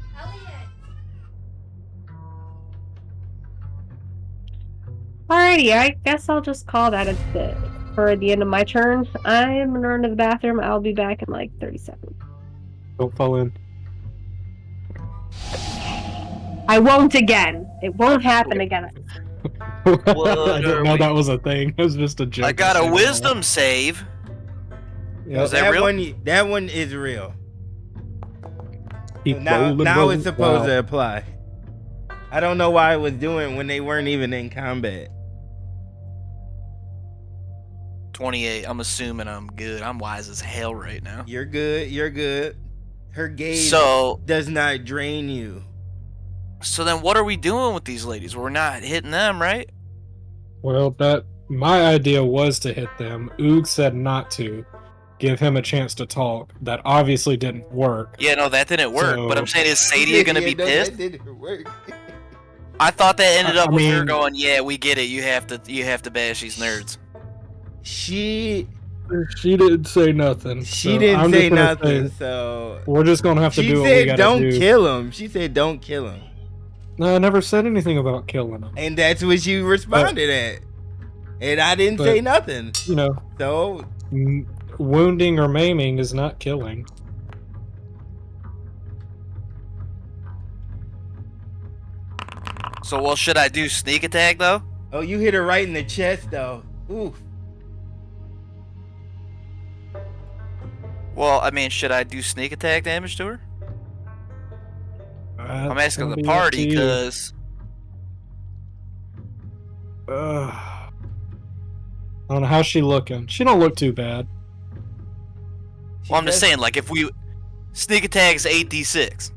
Alrighty, I guess I'll just call that a bit for the end of my turn. I'm gonna run to the bathroom. I'll be back in like 30 seconds. Don't fall in. I won't again. It won't happen again. I didn't know that was a thing. It was just a joke. I got a wisdom save. Yeah, Is that real? That one is real. Keep Now rolling. it's supposed to apply. I don't know why it was doing when they weren't even in combat. 28. I'm assuming I'm good. I'm wise as hell right now. You're good. You're good. Her gaze So does not drain you. So then what are we doing with these ladies? We're not hitting them, right? Well, my idea was to hit them. Oog said not to. Give him a chance to talk. That obviously didn't work. Yeah, no, that didn't work. So- But I'm saying, is Sadia gonna be pissed? That didn't work. I thought that ended up I with her mean- going, "Yeah, we get it. You have to bash these nerds." She didn't say nothing. She so didn't I'm say just gonna nothing, say so we're just gonna have to she do what we said gotta don't do. kill him. She said don't kill him. No, I never said anything about killing him. And that's what you responded at. And I didn't say nothing. You know, So wounding or maiming is not killing. So, well, should I do sneak attack though? Oh, you hit her right in the chest, though. Oof. Well, I mean, should I do sneak attack damage to her? I'm That's asking gonna the be up party to you. because I don't know how's she looking. She don't look too bad. well, I'm just saying, like, if we sneak attack is 8d6.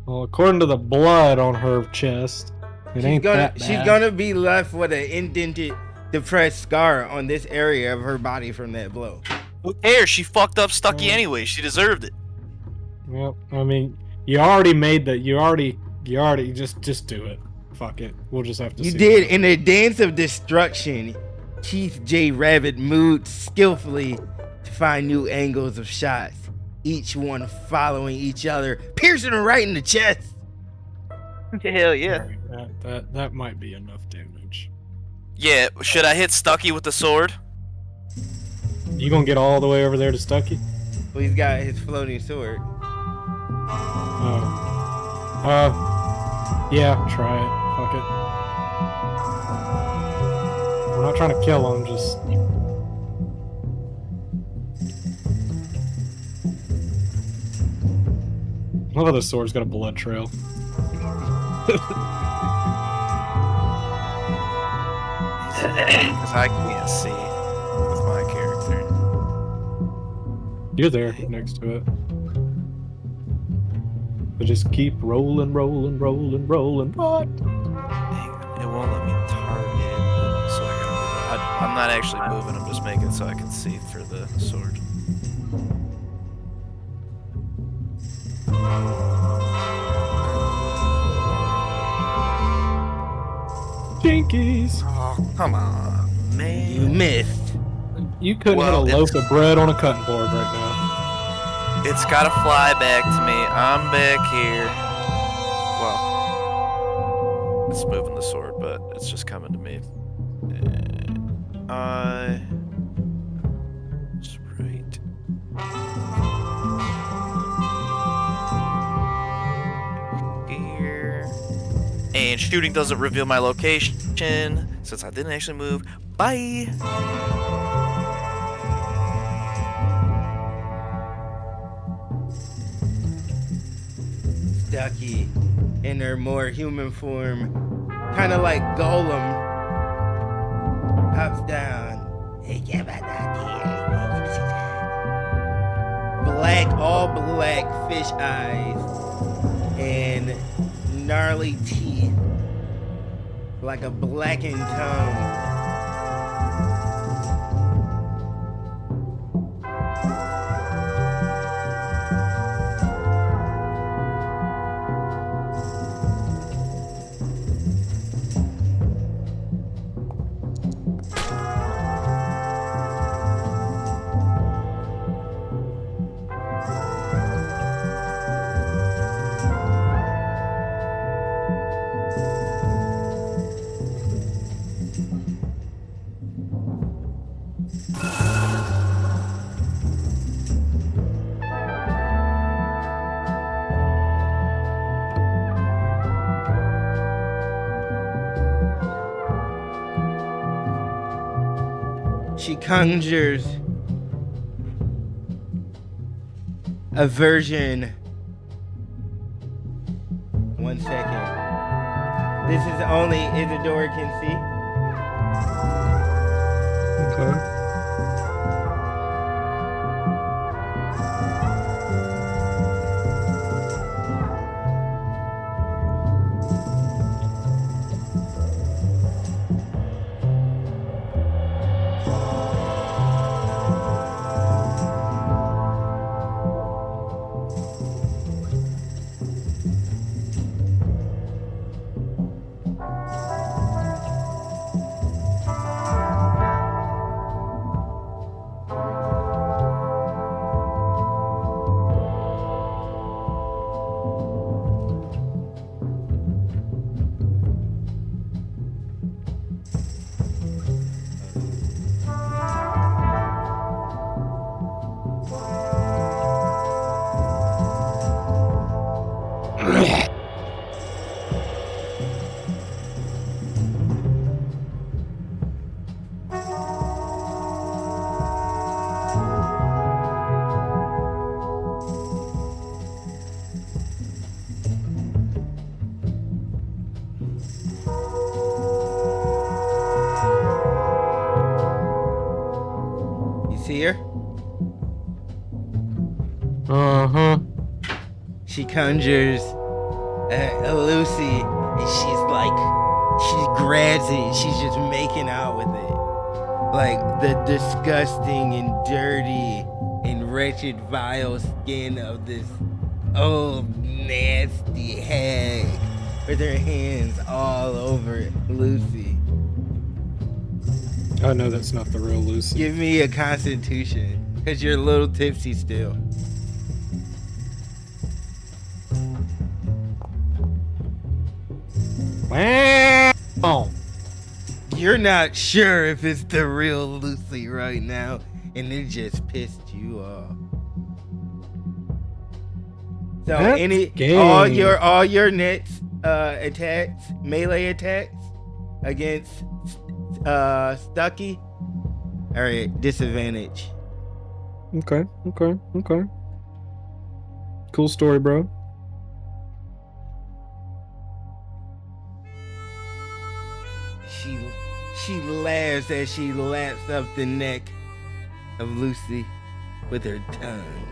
Well, according to the blood on her chest, it ain't that bad. She's gonna be left with an indented, depressed scar on this area of her body from that blow. Who cares? She fucked up Stucky anyway. She deserved it. Well, I mean, you already made that. You already just do it. Fuck it. We'll just have to. You see did. what In a dance of destruction, Keith J. Rabbit moved skillfully to find new angles of shots, each one following each other, piercing her right in the chest. Hell yeah. Alright, that might be enough damage. Yeah, should I hit Stucky with the sword? You gonna get all the way over there to Stucky? Well, he's got his floating sword. Yeah, try it. Fuck it. We're not trying to kill him, just. I love how the sword's got a blood trail. Because I can't see with my character. You're there next to it. But just keep rolling. What? Dang, it won't let me target, so I gotta move. I'm not actually moving, I'm just making it so I can see through the sword. Jinkies! Oh, come on, man. You missed. You couldn't hit a loaf of bread on a cutting board right now. It's gotta fly back to me. I'm back here. Well, it's moving the sword, but it's just coming to me. It's right here. And shooting doesn't reveal my location since I didn't actually move. Bye. Stucky, in her more human form, kind of like Golem, hops down. Black, all black fish eyes and gnarly teeth, like a blackened tongue. She conjures a version. 1 second. This is only Isadora can see. Okay. See her? Uh-huh. She conjures a Lucy, and she grabs it, and she's just making out with it. Like the disgusting and dirty and wretched, vile skin of this old, nasty hag with her hands all over Lucy. Oh no, that's not the real Lucy. Give me a constitution, because you're a little tipsy still. Oh. You're not sure if it's the real Lucy right now, and it just pissed you off. So That's all your nets attacks, melee attacks against Stucky are at disadvantage. Okay. Cool story, bro. She laughs as she laps up the neck of Lucy with her tongue.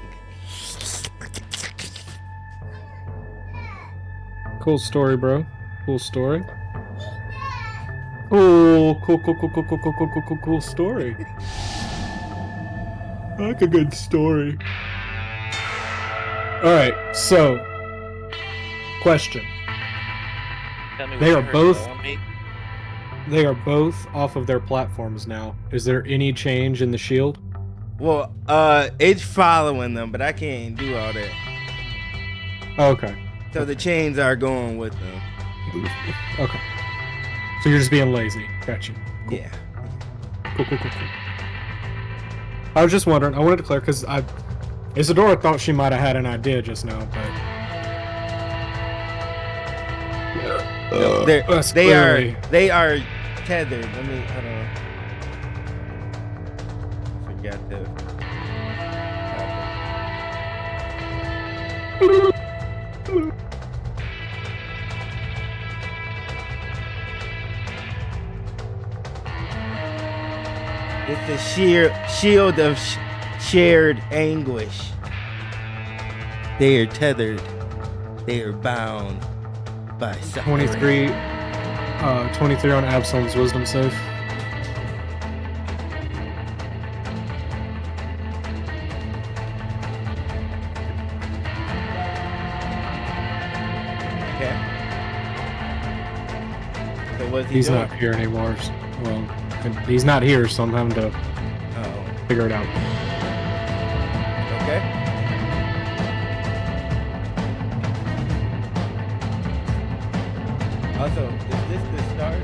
Cool story, bro. Cool story. Oh, cool story. I like a good story. Alright, so question. Tell me what They you are heard both on me. they are both off of their platforms now. Is there any change in the shield? Well, it's following them, but I can't do all that. Okay. So the chains are going with them. Okay. So you're just being lazy. Got you. Cool. Yeah. Cool. I was just wondering. I wanted to clear because Isadora thought she might have had an idea just now, but they are tethered. Let me. Hold on. Forgot to. It's the shield of shared anguish. They are tethered. They are bound by suffering. 23 on Absalom's wisdom save. Okay. So what's he He's doing? not here anymore. Well, he's not here, so I'm having to figure it out. Okay. Also, is this the start?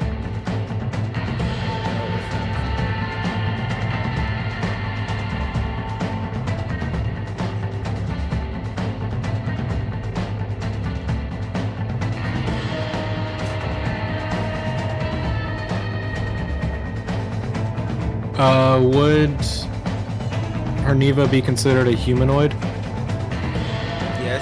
Would Harniva be considered a humanoid? Yes.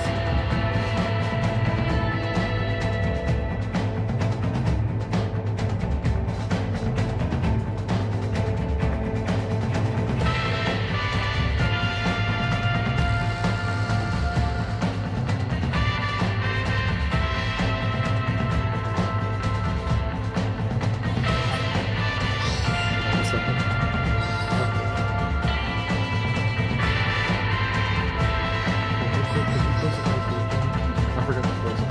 I forgot to close it.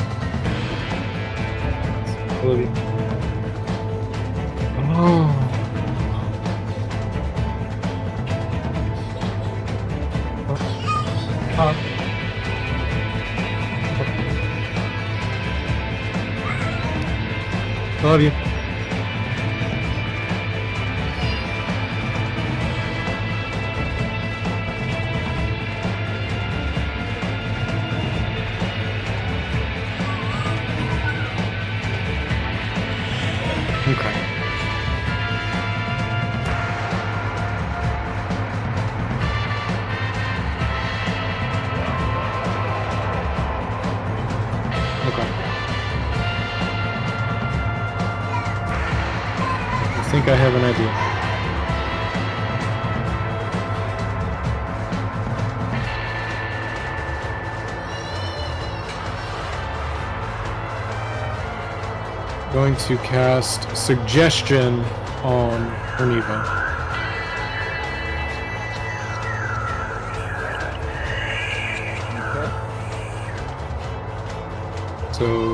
Olivia. Oh. I love you. Okay. Okay. I think I have an idea. going to cast Suggestion on Erniva. So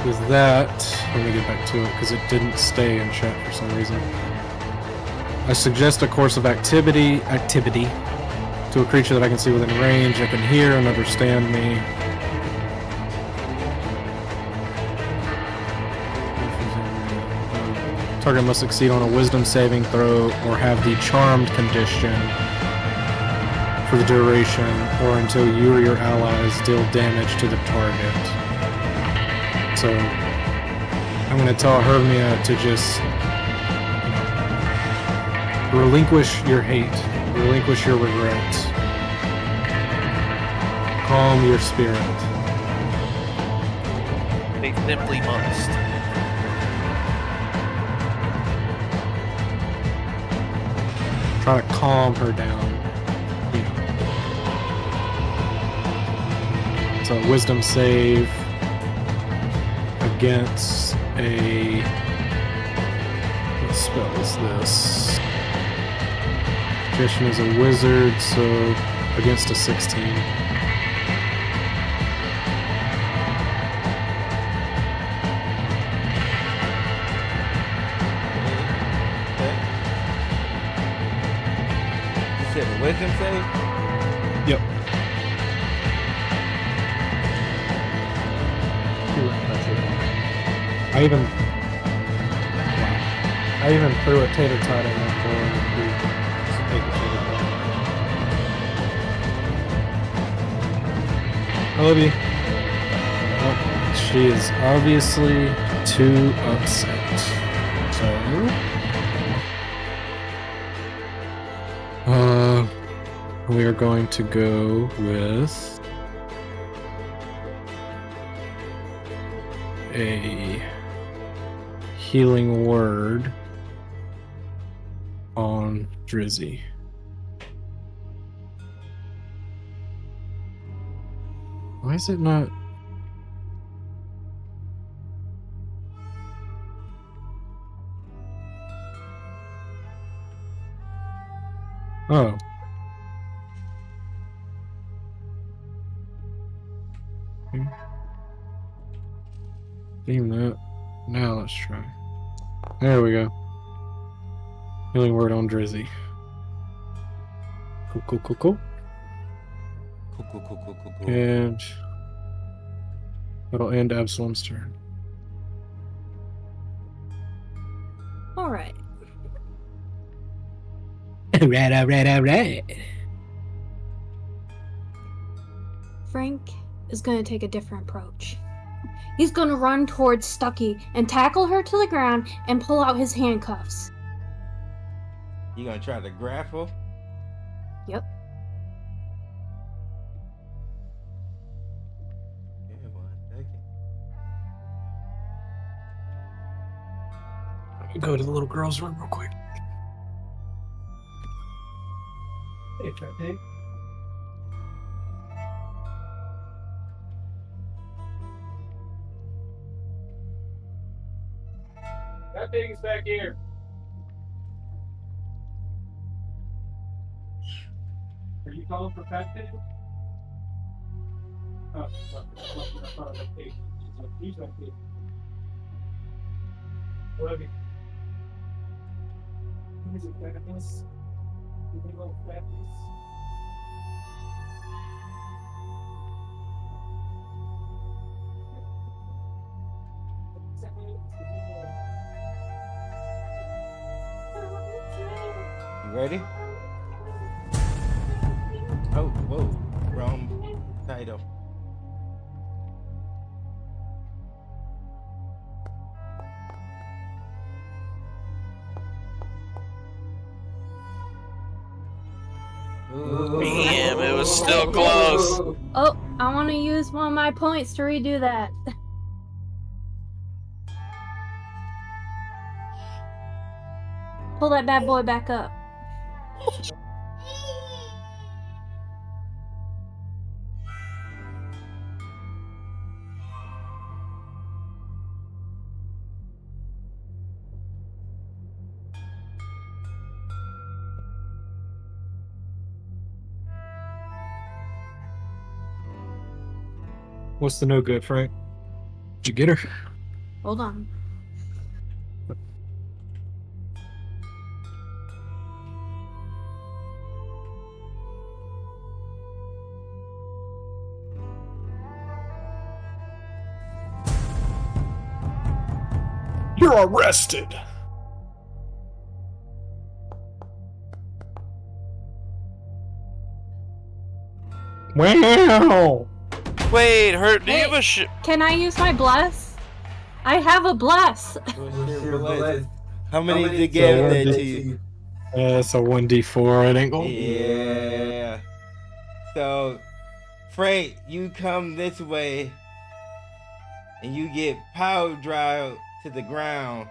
with that, let me get back to it because it didn't stay in chat for some reason. I suggest a course of activity to a creature that I can see within range, that can hear and understand me. Target must succeed on a wisdom saving throw or have the charmed condition for the duration or until you or your allies deal damage to the target. So I'm going to tell Hermia to just relinquish your hate, relinquish your regret, calm your spirit. They simply must. Try to calm her down. It's a wisdom save against a... What spell is this? Magician is a wizard, so against a 16. You said a wisdom save? Yep. I even threw a tater tot in there for her. I love you. Oh, she is obviously too upset. So, we are going to go with a healing word on Drizzy. Why is it not? Oh. Theme that. Now let's try. There we go. Healing word on Drizzy. Cool, cool, cool, cool. Cool. And that'll end Absalom's turn. Alright. Alright. Frank is going to take a different approach. He's going to run towards Stucky and tackle her to the ground and pull out his handcuffs. You gonna try to grapple? Yep. Yeah, 1 second. Let me go to the little girl's room real quick. Hey, Trapeg. That pig is back here. Are you calling for Fat Pig? Oh, that pig. He's that pig. Love you. He's a fatness. You big old fatness. You ready? Oh, whoa. Wrong title. Damn, it was still close. Oh, I want to use one of my points to redo that. Pull that bad boy back up. What's the no good, Frank? Did you get her? Hold on. You're arrested. Wow. Wait, do you Hey. have a Can I use my bless? I have a bless. How many did you give that to you? It's a 1d4. It ain't gonna. Yeah. So, Frank, you come this way, and you get power drive to the ground.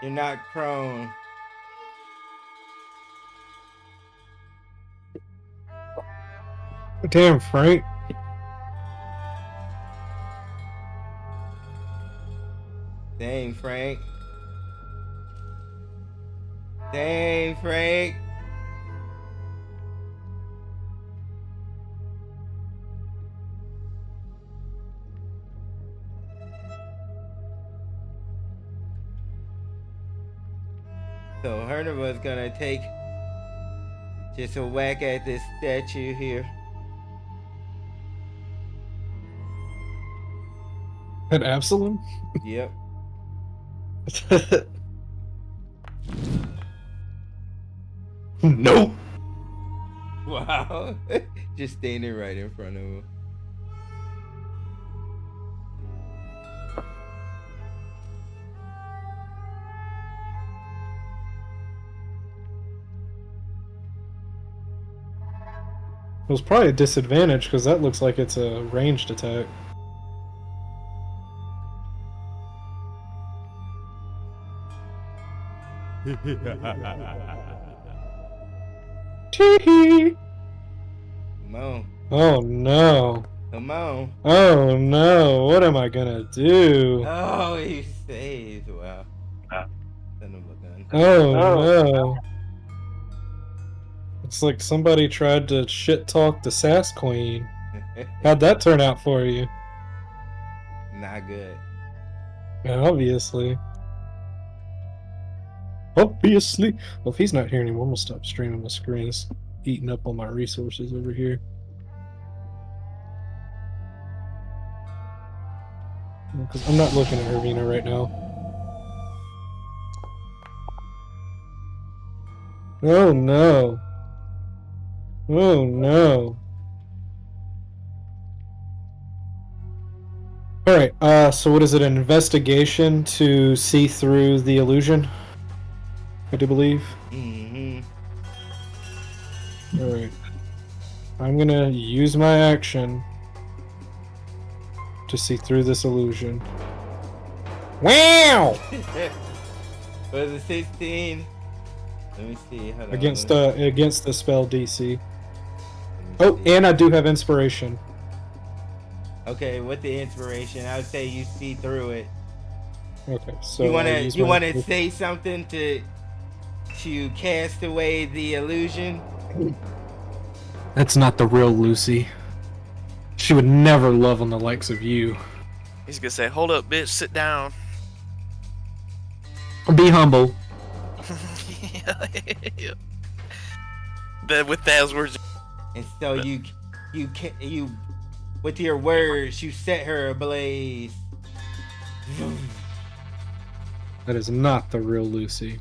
You're not prone. Damn, Frank. Dang, Frank. Dang, Frank. So Herner was gonna take just a whack at this statue here. At Absalom? Yep. No. Wow. Just standing right in front of him. It was probably a disadvantage because that looks like it's a ranged attack. Tee. Come on. Oh no. Come on. Oh no. What am I gonna do? Oh, he saved. Wow. Son of a gun. Oh no. It's like somebody tried to shit talk the Sass Queen. How'd that turn out for you? Not good. Obviously. Obviously. Well, if he's not here anymore, I'm gonna stop streaming my screen. It's eating up all my resources over here. Because I'm not looking at Irvina right now. Oh no. Oh no. Alright, so what is it? An investigation to see through the illusion? I do believe. Mm-hmm. Alright. I'm gonna use my action to see through this illusion. Wow! Was it 16? Let me see. Hold on. Against the spell DC. Oh, and I do have inspiration. Okay, with the inspiration, I would say you see through it. Okay, so you I wanna say something to cast away the illusion? That's not the real Lucy. She would never love on the likes of you. He's gonna say, "Hold up, bitch, sit down." Be humble. Yeah. Then with those words, And so you with your words, you set her ablaze. That is not the real Lucy.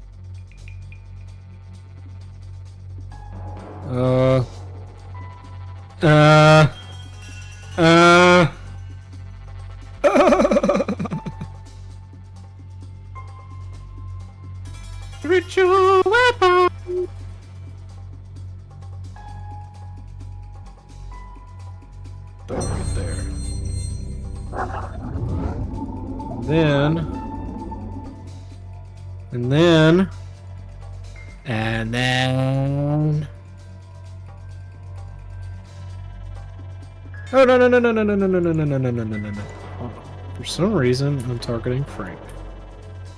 Ritual weapon. Right there. And then. Oh no. For some reason, I'm targeting Frank.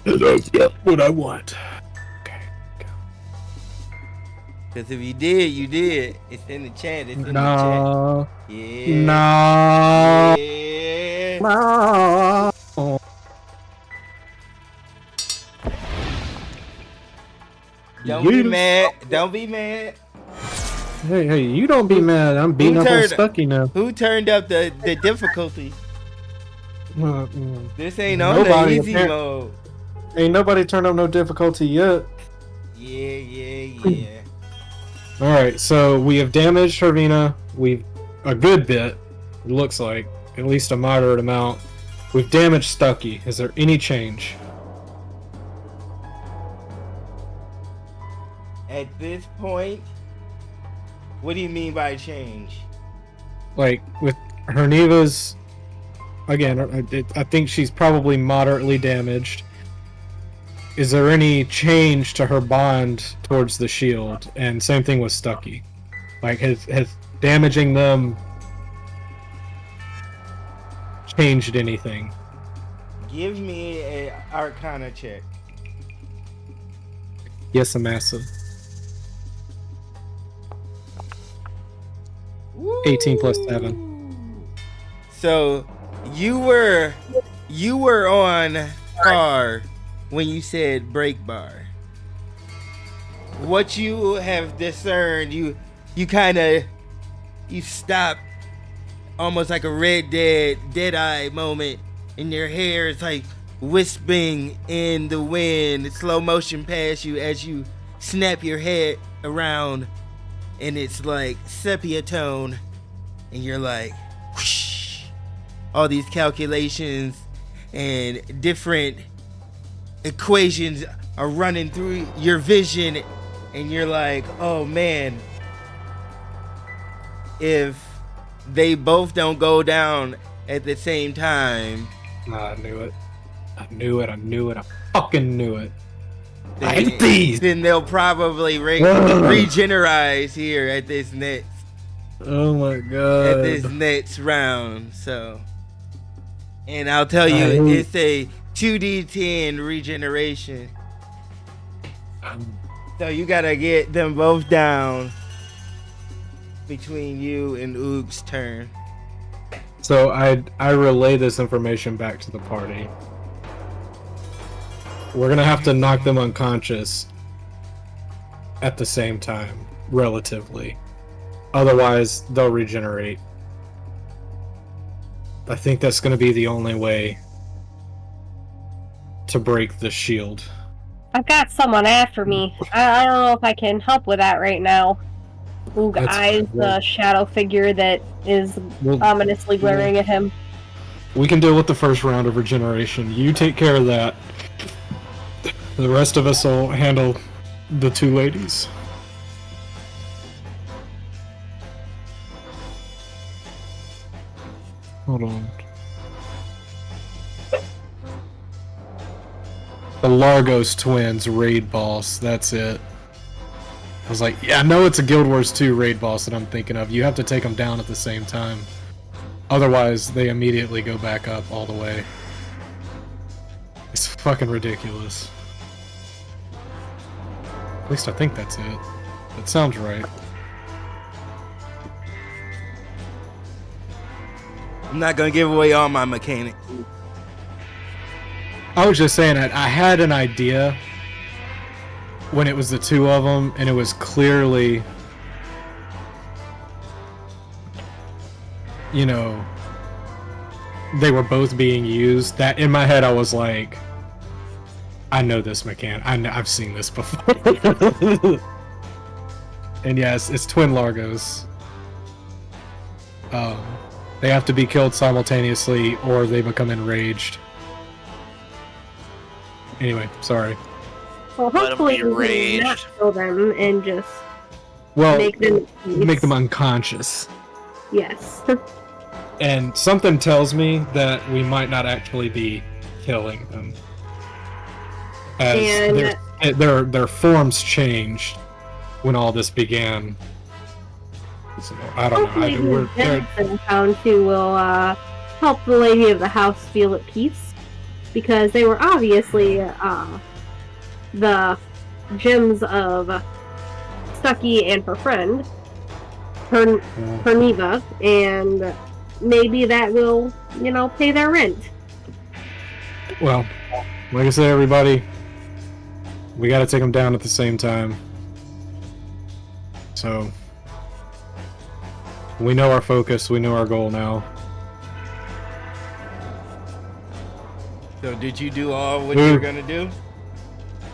That's what I want. Okay, go. Because if you did, you did. It's in the chat. It's in the No. chat. Yeah. No. Yeah. No. Don't be Yeetus. mad. Don't be mad. Hey, you don't be mad. I'm beating up on Stucky now. Who turned up the difficulty? This ain't on the Nobody, easy mode. Ain't nobody turned up no difficulty yet. Yeah. Alright, so we have damaged Hervina. We've a good bit, it looks like. At least a moderate amount. We've damaged Stucky. Is there any change? At this point, what do you mean by change? Like, with Herniva's... Again, I think she's probably moderately damaged. Is there any change to her bond towards the shield? And same thing with Stucky. Like, has damaging them changed anything? Give me an Arcana check. Yes, Amasa. 18 plus 7. So you were on par when you said break bar. What you have discerned, you stop almost like a Red Dead Eye moment, and your hair is like wisping in the wind, slow motion past you as you snap your head around, and it's like sepia tone, and you're like whoosh, all these calculations and different equations are running through your vision, and you're like, oh man, if they both don't go down at the same time. I knew it. I fucking knew it. I hate these! Then they'll probably regenerate here at this next. Oh my god. At this next round, so. And I'll tell you, it's a 2d10 regeneration. So you gotta get them both down between you and Oog's turn. So I relay this information back to the party. We're gonna have to knock them unconscious at the same time, relatively. Otherwise, they'll regenerate. I think that's gonna be the only way to break the shield. I've got someone after me. I don't know if I can help with that right now. Oog eyes the shadow figure that is ominously glaring at him. We can deal with the first round of regeneration. You take care of that. The rest of us will handle the two ladies. Hold on. The Largos twins raid boss, that's it. I was like, yeah, I know it's a Guild Wars 2 raid boss that I'm thinking of. You have to take them down at the same time. Otherwise, they immediately go back up all the way. It's fucking ridiculous. At least I think that's it. That sounds right. I'm not gonna give away all my mechanics. I was just saying that I had an idea when it was the two of them, and it was clearly, you know, they were both being used. That in my head I was like, I know this mechanic. I've seen this before. And yes, it's twin Largos. They have to be killed simultaneously or they become enraged. Anyway, sorry. Well, hopefully we can not kill them and just make them unconscious. Yes. And something tells me that we might not actually be killing them. As their forms changed when all this began. So, I don't hopefully know. the Jensen found too will help the lady of the house feel at peace, because they were obviously the gems of Stucky and her friend, her Neva, and maybe that will, pay their rent. Well, like I said, everybody, we got to take them down at the same time. So, we know our focus, we know our goal now. So did you do all what you were gonna do?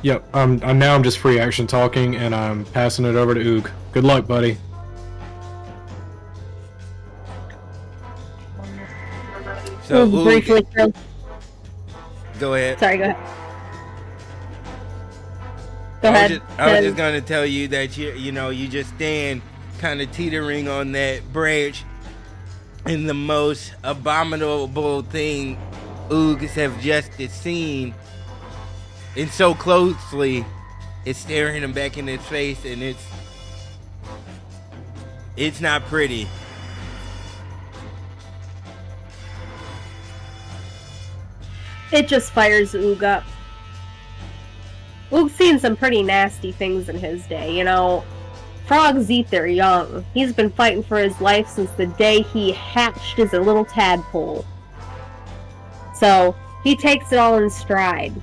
Yep, now I'm just free action talking, and I'm passing it over to Oog. Good luck, buddy. So briefly, go ahead. Sorry, go ahead. Go ahead. I was just gonna tell you that you just stand kind of teetering on that branch, and the most abominable thing Oogs have just seen, and so closely, is staring him back in his face, and it's not pretty. It just fires Oog up. Oog's seen some pretty nasty things in his day, Frogs eat their young. He's been fighting for his life since the day he hatched as a little tadpole. So, he takes it all in stride.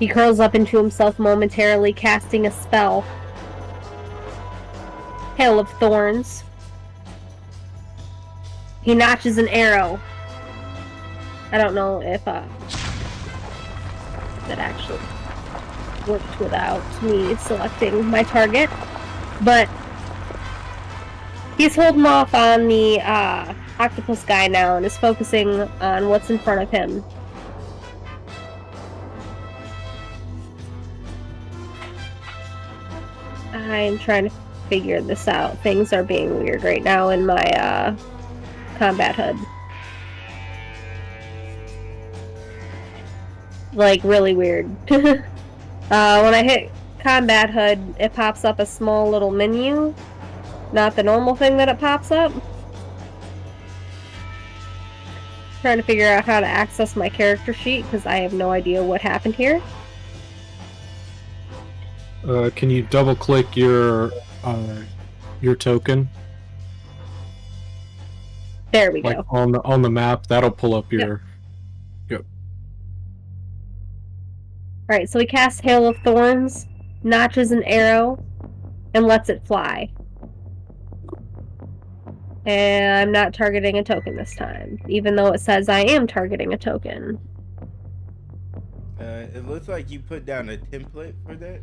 He curls up into himself momentarily, casting a spell. Hail of Thorns. He notches an arrow. I don't know if that actually worked without me selecting my target, but he's holding off on the octopus guy now and is focusing on what's in front of him. I'm trying to figure this out. Things are being weird right now in my combat HUD. Like, really weird. When I hit combat HUD, it pops up a small little menu. Not the normal thing that it pops up. Trying to figure out how to access my character sheet, because I have no idea what happened here. Can you double click your token? There we like go. on the map, that'll pull up your. Yep. Alright, so he casts Hail of Thorns, notches an arrow, and lets it fly. And I'm not targeting a token this time, even though it says I am targeting a token. It looks like you put down a template for that.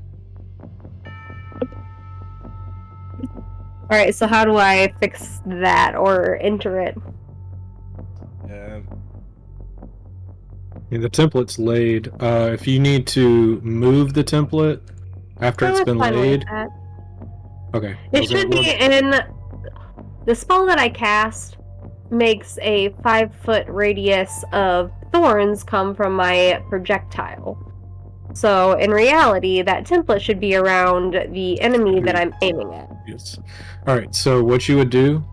Alright, so how do I fix that or enter it? Yeah, the template's laid. If you need to move the template after it's been laid. Okay. It should be in... The spell that I cast makes a 5-foot radius of thorns come from my projectile. So, in reality, that template should be around the enemy that I'm aiming at. Yes. Alright, so what you would do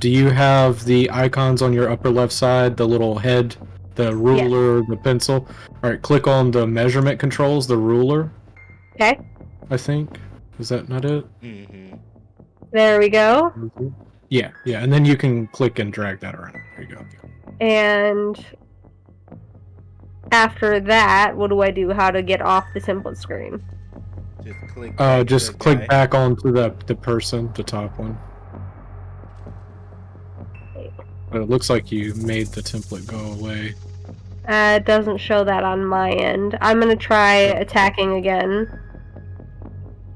you have the icons on your upper left side, the little head, the ruler, the pencil? Alright, click on the measurement controls, the ruler. Okay. I think. Is that not it? Mm-hmm. There we go. Yeah, and then you can click and drag that around. There you go. And after that, what do I do? How to get off the template screen? Just click back onto the person, the top one. But it looks like you made the template go away. It doesn't show that on my end. I'm gonna try attacking again.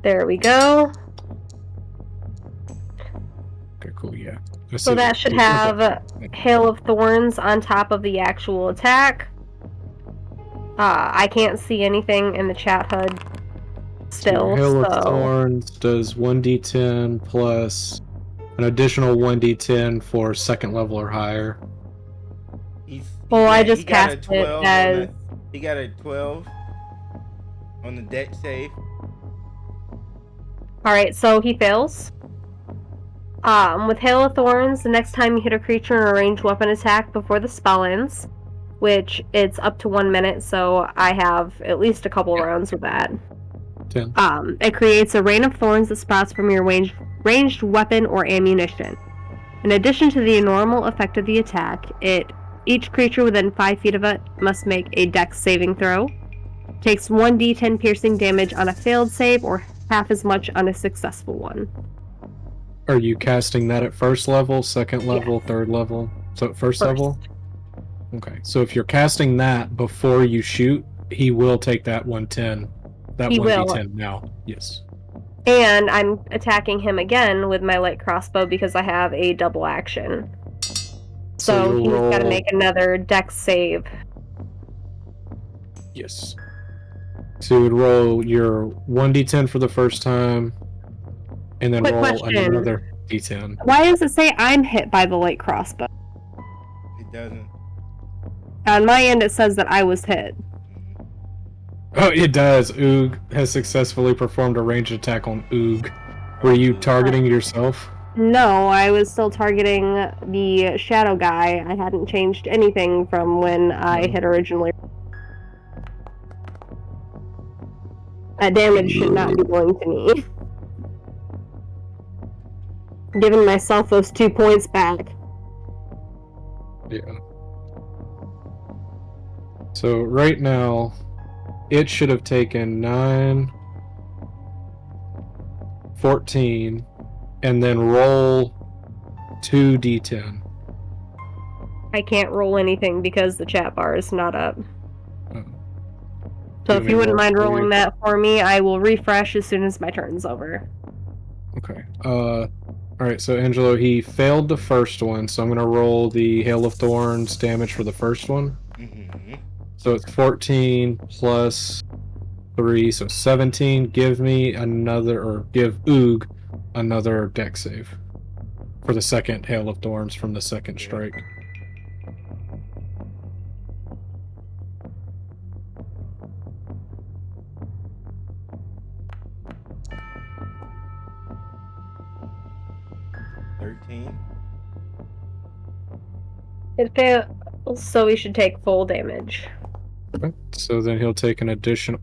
There we go. Okay, cool, yeah. So that should have Hail of Thorns on top of the actual attack. I can't see anything in the chat HUD still, Hail of Thorns does 1d10 plus an additional 1d10 for second level or higher. I just cast it as... He got a 12 on the deck save. Alright, so he fails. With Hail of Thorns, the next time you hit a creature in a ranged weapon attack before the spell ends, which it's up to 1 minute, so I have at least a couple rounds with that. 10. It creates a rain of thorns that sprouts from your ranged weapon or ammunition. In addition to the normal effect of the attack, each creature within 5 feet of it must make a dex saving throw. Takes 1d10 piercing damage on a failed save or half as much on a successful one. Are you casting that at first level, second level, third level? So at first level? Okay. So if you're casting that before you shoot, he will take that 110. That He 1d10 will. now. Yes. And I'm attacking him again with my light crossbow because I have a double action. So you'll he's got to roll- make another dex save. Yes. So you would roll your 1d10 for the first time, and then Quick roll question. another d10. Why does it say I'm hit by the light crossbow? It doesn't. On my end, it says that I was hit. Oh, it does. Oog has successfully performed a ranged attack on Oog. Were you targeting yourself? No, I was still targeting the shadow guy. I hadn't changed anything from when I had originally. That damage should not be going to me. Giving myself those 2 points back. Yeah. So right now, it should have taken 9, 14, and then roll 2d10. I can't roll anything because the chat bar is not up. Oh. So if you wouldn't mind roll rolling that for me, I will refresh as soon as my turn's over. Okay. Alright, so Angelo, he failed the first one, so I'm gonna roll the Hail of Thorns damage for the first one. Mm-hmm. So it's 14 plus 3, so 17. Give me another, or give Oog another dex save for the second Hail of Thorns from the second strike. It failed, so we should take full damage. Okay. So then he'll take an additional,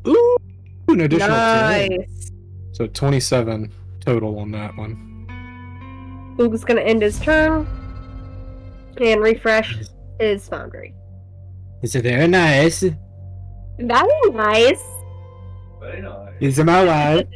an additional 10. Nice. So 27 total on that one. Oog's gonna end his turn and refresh his foundry. It's very nice. Very nice. Very nice. It's my life.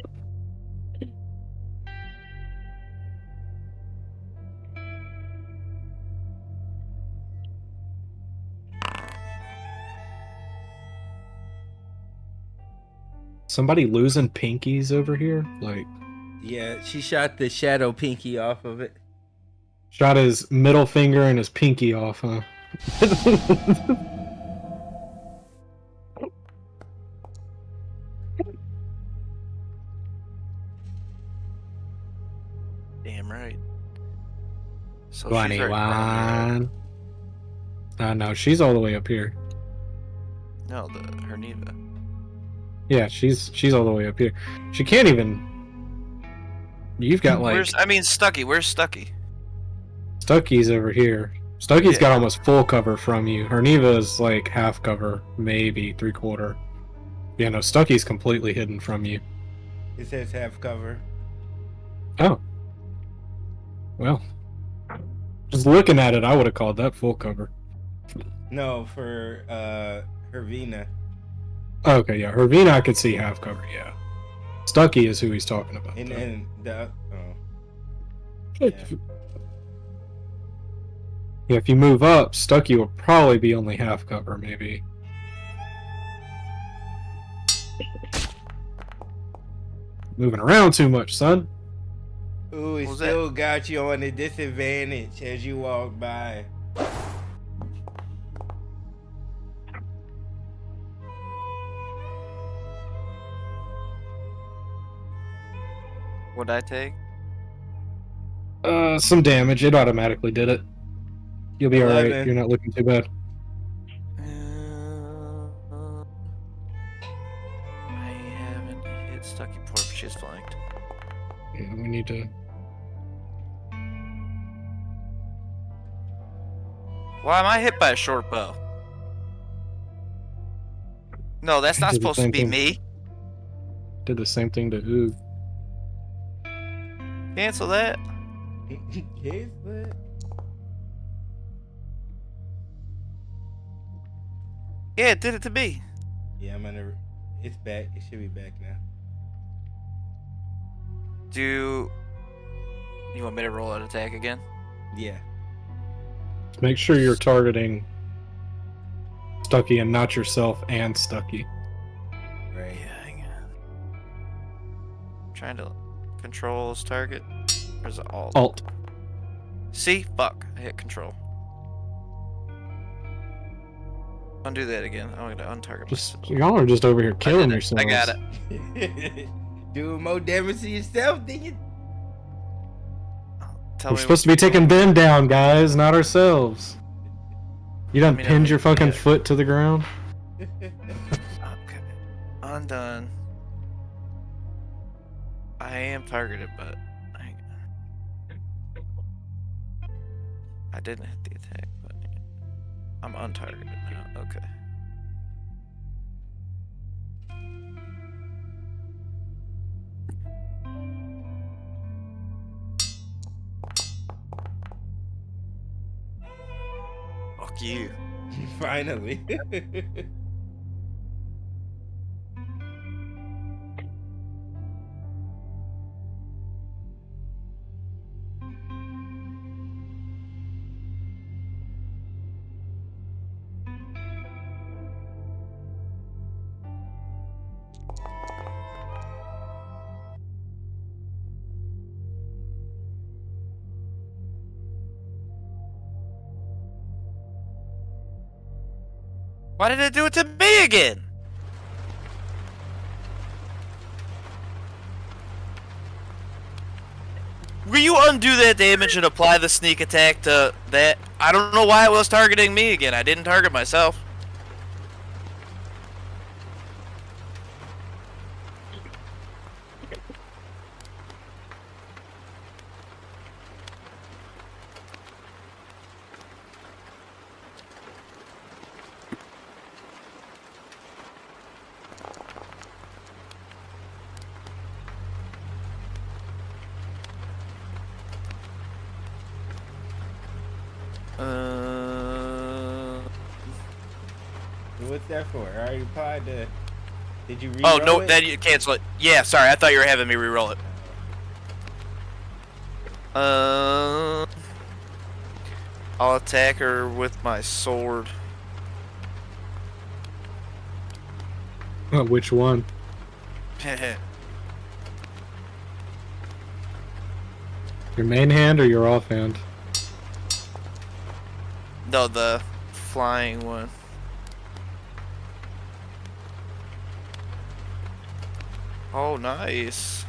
Somebody losing pinkies over here? Like, Yeah, she shot the shadow pinky off of it. shot his middle finger and his pinky off, huh? Damn right. So she's right around 21. No, she's all the way up here. there. No, her Neva. Yeah, she's all the way up here. She can't even. You've got like Stucky. Where's Stucky? Stucky's over here. Stucky's got almost full cover from you. Her Neva is like half cover, maybe 3/4. Yeah, no, Stucky's completely hidden from you. It says half cover. Oh. Well. Just looking at it, I would have called that full cover. No, for Hervina. Okay, yeah. Hervina, I could see half cover, yeah. Stucky is who he's talking about. And then the Yeah, if you move up, Stucky will probably be only half cover, maybe. Moving around too much, son. Ooh, it still got you on a disadvantage as you walk by. What'd I take? Some damage. It automatically did it. You'll be alright. 11. You're not looking too bad. I haven't hit Stucky before, but she's flanked. Yeah, we need to. Why am I hit by a short bow? No, that's not Did the supposed to same be thing. me. did the same thing to Oog. Cancel that. Yes, but Yeah, it did it to me. yeah, I'm gonna. It's back. It should be back now. Do you want me to roll an attack again? Yeah. Make sure you're targeting Stucky and not yourself and Stucky. Right. Yeah, hang on. Trying to controls target. Or is it alt? Alt. See? Fuck. I hit control. Undo that again. I'm gonna untarget myself. Y'all are just over here killing yourselves. I got it. Do more damage to yourself, dang it. We're supposed to be taking them down, guys, not ourselves. You done pinned your fucking foot to the ground? Okay. Undone. I am targeted, but I didn't hit the attack, but I'm untargeted now. Okay. Fuck you. Finally. Why did it do it to me again? Will you undo that damage and apply the sneak attack to that? I don't know why it was targeting me again. I didn't target myself. What's that for? I already applied the. Did you Oh, re-roll no, it? then you cancel it. Yeah, sorry, I thought you were having me re-roll it. I'll attack her with my sword. Which one? Your main hand or your offhand? No, the flying one. Oh, nice.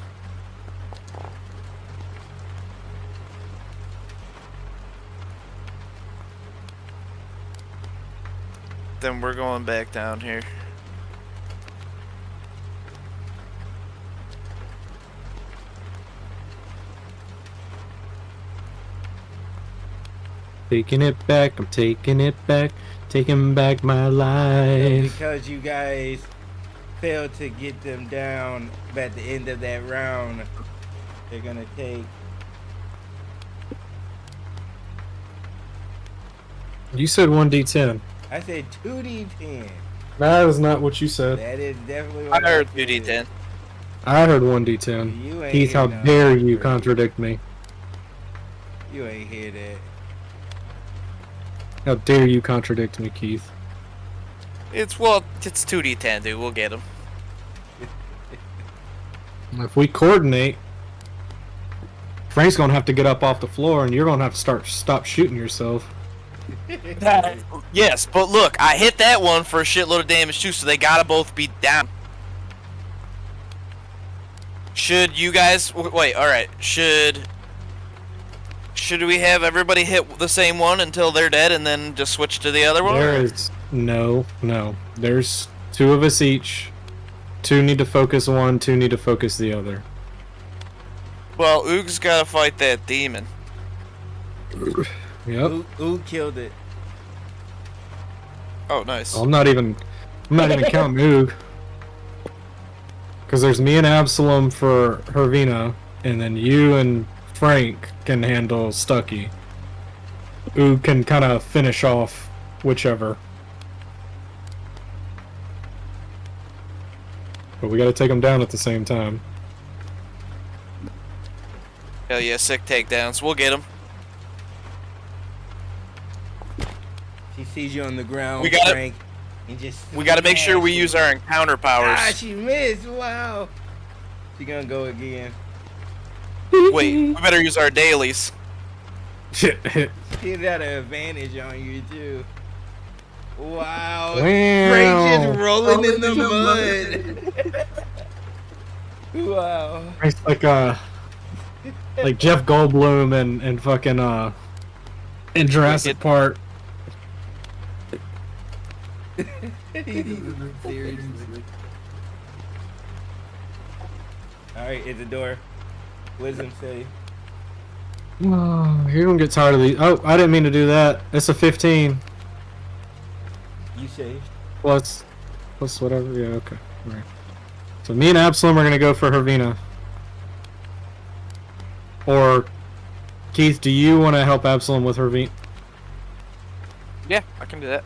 Then we're going back down here. Taking it back, I'm taking it back, taking back my life. Because you guys failed to get them down at the end of that round, they're gonna take. You said 1d10. I said 2d10. That is not what you said. That is definitely I what heard said. 2d10. I heard 1d10. You ain't Keith, how hear no dare you number. contradict me? You ain't hear that. How dare you contradict me, Keith? It's 2d10, dude. We'll get him. If we coordinate, Frank's gonna have to get up off the floor, and you're gonna have to stop shooting yourself. Yes, but look, I hit that one for a shitload of damage too, so they gotta both be down. Should you guys wait? All right. Should we have everybody hit the same one until they're dead, and then just switch to the other one? There is no. There's two of us each. Two need to focus one. Two need to focus the other. Well, Oog's gotta fight that demon. Yep. Who killed it? Oh, nice. I'm not even counting Oog. Because there's me and Absalom for Hervina, and then you and Frank can handle Stucky. Who can kind of finish off whichever. But we gotta take them down at the same time. Hell yeah, sick takedowns. We'll get him. She sees you on the ground, We gotta- Frank. And just We gotta make sure we use our encounter powers. Ah, she missed. Wow. She gonna go again. Wait, we better use our dailies. She got an advantage on you too. Wow. Wow. Frank just rolling in the mud. Wow. It's like Jeff Goldblum and fucking in Jurassic Park. Seriously. Alright, hit the door. Wisdom save. Oh, you're gonna get tired of these. Oh, I didn't mean to do that. It's a 15. You saved. Plus whatever. Yeah, okay. Alright. So me and Absalom are gonna go for Hervina. Or Keith, do you want to help Absalom with Hervina? Yeah, I can do that.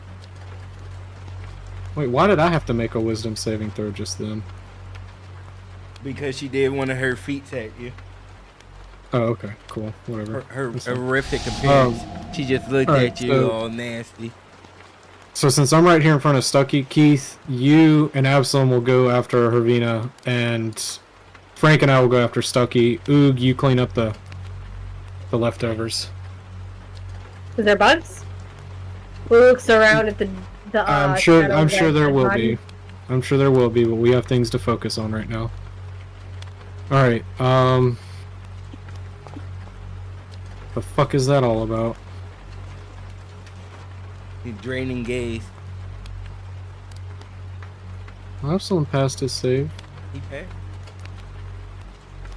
Wait, why did I have to make a wisdom saving throw just then? Because she did one of her feats at you. Oh, okay, cool, whatever. Her That's fine. horrific appearance. She just looked alright, at you so- all nasty. So since I'm right here in front of Stucky, Keith, you and Absalom will go after Hervina, and Frank and I will go after Stucky. Oog, you clean up the leftovers. Is there bugs? Who looks around at the I'm sure shadow there that will body? be. I'm sure there will be, but we have things to focus on right now. Alright, the fuck is that all about? He's draining gaze. Absalom passed his save. He passed.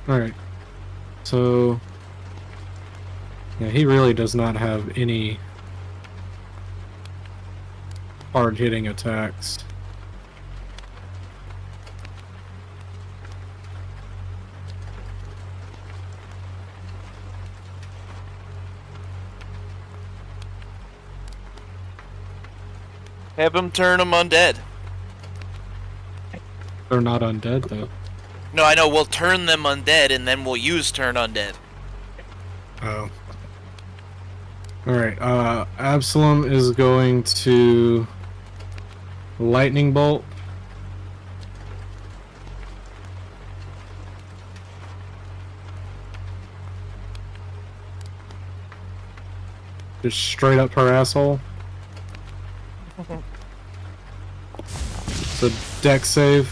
Alright. So yeah, he really does not have any hard hitting attacks. Have him turn them undead. They're not undead though. No, I know. We'll turn them undead, and then we'll use turn undead. Oh. Alright, Absalom is going to lightning bolt. Just straight up her asshole. It's a deck save.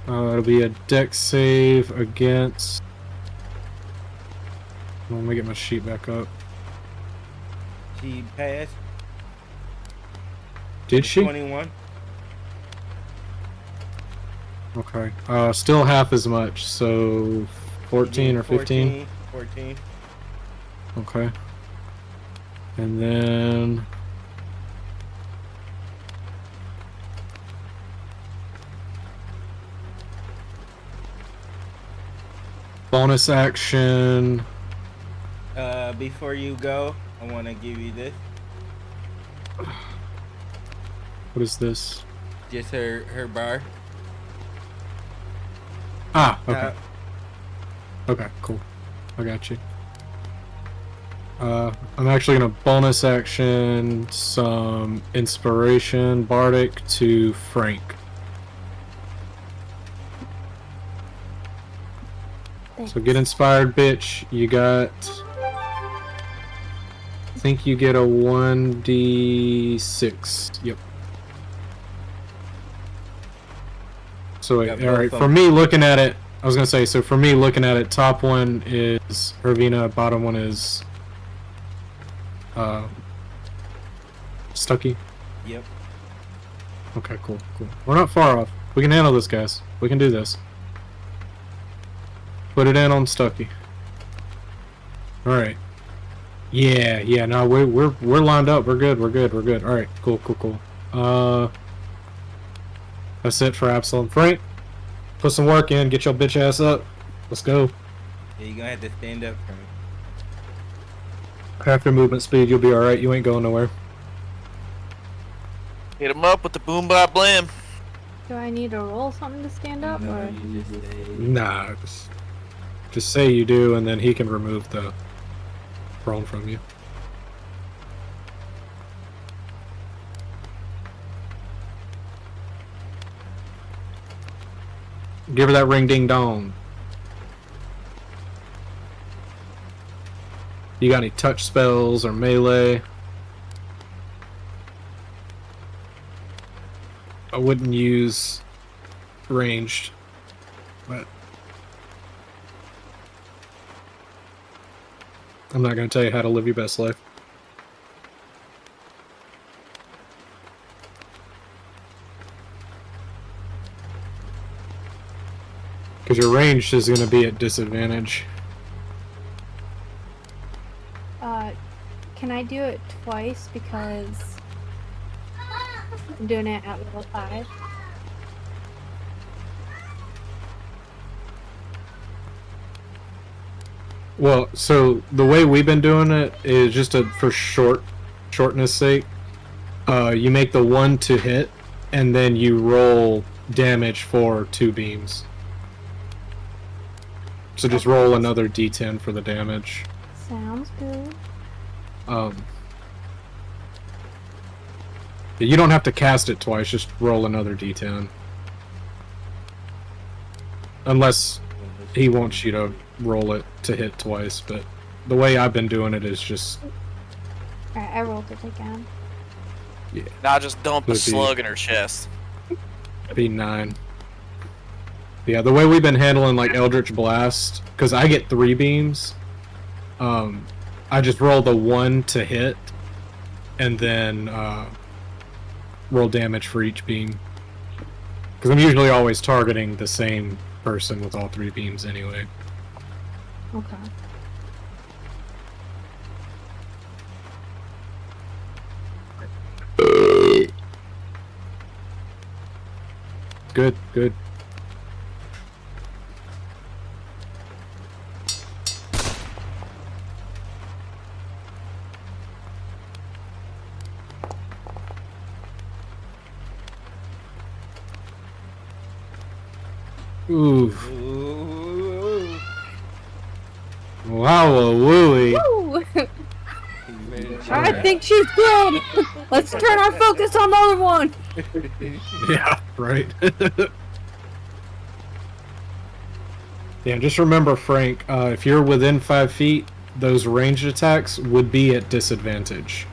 It'll be a deck save against. Let me get my sheet back up. She passed. Did she? 21. Okay. Still half as much, so 14 or 15? 14. Okay. And then bonus action. Before you go, I want to give you this. What is this? Just her bar. Ah, okay. Okay, cool. I got you. I'm actually gonna bonus action some inspiration bardic to Frank. So get inspired, bitch. You got. I think you get a 1d6. Yep. So wait, Got both alright, of for them. me looking at it, I was gonna say, so for me looking at it, top one is Hervina, bottom one is Stucky. Yep. Okay, cool. We're not far off. We can handle this, guys. We can do this. Put it in on Stucky. Alright. Yeah. No, we're lined up. We're good. All right, cool. That's it for Absalom. Frank, put some work in. Get your bitch ass up. Let's go. Yeah, you're gonna have to stand up for me. Half your movement speed, you'll be all right. You ain't going nowhere. Hit him up with the boom bop blam. Do I need to roll something to stand up, No, or? you just stay. Nah, just say you do, and then he can remove the prone from you. Give her that ring ding dong. You got any touch spells or melee? I wouldn't use ranged, but I'm not going to tell you how to live your best life. Because your ranged is going to be at disadvantage. Can I do it twice because I'm doing it at level 5? Well, so the way we've been doing it is just for shortness sake. You make the 1 to hit, and then you roll damage for 2 beams. So just roll another d10 for the damage. Sounds good. You don't have to cast it twice, just roll another d10. Unless he wants you to roll it to hit twice, but the way I've been doing it is just... Alright, I rolled it again. Yeah. Now just dump a Would be- slug in her chest. Be 9. Yeah, the way we've been handling like Eldritch Blast, because I get 3 beams, I just roll the 1 to hit, and then roll damage for each beam. Because I'm usually always targeting the same person with all 3 beams anyway. Okay. Good. Ooh. Ooh. Wow, wooey. Woo! Ready to I try? think she's good! Let's turn our focus on the other one! Yeah, right. Yeah, just remember, Frank, if you're within 5 feet, those ranged attacks would be at disadvantage.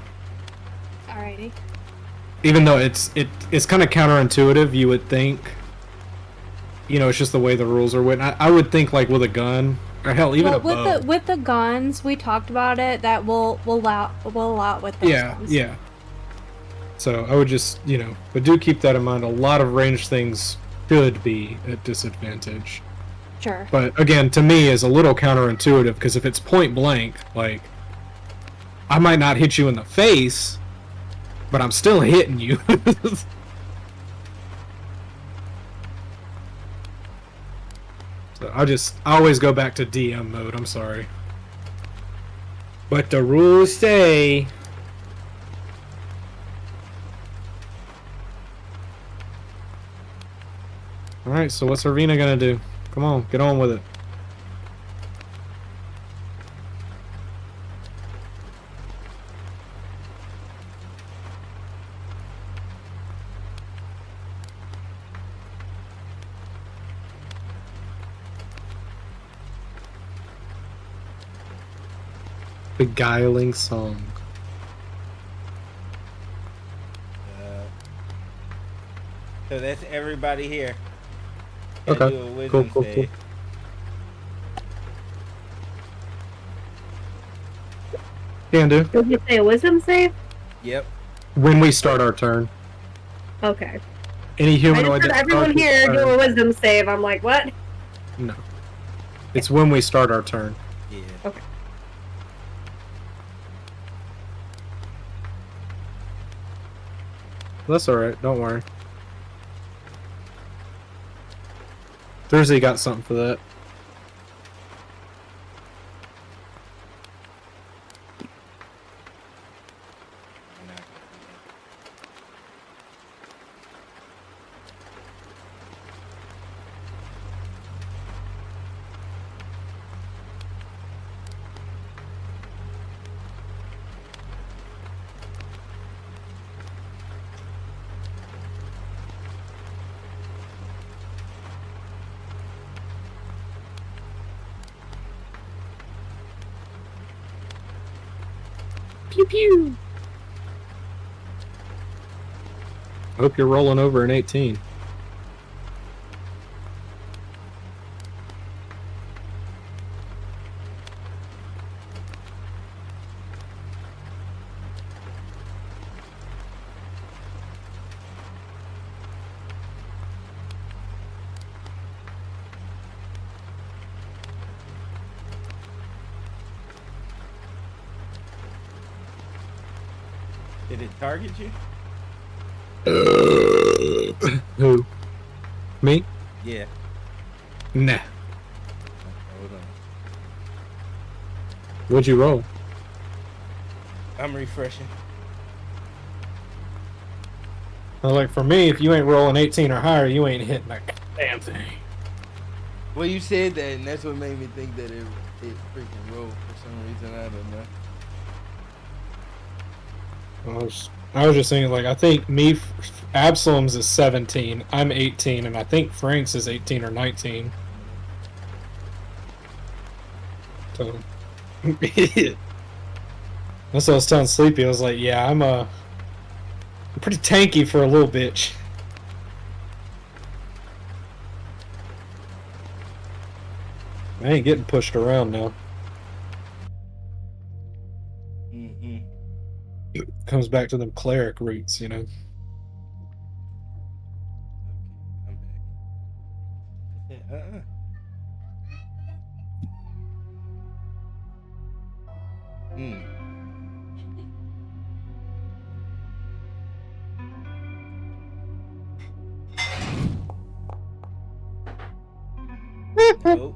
Alrighty. Even though it's kind of counterintuitive, you would think. You know, it's just the way the rules are written. I would think like with a gun, or hell, even a bow. With the guns, we talked about it. That will allow with those guns. Yeah. So I would just, but do keep that in mind. A lot of ranged things could be at disadvantage. Sure. But again, to me, is a little counterintuitive because if it's point blank, like I might not hit you in the face, but I'm still hitting you. So I always go back to DM mode. I'm sorry, but the rules say. All right, so what's Arvina gonna do? Come on, get on with it. Beguiling song. So that's everybody here. Okay, Do a wisdom cool. save. Can do. Did you say a wisdom save? Yep. When we start our turn. Okay. Any I humanoid just heard that everyone starts here its do turn- a wisdom save. I'm like, what? No. It's when we start our turn. Yeah. Okay. That's alright, don't worry. Thursday got something for that. Pew pew! I hope you're rolling over an 18. Did it target you? Who? Me? Yeah. Nah. Hold on. What'd you roll? I'm refreshing. Well, like for me, if you ain't rolling 18 or higher, you ain't hitting that damn thing. Well, you said that, and that's what made me think that it freaking rolled for some reason. I don't know. I was just saying, like, I think Absalom's is 17, I'm 18, and I think Frank's is 18 or 19. So, that's what I was telling Sleepy. I was like, yeah, I'm pretty tanky for a little bitch. I ain't getting pushed around now. Comes back to them cleric roots, you know. I'm back. Nope.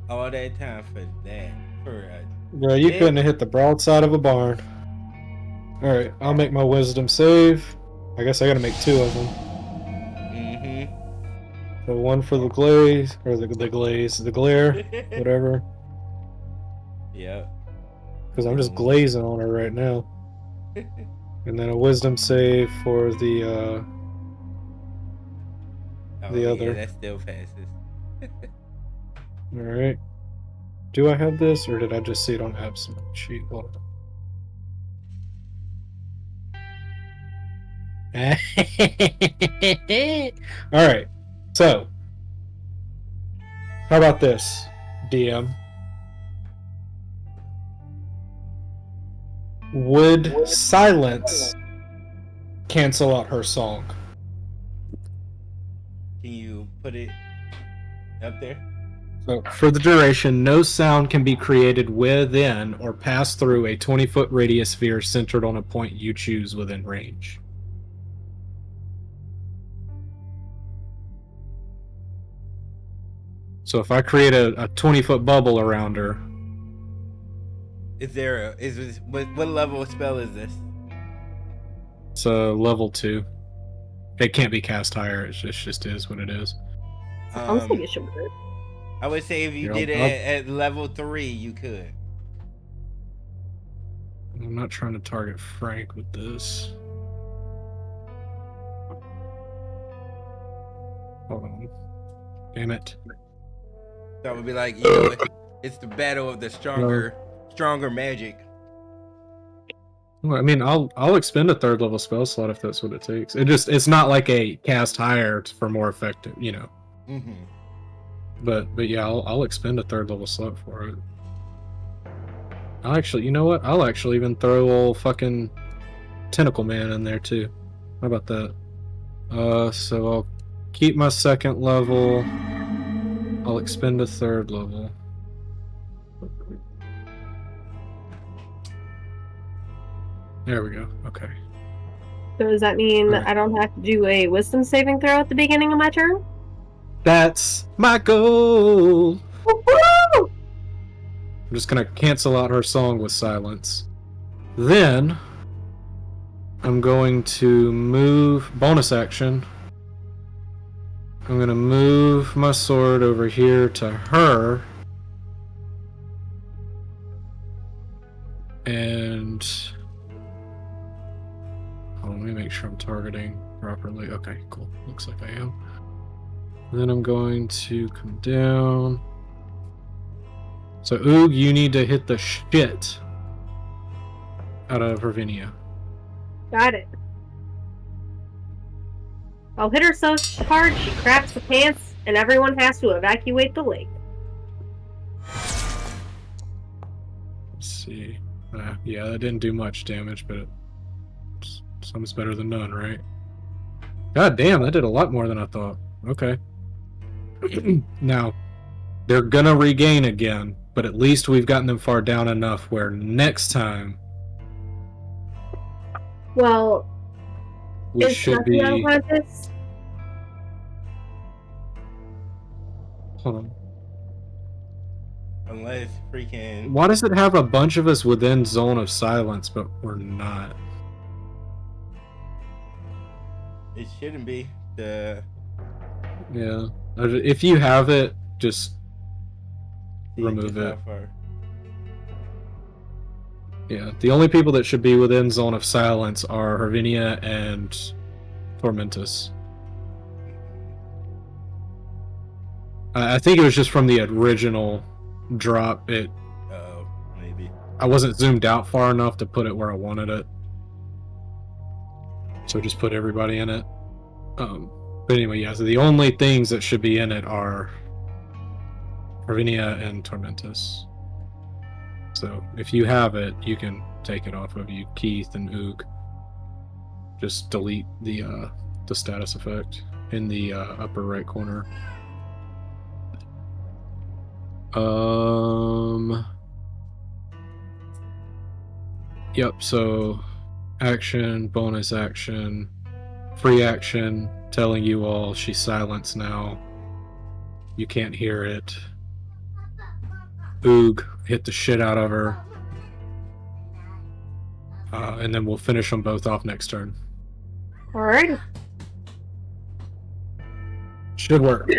All that time for that. Bro, you couldn't have hit the broadside of a barn. Alright, I'll make my wisdom save. I guess I gotta make 2 of them. So one for the glaze, or the glare, whatever. Yep. Because I'm just glazing on her right now. And then a wisdom save for the other. Yeah, that still passes. Alright. Do I have this, or did I just see it on Absalom sheet? Hold on. Alright. So, how about this, DM? Would silence cancel out her song? Can you put it up there? So, for the duration, no sound can be created within or pass through a 20-foot radius sphere centered on a point you choose within range. So if I create a 20-foot bubble around her... What level of spell is this? It's a level 2. It can't be cast higher, it just is what it is. I think it should work. I would say if you did it at level 3, you could. I'm not trying to target Frank with this. Hold on. Damn it. That would be like, you know, it's the battle of the stronger magic. Well, I mean, I'll expend a 3rd level spell slot if that's what it takes. It's not like a cast higher for more effective, you know. But yeah, I'll expend a 3rd level slot for it. I'll actually, you know what? I'll actually even throw old fucking Tentacle Man in there too. How about that? So I'll keep my 2nd level. I'll expend a 3rd level. There we go. Okay. So does that mean Alright. I don't have to do a wisdom saving throw at the beginning of my turn? That's my goal. Woo-hoo! I'm just gonna cancel out her song with silence. Then I'm going to move bonus action. I'm gonna move my sword over here to her. And let me make sure I'm targeting properly. Okay, cool. Looks like I am. Then I'm going to come down. So Oog, you need to hit the shit out of Hervinia. Got it. I'll hit her so hard she craps the pants and everyone has to evacuate the lake. Let's see. Yeah, that didn't do much damage, but some's better than none, right? God damn, that did a lot more than I thought. Okay. Now, they're gonna regain again, but at least we've gotten them far down enough where next time Well, we is should Stucky be... unconscious? Hold on. Unless freaking... Why does it have a bunch of us within zone of silence, but we're not? It shouldn't be. The... Yeah. If you have it, just remove it. Yeah. The only people that should be within zone of silence are Hervinia and Tormentus. I think it was just from the original drop. Oh, maybe. I wasn't zoomed out far enough to put it where I wanted it. So just put everybody in it. But anyway, yeah, so the only things that should be in it are Hervinia and Tormentus. So if you have it, you can take it off of you, Keith and Oog. Just delete the status effect in the upper right corner. Yep, so action, bonus action, free action, telling you all she's silenced now. You can't hear it. Oog, hit the shit out of her. And then we'll finish them both off next turn. Alright. Should work.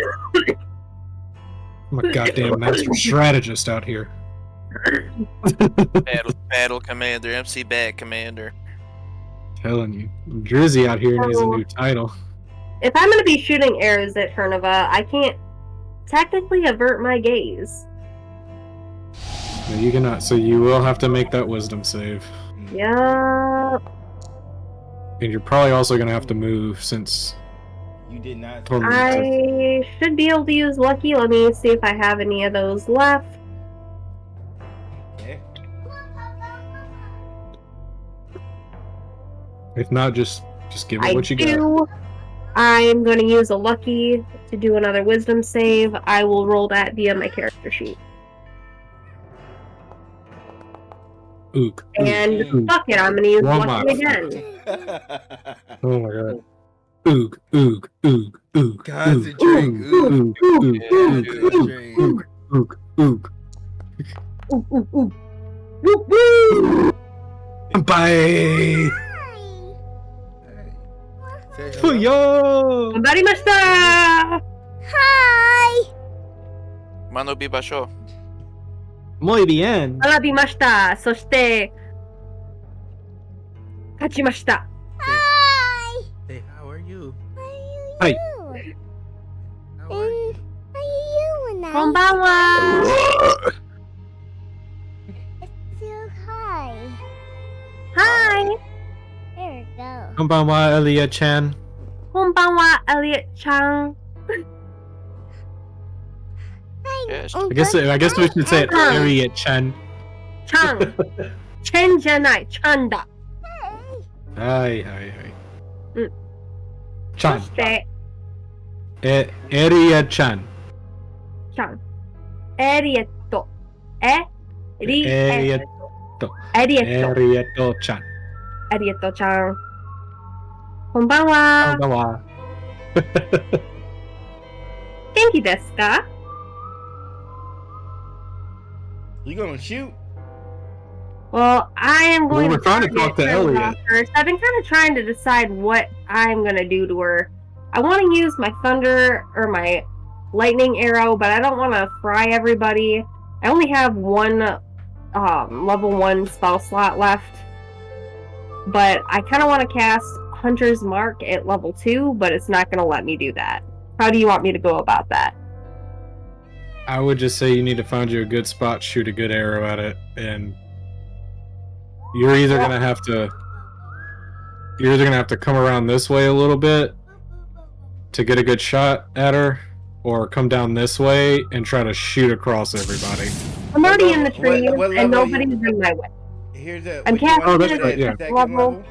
I'm a goddamn master strategist out here. Battle commander, MC Bat commander. Telling you. Drizzy out here needs a new title. If I'm going to be shooting arrows at Turnova, I can't technically avert my gaze. No, you cannot, so you will have to make that wisdom save. Yeah. And you're probably also going to have to move since... You did not... I should be able to use Lucky. Let me see if I have any of those left. Okay. If not, just give it what you got. I'm going to use a Lucky to do another wisdom save. I will roll that via my character sheet. Ook. And fuck it, I'm going to use Lucky again. Oh my god. Oog, oog, oog, oog. Concentrate. Oog, oog, oog, oog, oog, oog. Bye. Yo. Gambarimashita! Hi! Mano bibasho. Muy bien. Arabimashita! そして、勝ちました。 Hey, how are you? Hi. How are you? こんばんは。Hi. Hi! There we go. こんばんは、エリアちゃん。こんばんは、エリアちゃん。 Yes. I guess we should say it, Elliot Chan. ちゃん。チェンじゃない、ちゃんだ。はいはいはい。うん。ちゃん。そして、エリアちゃん。ちゃん。エリエット。エリエット。エリエット。エリエットちゃん。エリエットちゃん。Konbanwa. Konbanwa. Genki desu ka? You gonna shoot? Well, I am Well, going we're trying to talk to target Nova Elliot. first. I've been kind of trying to decide what I'm gonna do to her. I want to use my thunder or my lightning arrow, but I don't want to fry everybody. I only have one level 1 spell slot left, but I kind of want to cast Hunter's Mark at level 2, but it's not going to let me do that. How do you want me to go about that? I would just say you need to find you a good spot, shoot a good arrow at it, and you're either gonna have to come around this way a little bit to get a good shot at her, or come down this way and try to shoot across everybody. I'm already in the trees, what and level nobody's in my way. Here's a. I'm casting that's it right, yeah. at second level.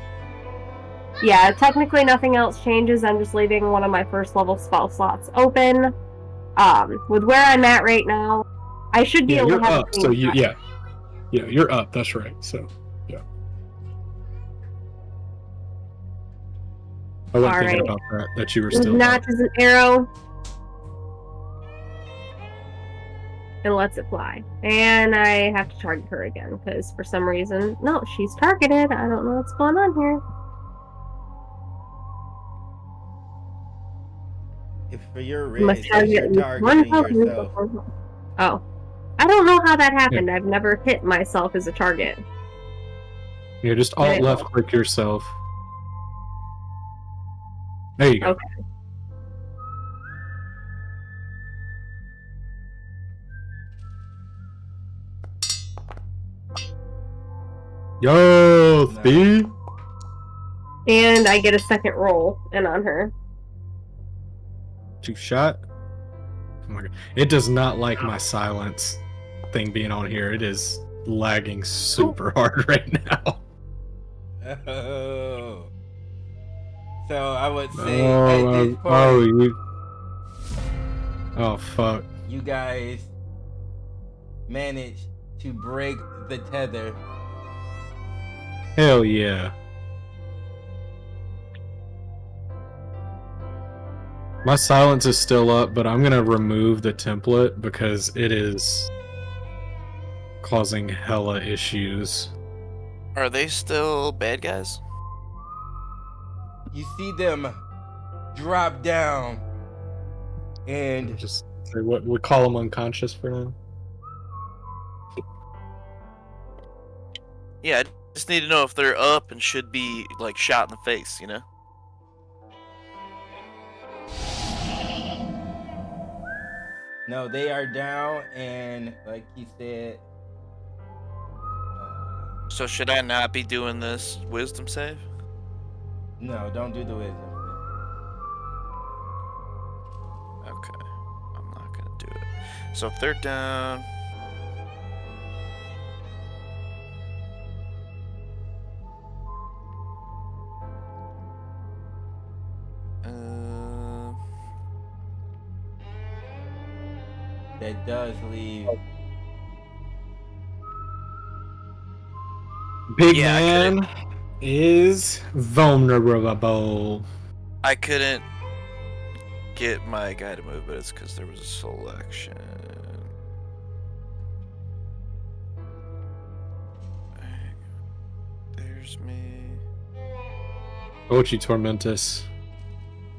Yeah, technically nothing else changes. I'm just leaving one of my first level spell slots open. With where I'm at right now, I should be Yeah, able you're to have up. So yeah, you're up. That's right. So yeah. I wasn't thinking about that you were still up. Notches an arrow and lets it fly. And I have to target her again because for some reason, no, she's targeted. I don't know what's going on here. If for your You must risk, it says you're target one targeting yourself. Oh, I don't know how that happened. I've never hit myself as a target. Yeah, just alt left click yourself. There you go. Okay. Yo, Steve. And I get a second roll and on her. You shot? Oh my god. It does not like my silence thing being on here. It is lagging super hard right now. Oh. So I would say at this point, oh fuck. you guys managed to break the tether. Hell yeah. My silence is still up, but I'm gonna remove the template because it is causing hella issues. Are they still bad guys? You see them drop down and just say what we call them unconscious for now. Yeah, I just need to know if they're up and should be like shot in the face, you know? no, they are down and like he said. So should I not be doing this wisdom save? No, don't do the wisdom. Okay, I'm not gonna do it. So if they're down, that does leave. Big man is vulnerable. I couldn't get my guy to move, but it's because there was a selection. There's me. Ochi Tormentus.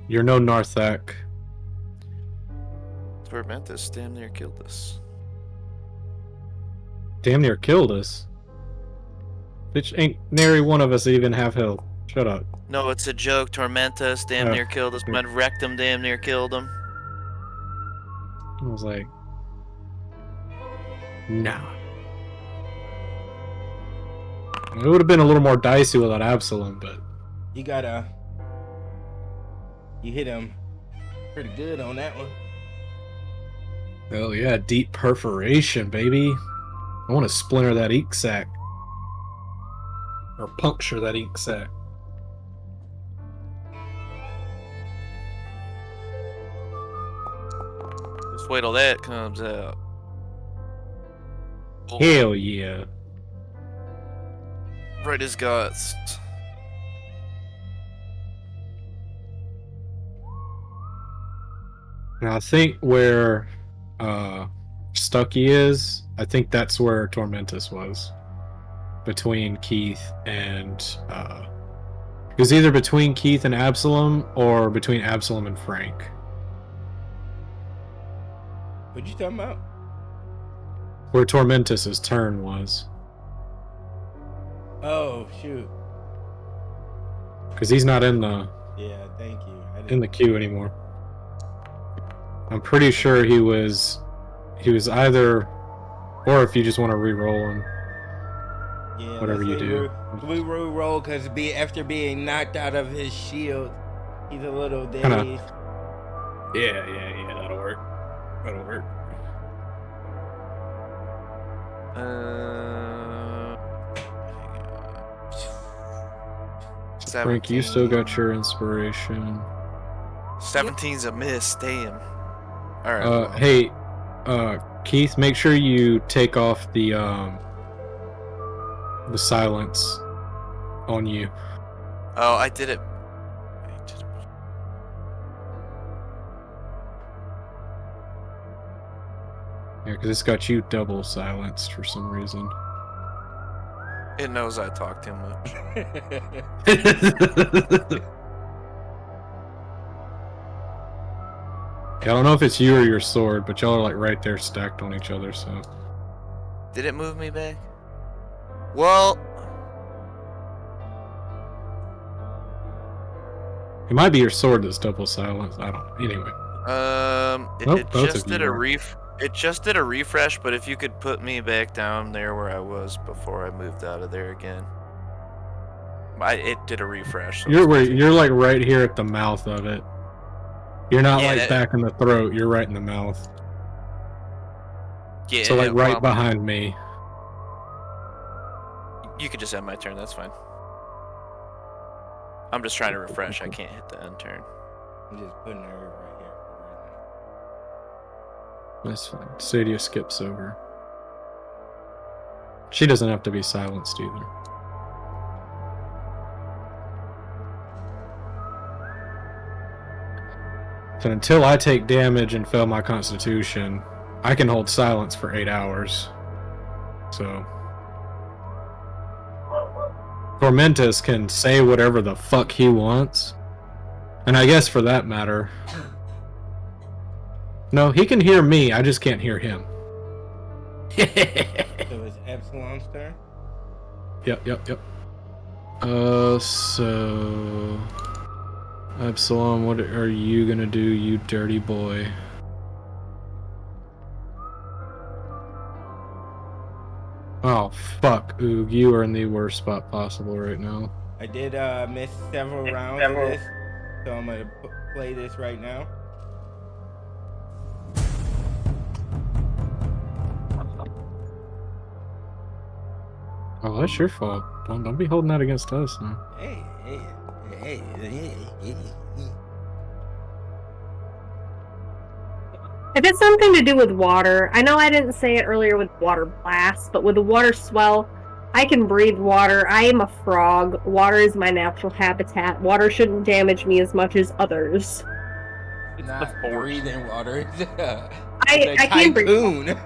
You're no Narthak. Tormentus damn near killed us. Damn near killed us. Bitch, ain't nary one of us even have health. Shut up. No, it's a joke. Tormentus damn near killed us. Man, Rectum damn near killed him. I was like, nah. It would have been a little more dicey without Absalom, but You hit him pretty good on that one. hell yeah, deep perforation, baby. I want to splinter that ink sac. Or puncture that ink sac. Just wait till that comes out. Hell yeah. Right his guts. Now I think where Stucky is, I think that's where Tormentus was. Between Keith and it was either between Keith and Absalom or between Absalom and Frank. What you talking about? Where Tormentus's turn was. Oh shoot. Because he's not in the Yeah, thank you. in the queue anymore. I'm pretty sure he was either, or if you just want to re-roll him. Yeah, Whatever you do. We roll because after being knocked out of his shield, he's a little dazed. Yeah, that'll work. That'll work. Frank, you still got your inspiration. 17's a miss, damn. Alright. Hey, Keith, make sure you take off the silence on you. Oh, I did it. Yeah, because it's got you double silenced for some reason. It knows I talk too much. I don't know if it's you or your sword, but y'all are like right there stacked on each other, so. Did it move me back? Well, it might be your sword that's double silenced. I don't. Anyway. it just did It just did a refresh, but if you could put me back down there where I was before I moved out of there again. It did a refresh. So You're like right here at the mouth of it. You're not Yeah, like back in the throat. You're right in the mouth. Yeah. So like right well, behind me. You could just end my turn. That's fine. I'm just trying to refresh. I can't hit the end turn. I'm just putting her right here. That's fine. Sadia skips over. She doesn't have to be silenced either. So until I take damage and fail my constitution, I can hold silence for 8 hours. So Tormentus can say whatever the fuck he wants. And I guess for that matter, no, he can hear me, I just can't hear him. So it's Absalom's turn? Yep. So Absalom, what are you gonna do, you dirty boy? Oh, fuck, Oog, you are in the worst spot possible right now. I did miss several rounds of this, so I'm gonna play this right now. Oh, that's your fault. Don't be holding that against us now. Hey. If it's something to do with water, I know I didn't say it earlier with water blast, but with the water swell, I can breathe water. I am a frog. Water is my natural habitat. Water shouldn't damage me as much as others. It's not breathing water. I can breathe.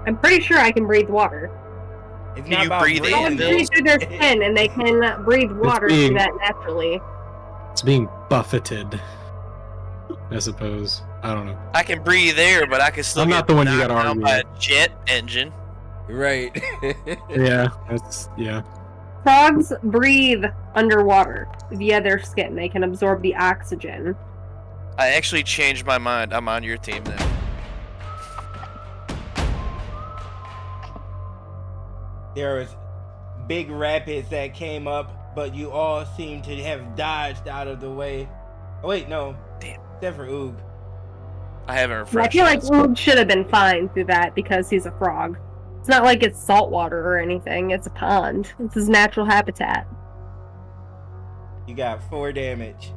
I'm pretty sure I can breathe water. It's Can you breathe it? I'm pretty sure there's skin, and they can breathe water through that naturally. It's being buffeted, I suppose. I don't know. I can breathe air, but I can still I'm get not the one you knocked gotta down argue by with. a jet engine. Right. Yeah. Frogs breathe underwater via their skin. They can absorb the oxygen. I actually changed my mind. I'm on your team now. There was big rapids that came up, but you all seem to have dodged out of the way. Oh, wait, no. Damn. Except for Oog. I haven't I refreshed. feel like yet. Oog should have been fine through that because he's a frog. It's not like it's salt water or anything. It's a pond. It's his natural habitat. You got 4 damage.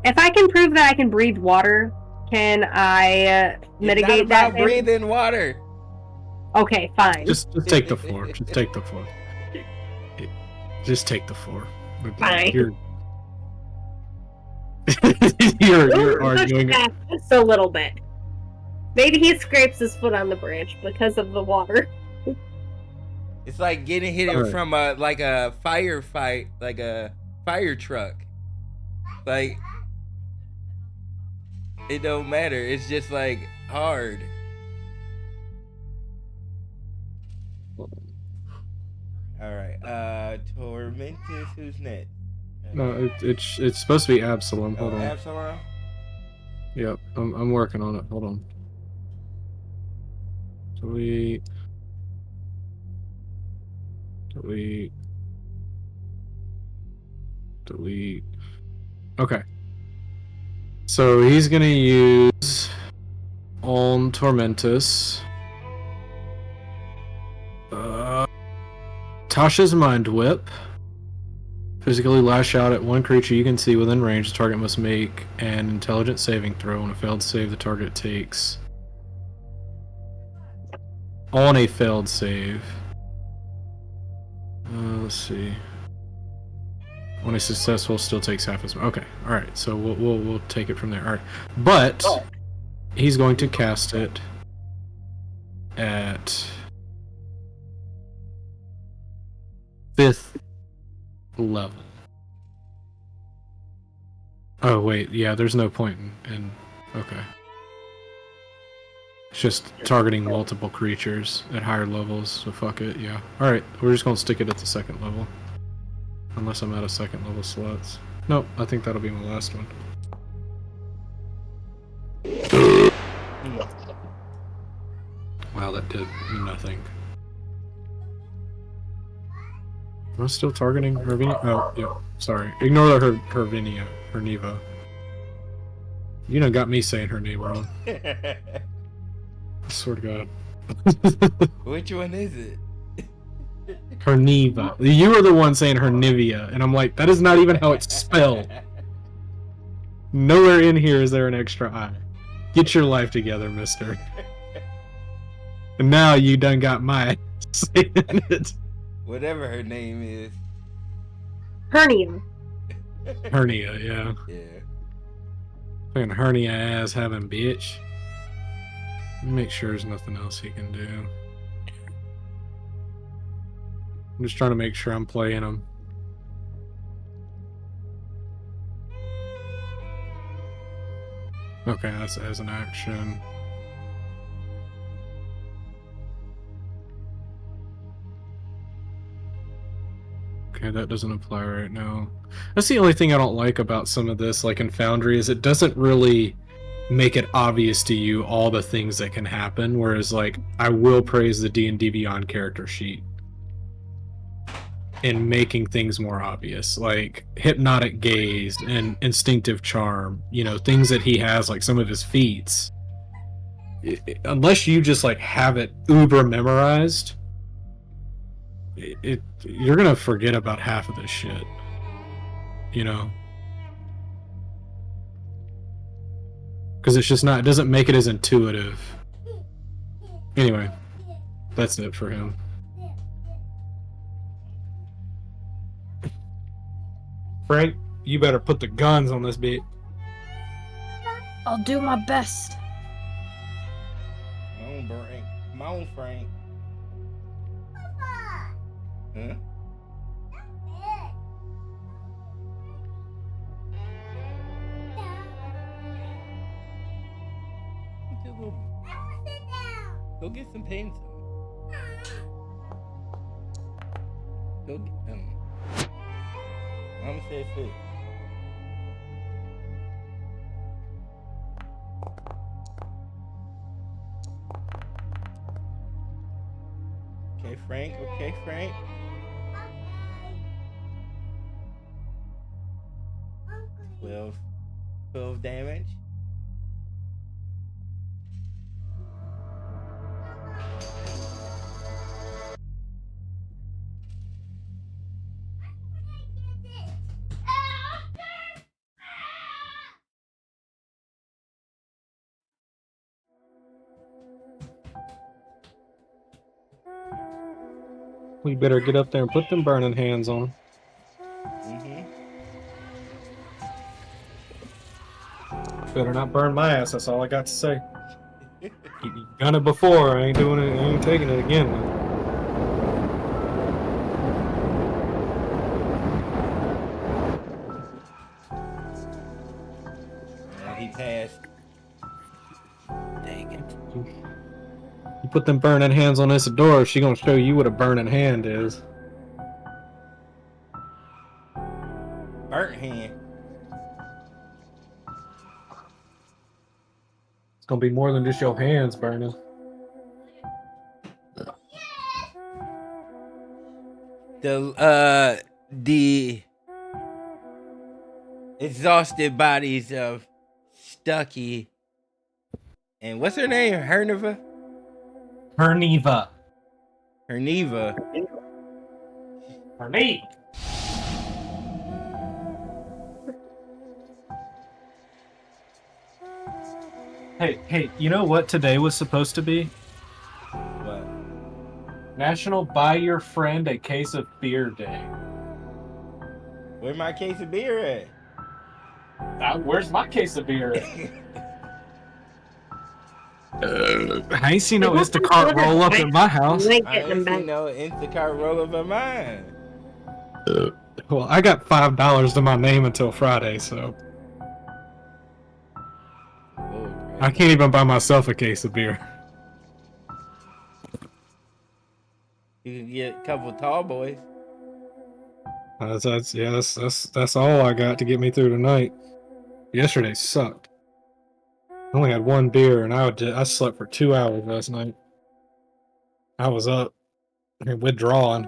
If I can prove that I can breathe water, can I mitigate it's not that? about breathing water. Okay, fine. Just take the 4. Just take the 4. Just take the 4. Fine. You're... You're arguing. Back just a little bit. Maybe he scrapes his foot on the branch because of the water. It's like getting hit Alright. from a firefight, like a fire truck. Like it don't matter. It's just like hard. All right. Tormentus, who's next? No, it's supposed to be Absalom. Hold on. Absalom. Yep, I'm working on it. Hold on. Delete. Okay. So he's gonna use on Tormentus. Tasha's Mind Whip. Physically lash out at one creature you can see within range. The target must make an intelligence saving throw. On a failed save, the target takes. On a failed save. Let's see. On a successful, still takes half as much. Okay, all right. So we'll take it from there. All right, but he's going to cast it at 5th level. Oh wait, yeah. There's no point in okay. It's just targeting multiple creatures at higher levels, so fuck it, yeah. Alright, we're just gonna stick it at the 2nd level. Unless I'm out of 2nd level slots. Nope, I think that'll be my last one. Wow, that did nothing. Am I still targeting Hervinia? Oh, yep, sorry. Ignore Herniva. You done got me saying her name wrong. I swear to God. Which one is it? Herniva. You were the one saying Hernivia, and I'm like, that is not even how it's spelled. Nowhere in here is there an extra I. Get your life together, mister. And now you done got my saying it. Whatever her name is. Hernia. Hernia, yeah. Yeah. Fucking hernia ass having bitch. Make sure there's nothing else he can do. I'm just trying to make sure I'm playing him. Okay, that's as an action. Okay, that doesn't apply right now. That's the only thing I don't like about some of this, like in Foundry, is it doesn't really make it obvious to you all the things that can happen, whereas like I will praise the D&D Beyond character sheet in making things more obvious, like hypnotic gaze and instinctive charm, you know, things that he has, like some of his feats. Unless you just like have it uber memorized, you're gonna forget about half of this shit, you know, because it's just not, it doesn't make it as intuitive. Anyway, that's it for him. Frank, you better put the guns on this bit. I'll do my best. Come on, Frank. Come on, Frank. Huh? Go get some pencils. Go get them. Mama said sit. Okay, Frank. Okay, Frank. 12 damage. We better get up there and put them burning hands on him. better not burn my ass. That's all I got to say. You done it before. I ain't doing it. I ain't taking it again. He passed. Dang it. You put them burning hands on Isadora, she gonna show you what a burning hand is. Burnt hand. It's gonna be more than just your hands burning. The exhausted bodies of Stucky and what's her name? Herneva? Herneva. Herneva. Herneve. Hey, you know what today was supposed to be? What? National Buy Your Friend a Case of Beer Day. Where my case of beer at? Where's my case of beer at? I ain't seen no Instacart roll up at my house. I ain't seen no Instacart roll up at mine. Well, I got $5 to my name until Friday, so I can't even buy myself a case of beer. You can get a couple tall boys. That's all I got to get me through tonight. Yesterday sucked. I only had one beer, and I slept for 2 hours last night. I was up and withdrawing.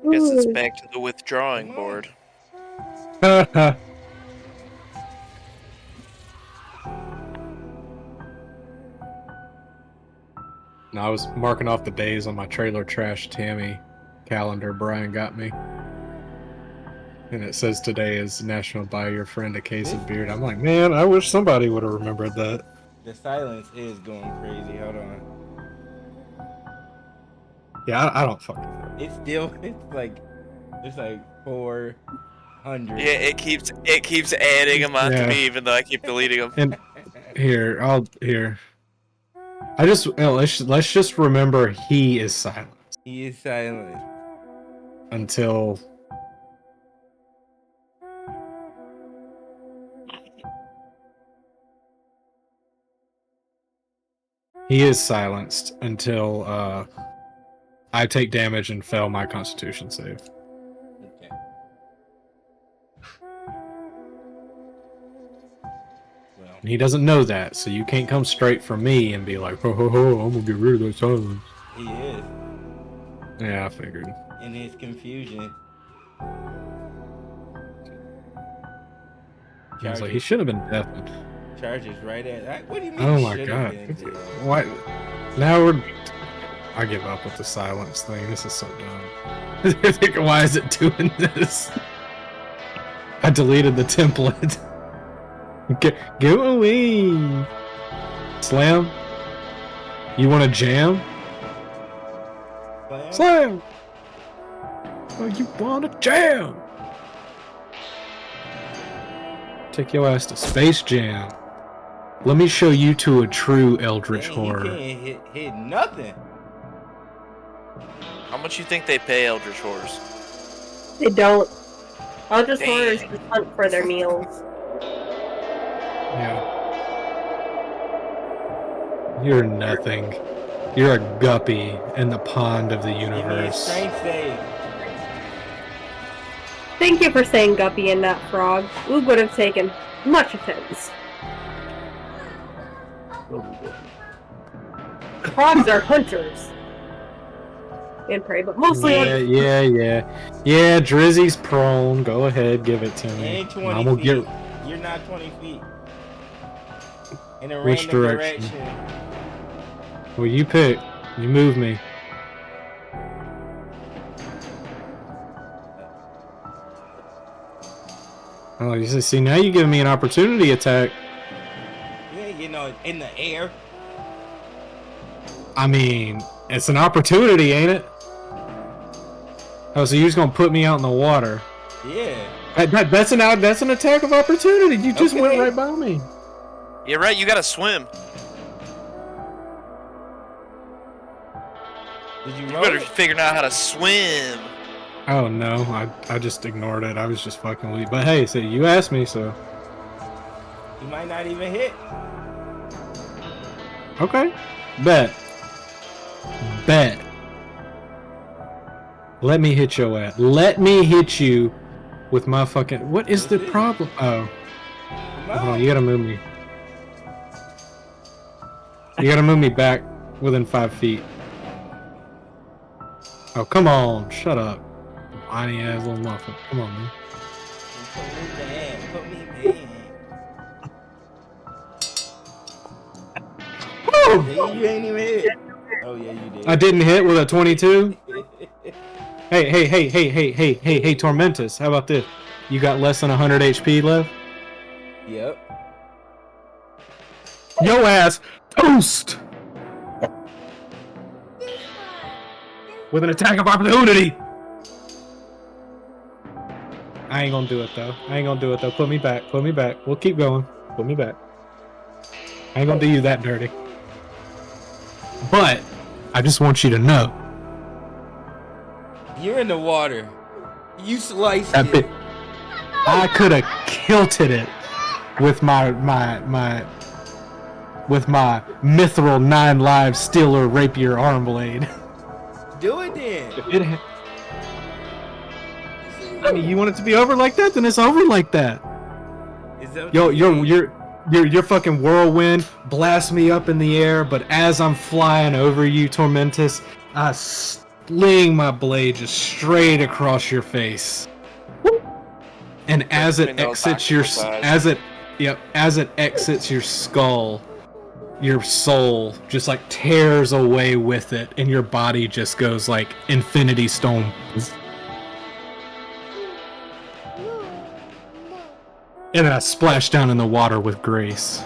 Guess it's back to the withdrawing board. No, I was marking off the days on my Trailer Trash Tammy calendar Brian got me. And it says today is National Buy Your Friend a Case of Beer. I'm like, man, I wish somebody would have remembered that. The silence is going crazy. Hold on. Yeah, I don't fucking know. It's like 400. Yeah, it keeps adding them onto Yeah. me, even though I keep deleting them. And here. Let's just remember he is silent. He is silent. Until he is silenced until I take damage and fail my Constitution save. Okay. Well, And he doesn't know that, so you can't come straight for me and be like, ho ho ho, I'm gonna get rid of that silence. he is. Yeah, I figured. In his confusion. I was like, he should have been deafened. Charges right at. What do you mean? Oh my should've god. been, dude? What? Now I give up with the silence thing. This is so dumb. Why is it doing this? I deleted the template. Go away. Slam? You want to jam? Slam! Oh, you want to jam? Take your ass to Space Jam. Let me show you to a true eldritch horror. He can't hit nothing. How much you think they pay Eldritch Horrors? They don't. Eldritch Dang. Horrors just hunt for their meals. Yeah. You're nothing. You're a guppy in the pond of the Give me a universe. strength save. Thank you for saying guppy and not frog. We would have taken much offense. Frogs are hunters. And prey, but mostly Yeah, Drizzy's prone. Go ahead, give it to You me. ain't And 20 I'm gonna feet. get You're not 20 feet. In a Which random direction? Well, you pick. You move me. Oh, you see, now you give me an opportunity attack. You ain't getting no in the air. I mean, It's an opportunity, ain't it? Oh, so you're just gonna put me out in the water? Yeah. That's an attack of opportunity. You just went Okay. right by me. You're right. You gotta swim. Did you You roll better it? figure out how to swim. Oh no, I just ignored it. I was just fucking with you. But hey, so you asked me, so You might not even hit. okay. Bet. Let me hit your ass. Let me hit you with my fucking. What is the problem? Oh, hold on. You gotta move me. You gotta move me back within 5 feet. Oh, come on. Shut up. Whiny ass little muffin. Come on, man. Put me down. See, you ain't even hit. Oh yeah, you did. I didn't hit with a 22. Hey, Tormentus. How about this? You got less than 100 HP left? Yep. Yo ass toast! With an attack of opportunity! I ain't gonna do it though. Put me back. We'll keep going. Put me back. I ain't gonna do you that dirty. But I just want you to know. You're in the water. You sliced That it. bit. I could have kilted it with my mithril 9 live stealer rapier arm blade. Do it then. I mean, you want it to be over like that? Then it's over like that. Yo, your fucking whirlwind blasts me up in the air, but as I'm flying over you, Tormentus, I sling my blade just straight across your face. And as it exits your exits your skull, your soul just like tears away with it, and your body just goes like Infinity Stone. And then I splash down in the water with grace.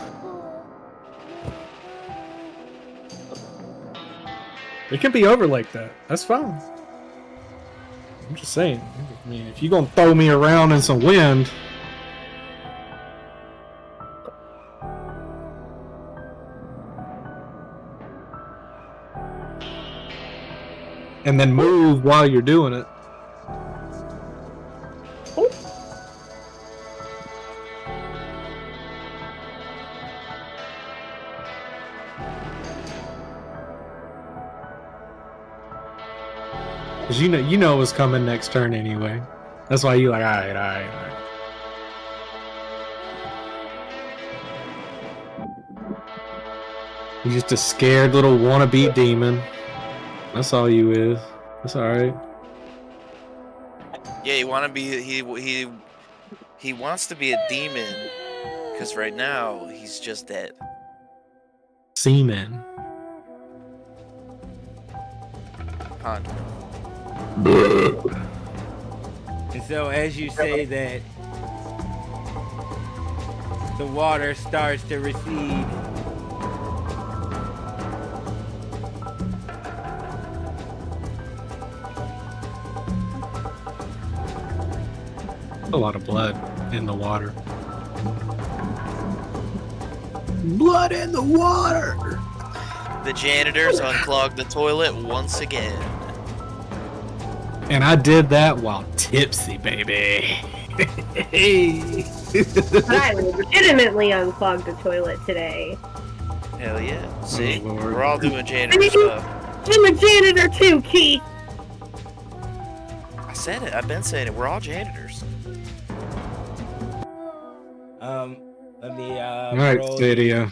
It can be over like that. That's fine. I'm just saying. I mean, if you're gonna throw me around in some wind. And then move while you're doing it. Cause you know what's coming next turn anyway. That's why you like, alright. You're just a scared little wannabe demon. That's all you is. That's alright. Yeah, he wants to be a demon, because right now he's just dead. Seaman. Pond. And so as you say that, the water starts to recede. A lot of blood in the water. Blood in the water! The janitors unclogged the toilet once again. And I did that while tipsy, baby. But I legitimately unclogged the toilet today. Hell yeah. See? Oh, Lord. We're all doing janitor stuff. I'm a janitor too, Keith. I said it. I've been saying it. We're all janitors. Let me Alright, roll video.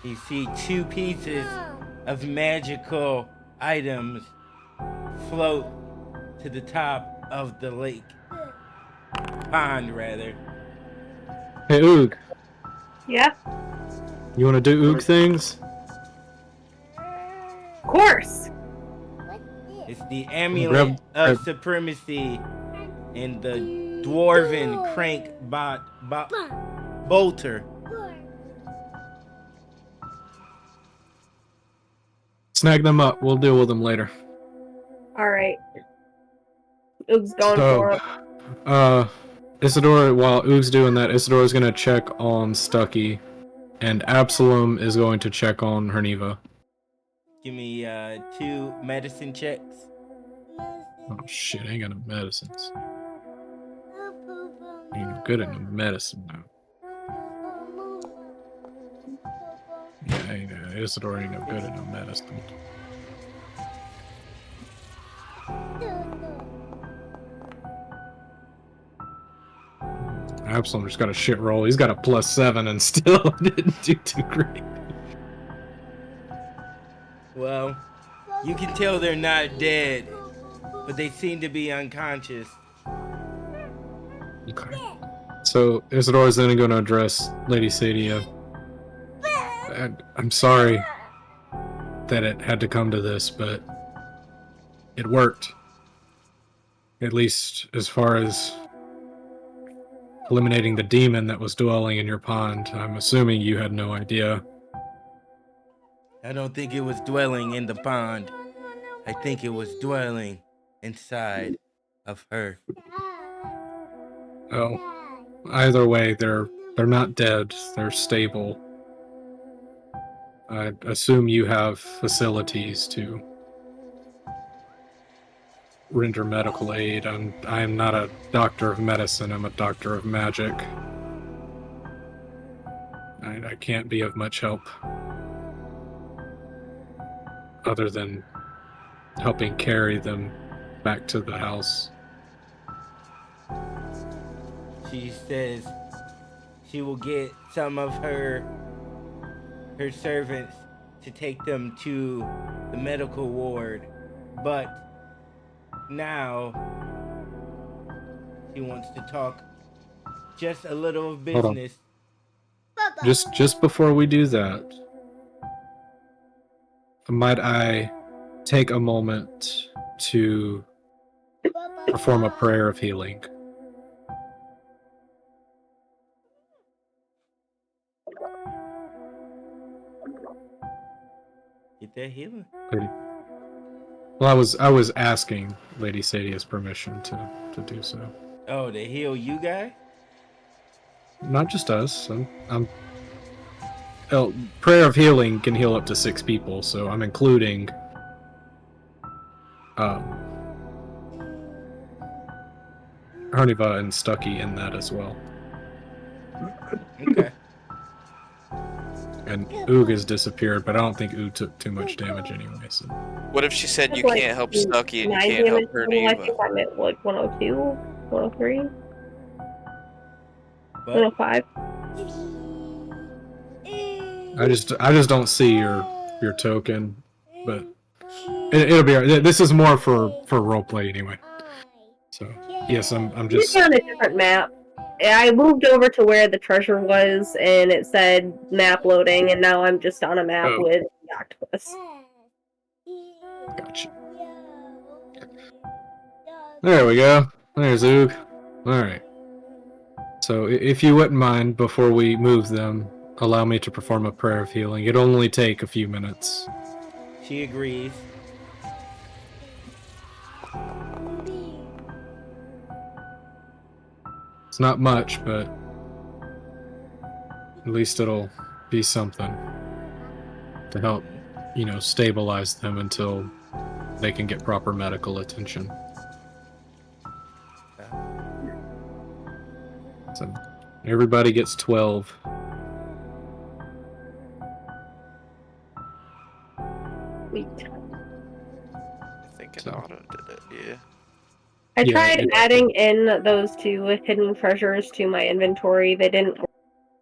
You see 2 pieces of magical items float to the top of the lake. Pond, rather. Hey, Oog. Yeah? You want to do Ook things? Of course. It's the amulet of grab- supremacy and the dwarven crank bolter. Snag them up. We'll deal with them later. All right. Oog's going So, for him. Isidore, while Oog's doing that, Isidore's gonna check on Stucky, and Absalom is going to check on Herniva. Give me 2 medicine checks. Oh shit, I ain't got no medicines. Ain't no good at no medicine now. Yeah, Isidore ain't no good at no medicine. Absalom just got a shit roll. He's got a +7 and still didn't do too great. Well, you can tell they're not dead, but they seem to be unconscious. Okay. So Isidore is then going to address Lady Sadia. I'm sorry that it had to come to this, but it worked. At least as far as eliminating the demon that was dwelling in your pond. I'm assuming you had no idea. I don't think it was dwelling in the pond. I think it was dwelling inside of her. Oh, either way, they're not dead. They're stable. I assume you have facilities to render medical aid. I'm not a doctor of medicine. I'm a doctor of magic. I can't be of much help other than helping carry them back to the house. She says she will get some of her servants to take them to the medical ward, but now he wants to talk just a little of Hold on. business. Just before we do that, might I take a moment to perform a prayer of healing? Get that healing. Well, I was asking Lady Sadia's permission to do so. Oh, to heal you guys? Not just us. Prayer of healing can heal up to 6 people, so I'm including Herniva and Stucky in that as well. Okay. And Oog has disappeared, but I don't think Oog took too much damage anyway. So. What if she said you Like, can't help Stucky and you 9 can't help damage total, I Herniva? think I'm at like 102, 103, But 105. I just don't see your token, but it'll be alright. This is more for roleplay anyway. So yes, I'm just. You're on a different map. I moved over to where the treasure was, and it said map loading, and now I'm just on a map with the octopus. Gotcha. There we go. There's Oog. Alright. So, if you wouldn't mind, before we move them, allow me to perform a prayer of healing. It'll only take a few minutes. she agrees. It's not much, but at least it'll be something to help, stabilize them until they can get proper medical attention. So, everybody gets 12. Sweet. I think an auto did it, yeah. I tried adding in those 2 hidden treasures to my inventory. They didn't.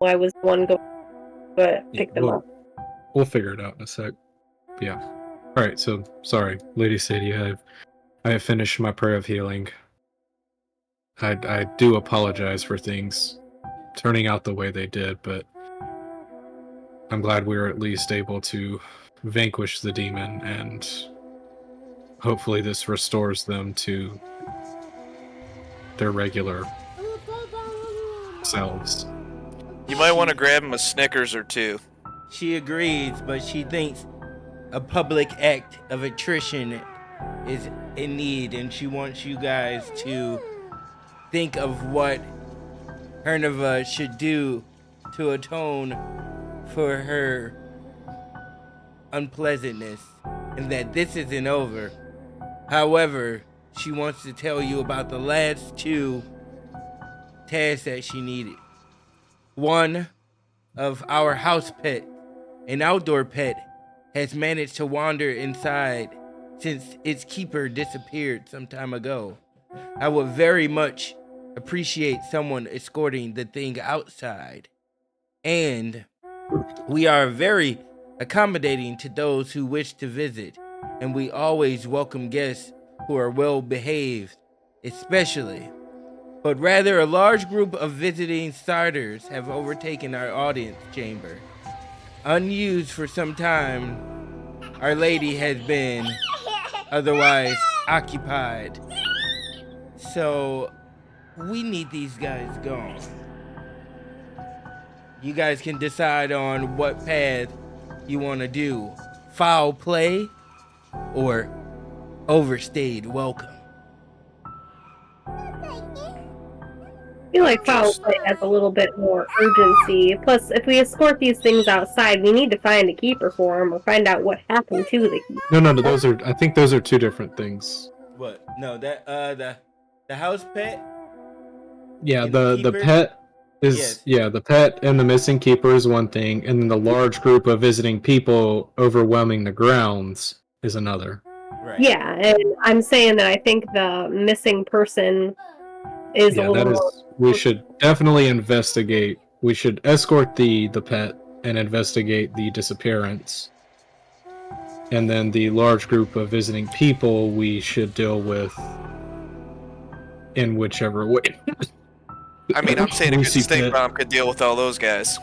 I was one go, but pick them up. We'll figure it out in a sec. But yeah. All right. So sorry, Lady Sadie. I have finished my prayer of healing. I do apologize for things turning out the way they did, but I'm glad we were at least able to vanquish the demon, and hopefully this restores them to their regular selves. You might want to grab him a Snickers or two. She agrees, but she thinks a public act of attrition is in need, and she wants you guys to think of what Hernova should do to atone for her unpleasantness, and that this isn't over. However, she wants to tell you about the last two tasks that she needed. One of our house pet, an outdoor pet, has managed to wander inside since its keeper disappeared some time ago. I would very much appreciate someone escorting the thing outside. And we are very accommodating to those who wish to visit, and we always welcome guests who are well behaved, especially. But rather, a large group of visiting starters have overtaken our audience chamber. Unused for some time, Our Lady has been otherwise occupied. So, we need these guys gone. You guys can decide on what path you want to do. Foul play or overstayed welcome. I feel like foul play has a little bit more urgency. Plus, if we escort these things outside, we need to find a keeper for them or find out what happened to the keeper. No, I think those are two different things. What? No, that the house pet? Yeah, And the keeper? pet is Yes. yeah, the pet and the missing keeper is one thing, and then the large group of visiting people overwhelming the grounds is another. Right. Yeah, and I'm saying that I think the missing person is a Yeah, little that more. is. We should definitely investigate. We should escort the pet and investigate the disappearance. And then the large group of visiting people we should deal with in whichever way. I mean, I'm saying a good Lucy stink Pit. bomb could deal with all those guys.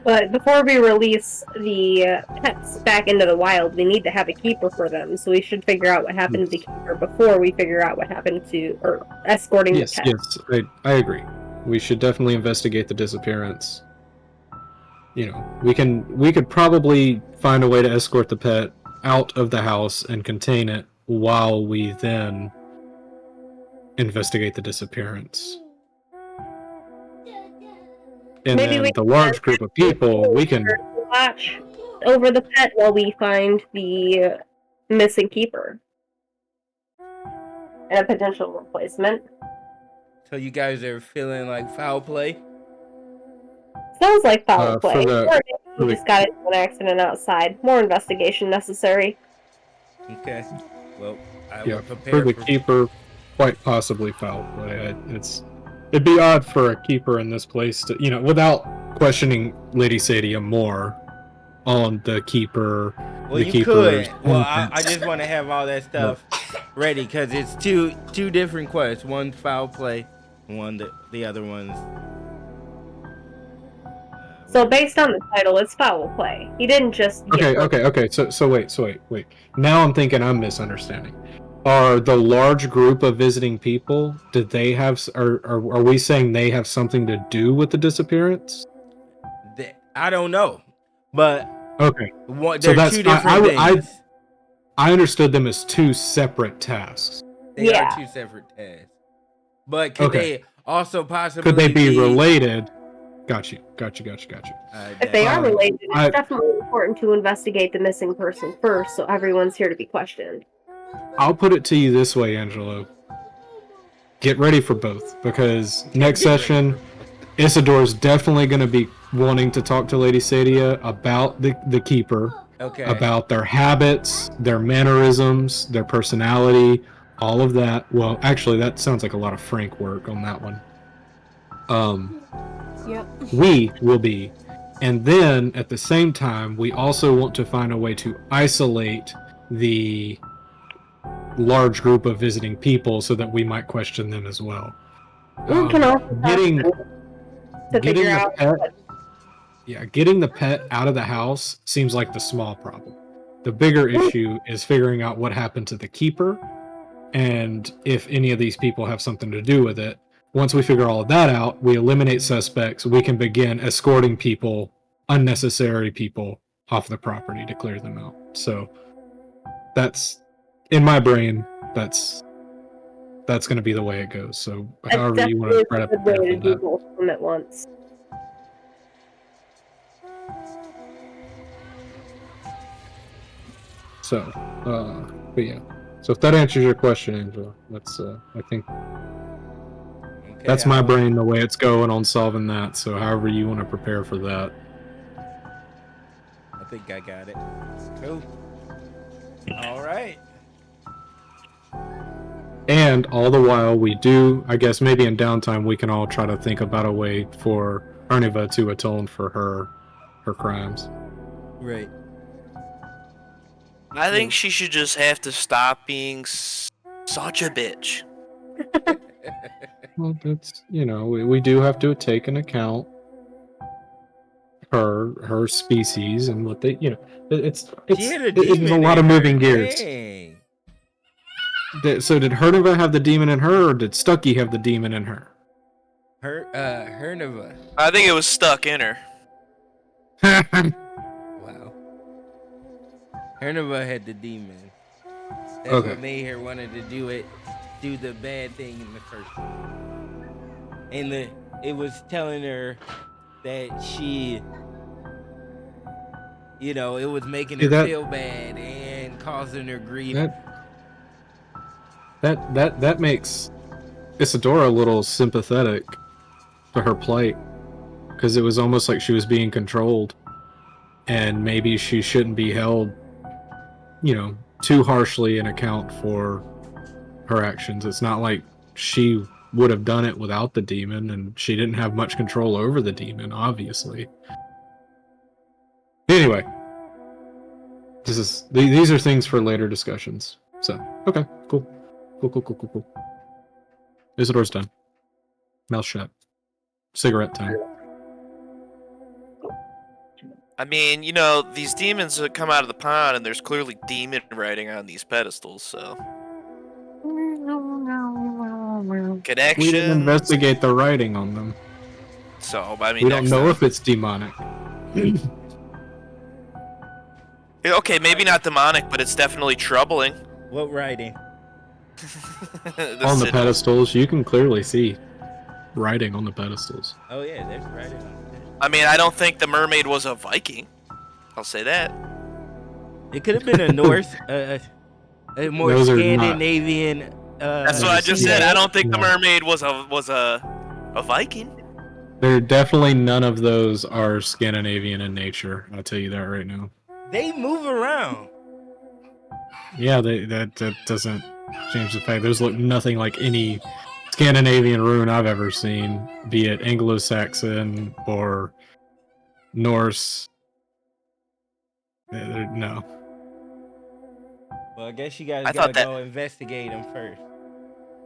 But before we release the pets back into the wild, we need to have a keeper for them. So we should figure out what happened to the keeper before we figure out what happened to, or escorting Yes, the pets. yes, I agree. We should definitely investigate the disappearance. You know, we could probably find a way to escort the pet out of the house and contain it while we then investigate the disappearance. And Maybe then we the large group of people, we can... watch over the pet while we find the missing keeper and a potential replacement. So you guys are feeling like foul play? Sounds like foul play. for the- Or maybe we just got into an accident outside. More investigation necessary. Okay. Well, I Yeah, will for prepare the for... keeper, quite possibly foul play. It'd be odd for a keeper in this place to, you know, without questioning Lady Sadia more on the keeper. Well, the you keeper's could. Well, I movements. just want to have all that stuff ready because it's two different quests. One's foul play, the other one's. So based on the title, it's foul play. He didn't just get Okay. So wait. Now I'm thinking I'm misunderstanding. Are the large group of visiting people? Did they have? Are we saying they have something to do with the disappearance? I don't know, but Okay. They're two different things. I understood them as two separate tasks. They are two separate tasks. But could they also possibly Could they be related? Got you. If they are related, it's definitely important to investigate the missing person first, so everyone's here to be questioned. I'll put it to you this way, Angelo. Get ready for both, because next session, Isidore's definitely going to be wanting to talk to Lady Sadia about the Keeper, about their habits, their mannerisms, their personality, all of that. Well, actually, that sounds like a lot of Frank work on that one. Yep. We will be. And then, at the same time, we also want to find a way to isolate the large group of visiting people so that we might question them as well. We can also to figure out. Getting the pet out of the house seems like the small problem. The bigger issue is figuring out what happened to the keeper and if any of these people have something to do with it. Once we figure all of that out, we eliminate suspects, we can begin escorting people, unnecessary people, off the property to clear them out. So that's, in my brain, that's going to be the way it goes. So however you want to try to prepare for that. Both of them at once. So, but yeah. So if that answers your question, Angela, that's I think that's my brain the way it's going on solving that. So however you want to prepare for that. I think I got it. Cool. All right. And all the while we do, I guess maybe in downtime we can all try to think about a way for Arniva to atone for her crimes. Right. I think she should just have to stop being such a bitch. Well, that's, we do have to take into account her species and what they, it's a lot of moving gears. Dang. So did Herniva have the demon in her, or did Stucky have the demon in her? Herniva. I think it was stuck in her. Wow. Herniva had the demon. That's what made her wanted to do the bad thing in the first place. And it was telling her that she, it was making her feel bad and causing her grief. That makes Isadora a little sympathetic to her plight, because it was almost like she was being controlled, and maybe she shouldn't be held, too harshly in account for her actions. It's not like she would have done it without the demon, and she didn't have much control over the demon, obviously. Anyway, these are things for later discussions. So, okay, cool. Cool. Isadora's done. Mouth shut. Cigarette time. I mean, these demons that come out of the pond, and there's clearly demon writing on these pedestals, so. Connections. We didn't investigate the writing on them. So, I mean, we don't know if it's demonic. Okay, maybe not demonic, but it's definitely troubling. What writing? On the pedestals, you can clearly see writing on the pedestals. Oh yeah, there's writing on it. I mean, I don't think the mermaid was a Viking. I'll say that. It could have been a Norse, a more Those Scandinavian. That's what I just said. I don't think the mermaid was a Viking. There definitely none of those are Scandinavian in nature. I'll tell you that right now. They move around. Yeah, that doesn't change the fact. Those look nothing like any Scandinavian rune I've ever seen, be it Anglo-Saxon or Norse. No. Well, I guess you guys gotta go investigate them first.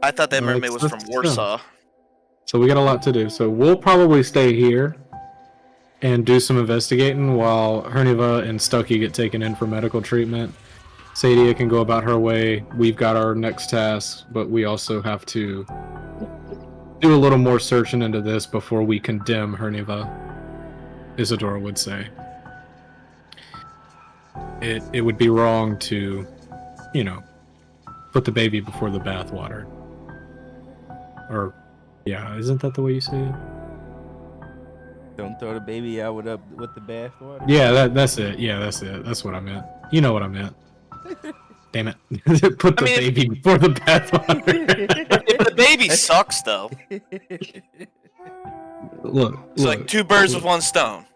I thought that mermaid was from Warsaw. So we got a lot to do. So we'll probably stay here and do some investigating while Herniva and Stucky get taken in for medical treatment. Sadia can go about her way. We've got our next task, but we also have to do a little more searching into this before we condemn Herniva, Isadora would say. It would be wrong to, put the baby before the bathwater. Or, yeah, isn't that the way you say it? Don't throw the baby out with the bathwater. Yeah, that's it. Yeah, that's it. That's what I meant. You know what I meant. Damn it. Put the baby before the bathwater. The baby sucks, though. It's like two birds with one stone.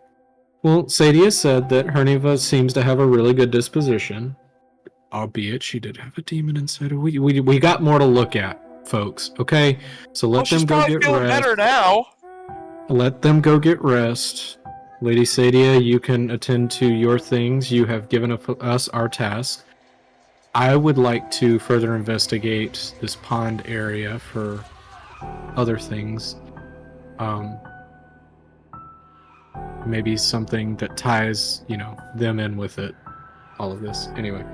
Well, Sadia said that Herniva seems to have a really good disposition, albeit she did have a demon inside her. We got more to look at, folks. Okay, so let them go get rest. Better now. Let them go get rest. Lady Sadia, you can attend to your things. You have given us our task. I would like to further investigate this pond area for other things. maybe something that ties, them in with it. All of this. Anyway.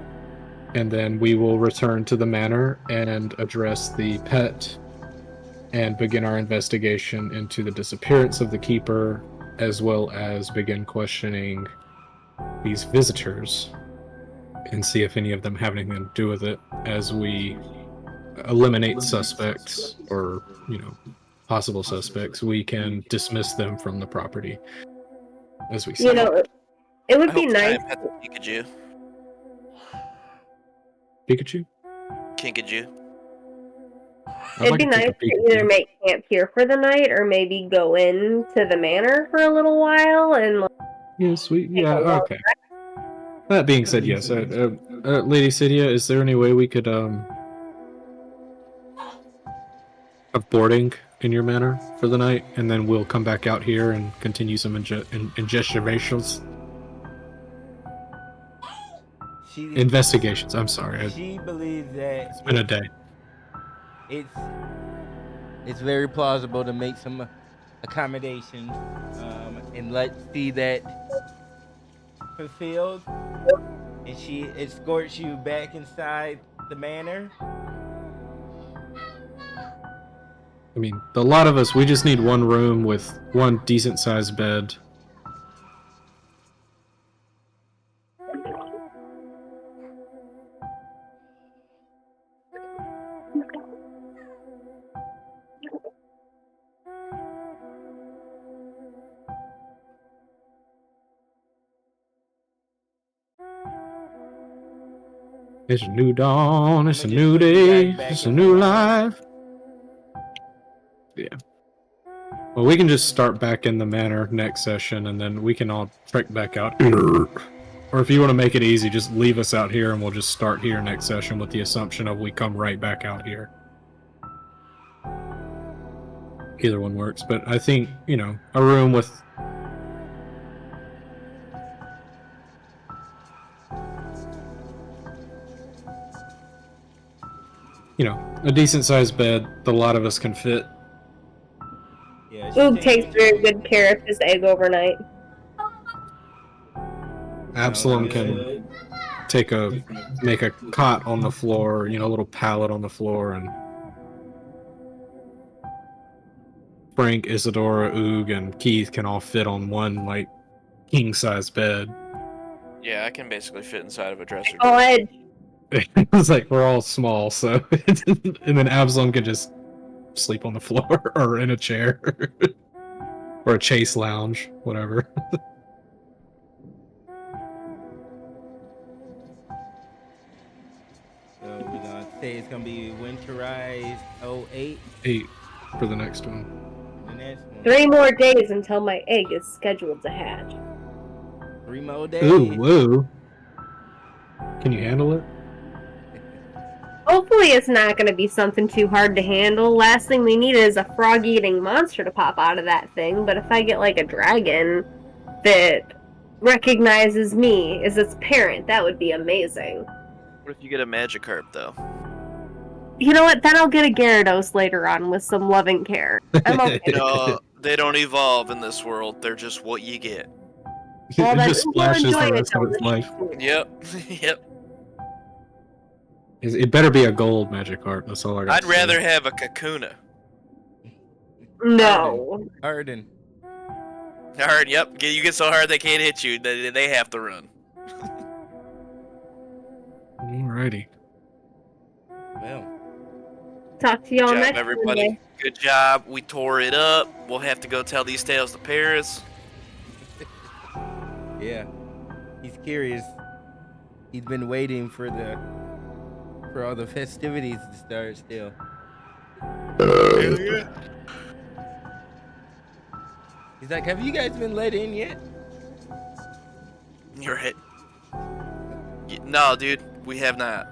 And then we will return to the manor and address the pet and begin our investigation into the disappearance of the keeper, as well as begin questioning these visitors and see if any of them have anything to do with it as we eliminate suspects or, possible suspects. We can dismiss them from the property, as we say. It would I be hope to try nice. and pet the Pikachu. Pikachu? Kinkajou. It'd be nice to either make camp here for the night or maybe go into the manor for a little while and. Yes, okay. That being said, yes, Lady Cydia, is there any way we could have boarding in your manor for the night, and then we'll come back out here and continue some investigations? Investigations. I'm sorry. She believes that It's been a day. It's very plausible to make some accommodations, and let's see that fulfilled, and she escorts you back inside the manor. I mean, a lot of us, we just need one room with one decent-sized bed. It's a new dawn, it's a new day, it's a new life. Yeah. Well, we can just start back in the manor next session, and then we can all trek back out. Or if you want to make it easy, just leave us out here, and we'll just start here next session with the assumption of we come right back out here. Either one works, but I think, a room with... a decent-sized bed that a lot of us can fit. Oog takes very good care of his egg overnight. Absalom can make a cot on the floor, a little pallet on the floor, and Frank, Isadora, Oog, and Keith can all fit on one, king-size bed. Yeah, I can basically fit inside of a dresser. It's like we're all small, so and then Absalom can just sleep on the floor or in a chair or a chase lounge, whatever. So we're gonna say it's gonna be winterized 08. 8 for the next one. The next one. 3 more days until my egg is scheduled to hatch. 3 more days. Ooh, woo. Can you handle it? Hopefully it's not going to be something too hard to handle. Last thing we need is a frog-eating monster to pop out of that thing, but if I get a dragon that recognizes me as its parent, that would be amazing. What if you get a Magikarp, though? You know what? Then I'll get a Gyarados later on with some loving care. I'm okay. No, they don't evolve in this world. They're just what you get. Well, It just splashes the rest of its life. Yep, yep. It better be a gold Magikarp, that's all I got. I'd rather have a Kakuna. No. Harden. Hard, yep. You get so hard they can't hit you. They have to run. Alrighty. Well. Talk to y'all Good job, next everybody. Monday. Good job. We tore it up. We'll have to go tell these tales to Paris. Yeah. He's curious. He's been waiting for all the festivities to start still. He's like, have you guys been let in yet? You're right. No, dude, we have not.